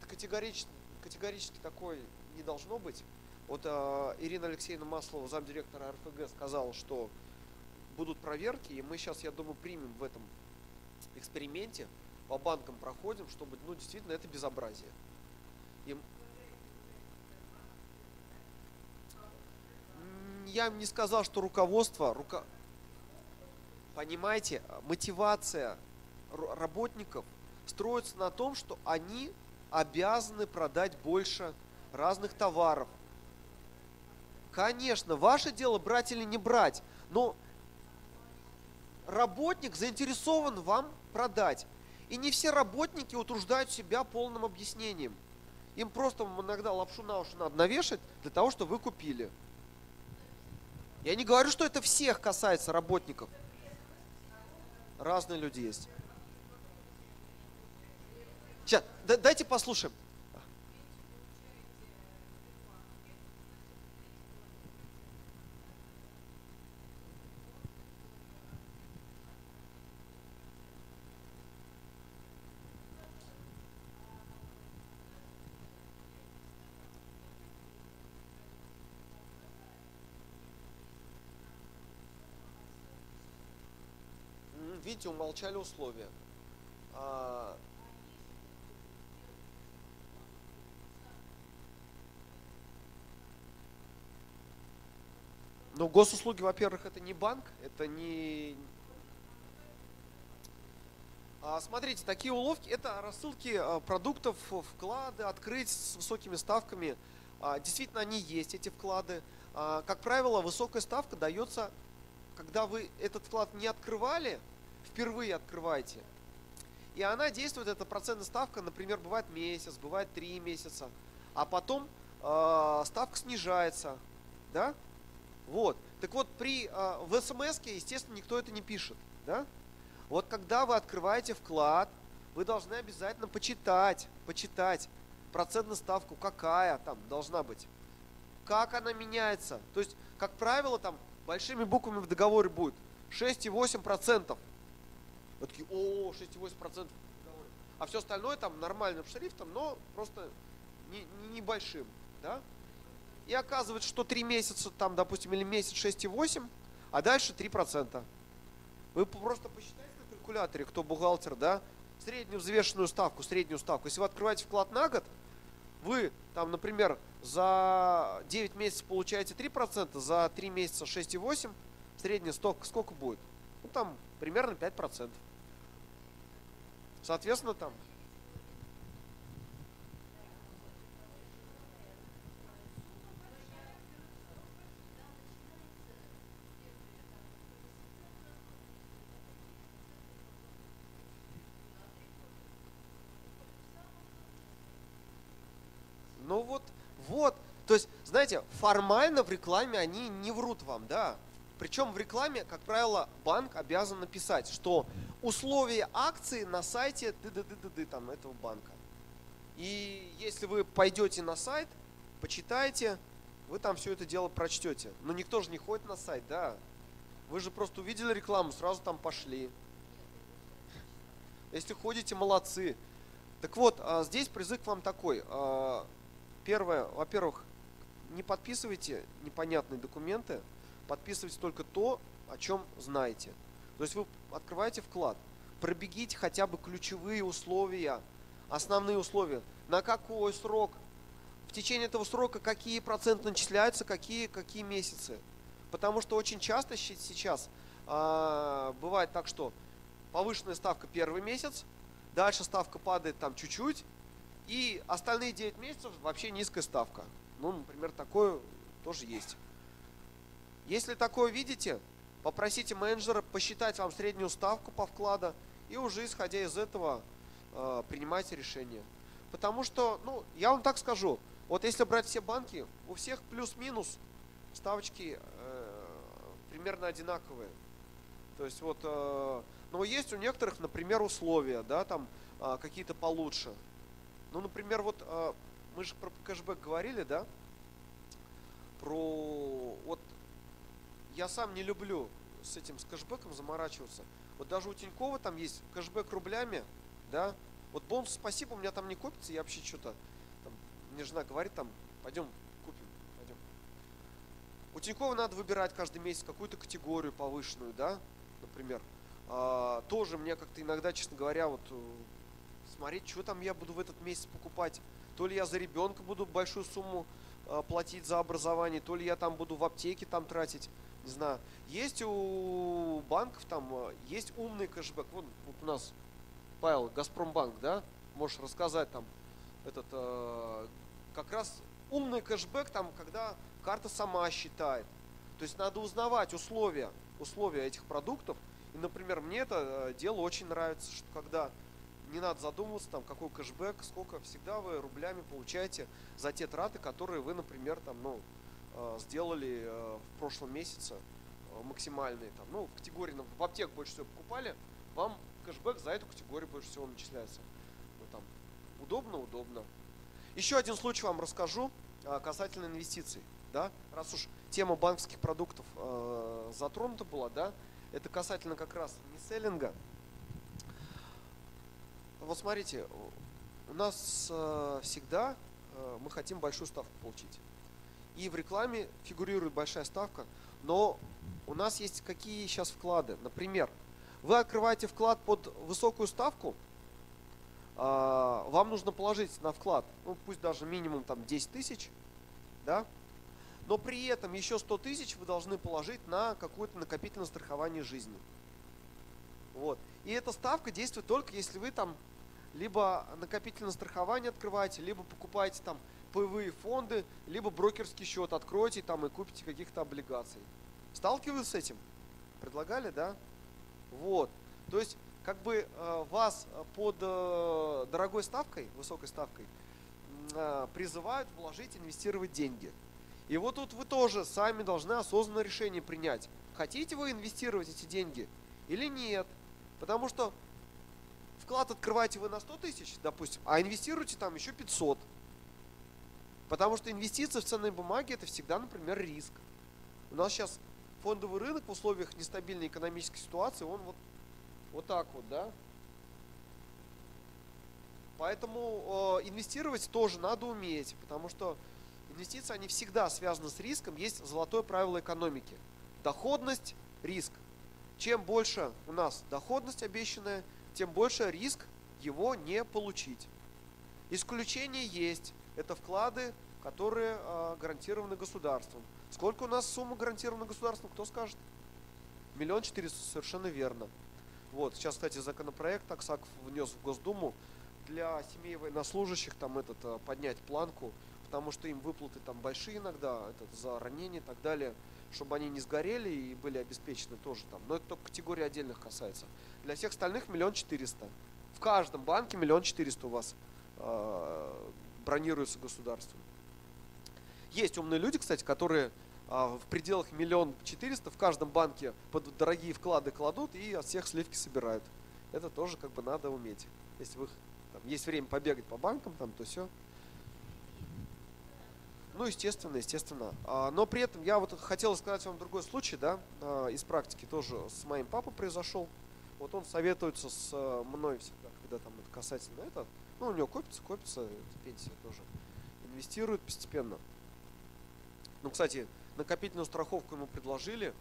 категорически такое не должно быть. Вот Ирина Алексеевна Маслова, замдиректора РФГ, сказала, что будут проверки, и мы сейчас, я думаю, примем в этом эксперименте, по банкам проходим, чтобы, ну, действительно, это безобразие. Я им не сказал, что руководство, понимаете, мотивация работников строится на том, что они обязаны продать больше разных товаров. Конечно, ваше дело брать или не брать, но работник заинтересован вам продать. И не все работники утруждают себя полным объяснением. Им просто иногда лапшу на уши надо навешать для того, чтобы вы купили. Я не говорю, что это всех касается работников. Разные люди есть. Сейчас, дайте послушаем. Видите, умолчали условия. Но госуслуги, во-первых, это не банк, это не... Смотрите, такие уловки, это рассылки продуктов, вклады, открыть с высокими ставками. Действительно, они есть, эти вклады. Как правило, высокая ставка дается, когда вы этот вклад не открывали, впервые открываете. И она действует, эта процентная ставка, например, бывает месяц, бывает 3 месяца. А потом ставка снижается. Да? Вот. Так вот, в смс-ке, естественно, никто это не пишет. Да? Вот когда вы открываете вклад, вы должны обязательно почитать процентную ставку, какая там должна быть. Как она меняется. То есть, как правило, там большими буквами в договоре будет 6,8%. Вы такие, 6,8% в договоре. А все остальное там нормальным шрифтом, но просто небольшим. Да? И оказывается, что 3 месяца, там, допустим, или месяц 6,8, а дальше 3%. Вы просто посчитайте на калькуляторе, кто бухгалтер, да, среднюю взвешенную ставку, среднюю ставку. Если вы открываете вклад на год, вы там, например, за 9 месяцев получаете 3%, за 3 месяца 6,8, средняя ставка сколько будет? Ну, там примерно 5%. Соответственно, там... Ну вот, то есть, знаете, формально в рекламе они не врут вам, да. Причем в рекламе, как правило, банк обязан написать, что условия акции на сайте там, этого банка. И если вы пойдете на сайт, почитаете, вы там все это дело прочтете. Но никто же не ходит на сайт, да. Вы же просто увидели рекламу, сразу там пошли. Если ходите, молодцы. Так вот, здесь призыв к вам такой. Первое, во-первых, не подписывайте непонятные документы, подписывайте только то, о чем знаете. То есть вы открываете вклад, пробегите хотя бы ключевые условия, основные условия. На какой срок? В течение этого срока какие проценты начисляются, какие месяцы. Потому что очень часто сейчас бывает так, что повышенная ставка первый месяц, дальше ставка падает там чуть-чуть, и остальные 9 месяцев вообще низкая ставка. Ну, например, такое тоже есть. Если такое видите, попросите менеджера посчитать вам среднюю ставку по вкладу и уже исходя из этого принимайте решение. Потому что, ну, я вам так скажу, вот если брать все банки, у всех плюс-минус ставочки примерно одинаковые. То есть вот, но есть у некоторых, например, условия, да, там какие-то получше. Ну, например, вот мы же про кэшбэк говорили, да? Вот я сам не люблю с кэшбэком заморачиваться. Вот даже у Тинькова там есть кэшбэк рублями, да? Вот бонус спасибо у меня там не копится, я вообще что-то, мне жена говорит там, пойдем купим, пойдем. У Тинькова надо выбирать каждый месяц какую-то категорию повышенную, да, например. Тоже мне как-то иногда, честно говоря, вот смотреть, что там я буду в этот месяц покупать. То ли я за ребенка буду большую сумму платить за образование, то ли я там буду в аптеке там тратить, не знаю. Есть у банков там, есть умный кэшбэк. Вот у нас Павел, Газпромбанк, да, можешь рассказать там как раз умный кэшбэк там, когда карта сама считает. То есть надо узнавать условия этих продуктов. И, например, мне это дело очень нравится, что когда не надо задумываться, там, какой кэшбэк, сколько, всегда вы рублями получаете за те траты, которые вы, например, там, сделали в прошлом месяце максимальные. Там, ну, в категории, в аптеку больше всего покупали, вам кэшбэк за эту категорию больше всего начисляется. Ну, там, удобно. Еще один случай вам расскажу касательно инвестиций. Да? Раз уж тема банковских продуктов затронута была, да, это касательно как раз мисселлинга. Вот смотрите, у нас всегда мы хотим большую ставку получить. И в рекламе фигурирует большая ставка, но у нас есть какие сейчас вклады. Например, вы открываете вклад под высокую ставку, вам нужно положить на вклад, ну пусть даже минимум там 10 тысяч, да, но при этом еще 100 тысяч вы должны положить на какое-то накопительное страхование жизни. Вот. И эта ставка действует только если вы там либо накопительное страхование открываете, либо покупаете там паевые фонды, либо брокерский счет откроете там и купите каких-то облигаций. Сталкивались с этим? Предлагали, да? Вот. То есть, как бы вас под дорогой ставкой, высокой ставкой, призывают вложить, инвестировать деньги. И вот тут вы тоже сами должны осознанное решение принять. Хотите вы инвестировать эти деньги или нет? Потому что вклад открываете вы на 100 тысяч, допустим, а инвестируете там еще 500. Потому что инвестиции в ценные бумаги это всегда, например, риск. У нас сейчас фондовый рынок в условиях нестабильной экономической ситуации, он вот так вот, да. Поэтому инвестировать тоже надо уметь, потому что инвестиции, они всегда связаны с риском. Есть золотое правило экономики. Доходность, риск. Чем больше у нас доходность обещанная, тем больше риск его не получить. Исключения есть. Это вклады, которые гарантированы государством. Сколько у нас сумма гарантирована государством, кто скажет? 1 400 000, совершенно верно. Вот, сейчас, кстати, законопроект Аксаков внес в Госдуму для семей военнослужащих там поднять планку, потому что им выплаты там большие иногда, за ранения и так далее, чтобы они не сгорели и были обеспечены тоже там. Но это только категории отдельных касается. Для всех остальных 1 400 000. В каждом банке 1 400 000 у вас бронируется государством. Есть умные люди, кстати, которые в пределах 1 400 000 в каждом банке под дорогие вклады кладут и от всех сливки собирают. Это тоже как бы надо уметь. Если вы там, есть время побегать по банкам, там, то все. Ну, естественно. Но при этом я вот хотел сказать вам другой случай, да, из практики тоже с моим папой произошел. Вот он советуется с мной всегда, когда там это касательно этого. Ну, у него копится, пенсия тоже. Инвестирует постепенно. Ну, кстати, накопительную страховку ему предложили.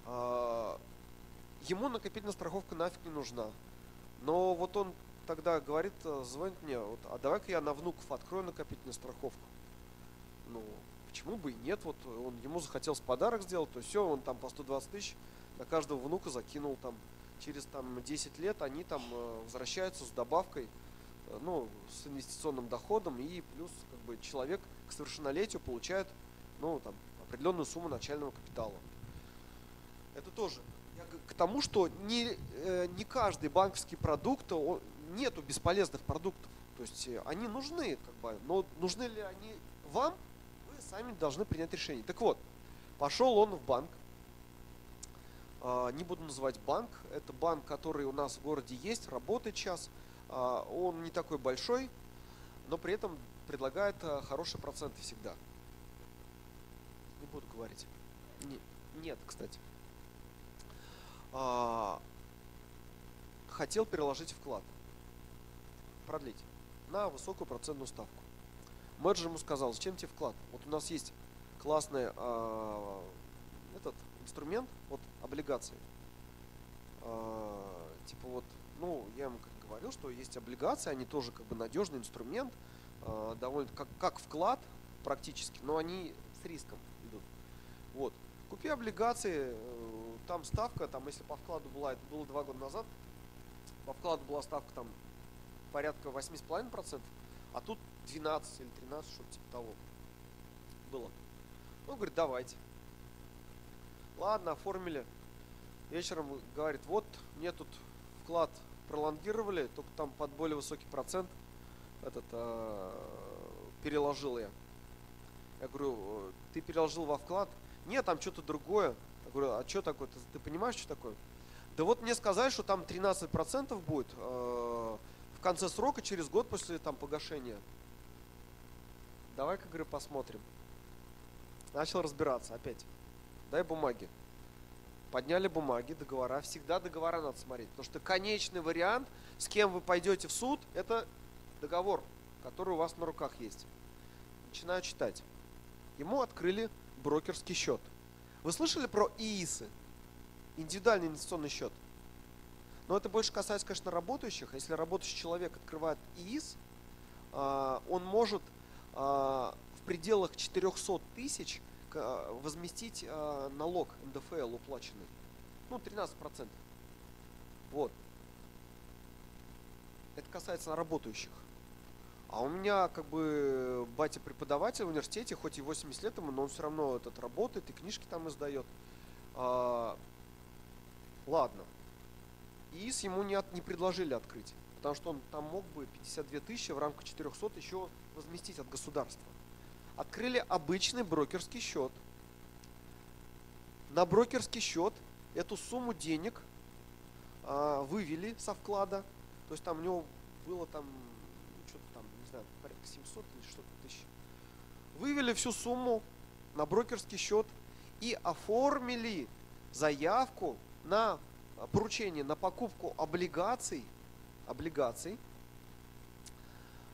Ему накопительная страховка нафиг не нужна. Но вот он тогда говорит, звонит мне, вот, а давай-ка я на внуков открою накопительную страховку. Ну, почему бы и нет? Вот он ему захотелось подарок сделать, то все, он там по 120 000 на каждого внука закинул там. Через там 10 лет они там возвращаются с добавкой, ну, с инвестиционным доходом, и плюс как бы человек к совершеннолетию получает, ну, там, определенную сумму начального капитала. Это тоже к тому, что не каждый банковский продукт, нету бесполезных продуктов. То есть они нужны, как бы, но нужны ли они вам, вы сами должны принять решение. Так вот, пошел он в банк. Не буду называть банк. Это банк, который у нас в городе есть, работает сейчас. Он не такой большой, но при этом предлагает хорошие проценты всегда. Не буду говорить. Нет, кстати. Хотел переложить вклад. Продлить. На высокую процентную ставку. Менеджер ему сказал, зачем тебе вклад? Вот у нас есть классный этот инструмент, вот облигации. Типа вот, ну, я ему как говорил, что есть облигации, они тоже как бы надежный инструмент, довольно как вклад практически, но они с риском идут. Вот. Купи облигации, там ставка, там если по вкладу была, это было 2 года назад, по вкладу была ставка там порядка 8,5%, а тут 12 или 13, что-то типа того было. Он говорит, давайте. Ладно, оформили. Вечером говорит, вот мне тут вклад пролонгировали, только там под более высокий процент переложил я. Я говорю, ты переложил во вклад? Нет, там что-то другое. Я говорю, а что такое? Ты понимаешь, что такое? Да вот мне сказали, что там 13% будет в конце срока, через год после там погашения. Давай-ка, говорю, посмотрим. Начал разбираться опять. Дай бумаги. Подняли бумаги, договора. Всегда договора надо смотреть. Потому что конечный вариант, с кем вы пойдете в суд, это договор, который у вас на руках есть. Начинаю читать. Ему открыли брокерский счет. Вы слышали про ИИСы? Индивидуальный инвестиционный счет. Но это больше касается, конечно, работающих. Если работающий человек открывает ИИС, он может в пределах 400 тысяч возместить налог НДФЛ уплаченный. Ну, 13%. Вот. Это касается работающих. А у меня как бы батя преподаватель в университете, хоть и 80 лет ему, но он все равно работает и книжки там издает. Ладно. ИИС ему не предложили открыть, потому что он там мог бы 52 тысячи в рамках 400 еще возместить от государства. Открыли обычный брокерский счет. На брокерский счет эту сумму денег вывели со вклада. То есть там у него было там, что-то там, не знаю, порядка 700 или что-то тысяч. Вывели всю сумму на брокерский счет и оформили заявку на поручение на покупку облигаций.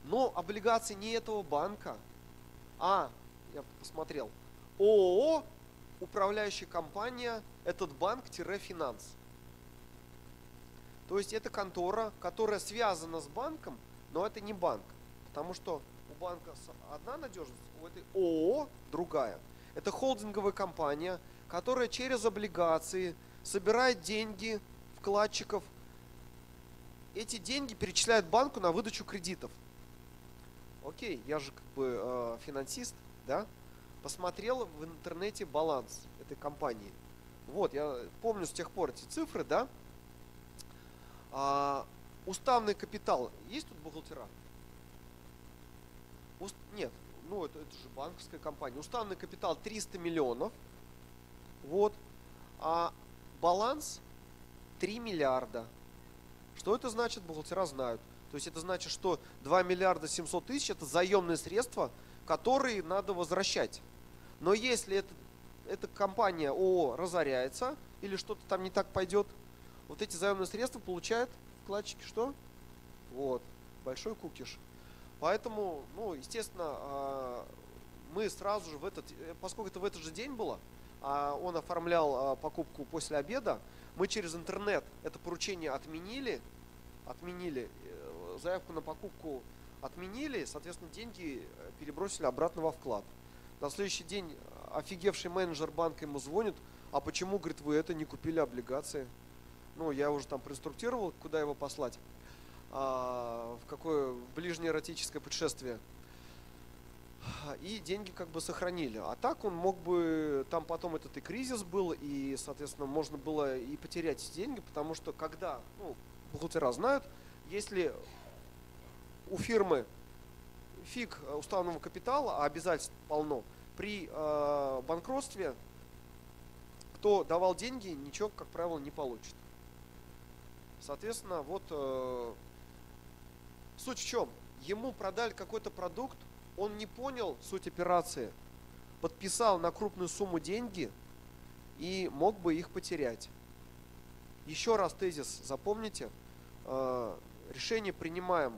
Но облигаций не этого банка, а, я посмотрел, ООО, управляющая компания, этот банк-финанс. То есть это контора, которая связана с банком, но это не банк. Потому что у банка одна надежность, у этой ООО другая. Это холдинговая компания, которая через облигации собирает деньги вкладчиков. Эти деньги перечисляют банку на выдачу кредитов. Окей, я же как бы финансист, да? Посмотрел в интернете баланс этой компании. Вот, я помню с тех пор эти цифры, да? Уставный капитал. Есть тут бухгалтера? Нет. ну это же банковская компания, уставный капитал 300 миллионов, вот, а баланс 3 миллиарда. Что это значит, бухгалтера знают. То есть это значит, что 2 миллиарда 700 тысяч это заемные средства, которые надо возвращать. Но если эта компания ООО разоряется или что-то там не так пойдет, вот эти заемные средства получают вкладчики что? Вот, большой кукиш. Поэтому, ну, естественно, мы сразу же поскольку это в этот же день было, он оформлял покупку после обеда, мы через интернет это поручение отменили, заявку на покупку отменили, соответственно, деньги перебросили обратно во вклад. На следующий день офигевший менеджер банка ему звонит, а почему, говорит, вы это не купили облигации? Ну, я уже там проинструктировал, куда его послать, в какое ближнее эротическое путешествие. И деньги как бы сохранили. А так он мог бы, там потом этот и кризис был, и, соответственно, можно было и потерять эти деньги, потому что когда, ну, бухгалтера знают, если у фирмы фиг уставного капитала, а обязательств полно, при банкротстве кто давал деньги, ничего, как правило, не получит. Соответственно, вот суть в чем? Ему продали какой-то продукт, он не понял суть операции, подписал на крупную сумму деньги и мог бы их потерять. Еще раз тезис запомните. Решение принимаем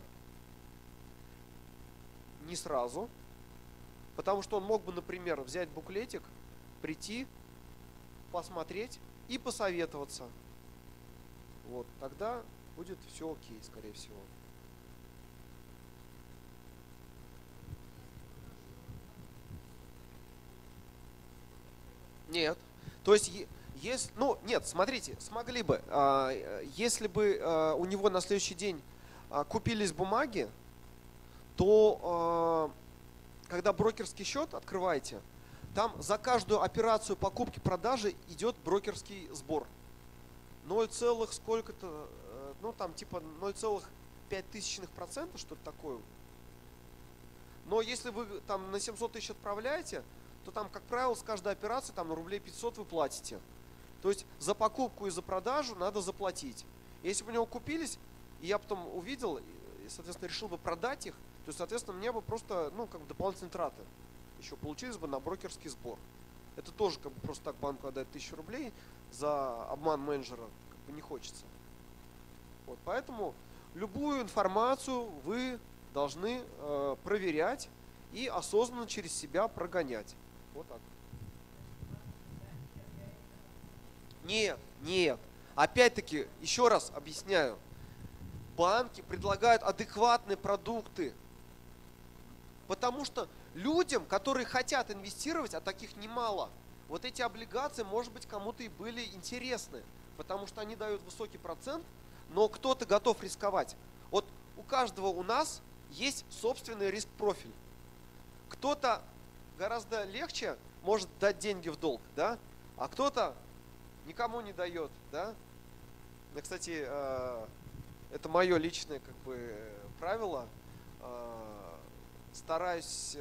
не сразу, потому что он мог бы, например, взять буклетик, прийти, посмотреть и посоветоваться. Вот, тогда будет все окей, скорее всего. Нет. То есть, ну, нет, смотрите, смогли бы. Если бы у него на следующий день купились бумаги, то когда брокерский счет открываете, там за каждую операцию покупки-продажи идет брокерский сбор. 0, сколько-то, ну там типа 0,005%, что-то такое. Но если вы там на 700 тысяч отправляете, то там, как правило, с каждой операции там на рублей 500 вы платите. То есть за покупку и за продажу надо заплатить. Если бы у него купились, и я потом увидел, и, соответственно, решил бы продать их, то, соответственно, мне бы просто, ну, как бы дополнительные траты еще получились бы на брокерский сбор. Это тоже как бы просто так банку отдать 1000 рублей за обман менеджера как бы не хочется. Вот, поэтому любую информацию вы должны проверять и осознанно через себя прогонять. Вот так. Нет. Опять-таки, еще раз объясняю. Банки предлагают адекватные продукты. Потому что людям, которые хотят инвестировать, а таких немало, вот эти облигации, может быть, кому-то и были интересны. Потому что они дают высокий процент, но кто-то готов рисковать. Вот у каждого у нас есть собственный риск-профиль. Кто-то гораздо легче может дать деньги в долг, да? А кто-то никому не дает, да? Ну, кстати, это мое личное как бы правило. Стараюсь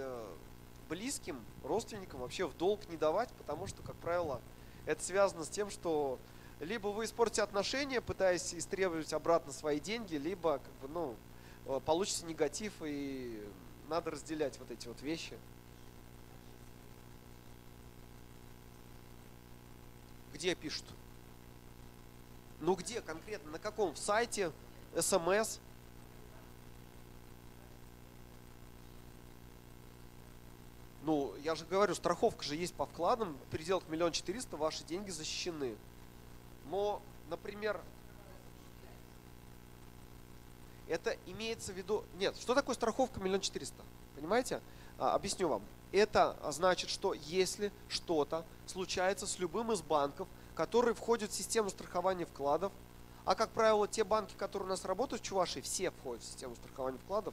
близким, родственникам вообще в долг не давать, потому что, как правило, это связано с тем, что либо вы испортите отношения, пытаясь истребовать обратно свои деньги, либо как бы, ну, получите негатив, и надо разделять вот эти вот вещи. Где пишут? Ну где конкретно? На каком? В сайте? СМС? Ну, я же говорю, страховка же есть по вкладам, в пределах 1 400 000 ваши деньги защищены. Но, например, это имеется в виду... Нет, что такое страховка 1 400 000? Понимаете? Объясню вам. Это значит, что если что-то случается с любым из банков, которые входят в систему страхования вкладов, а, как правило, те банки, которые у нас работают в Чувашии, все входят в систему страхования вкладов,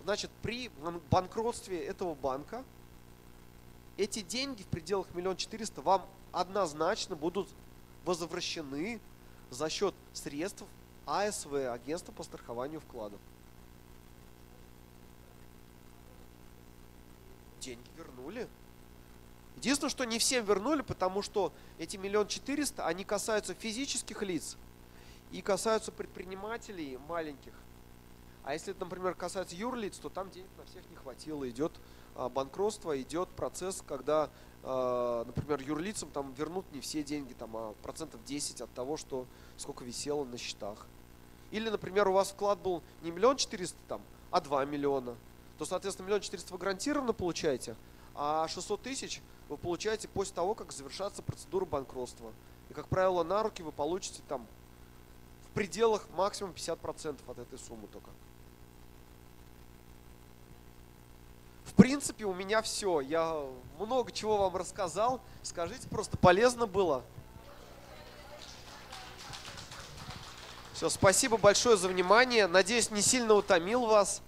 значит, при банкротстве этого банка эти деньги в пределах 1 400 000 вам однозначно будут возвращены за счет средств АСВ, агентства по страхованию вкладов. деньги вернули. Единственное, что не всем вернули, потому что эти 1 400 000, они касаются физических лиц и касаются предпринимателей маленьких. А если, например, касается юрлиц, то там денег на всех не хватило. Идет банкротство, идет процесс, когда, например, юрлицам там вернут не все деньги, там, а 10% от того, что сколько висело на счетах. Или, например, у вас вклад был не 1 400 000, а 2 миллиона. То, соответственно, 1 400 000 вы гарантированно получаете, а 600 000 вы получаете после того, как завершатся процедура банкротства. И, как правило, на руки вы получите там в пределах максимум 50% от этой суммы только. В принципе, у меня все. Я много чего вам рассказал. Скажите, просто полезно было? Все, спасибо большое за внимание. Надеюсь, не сильно утомил вас.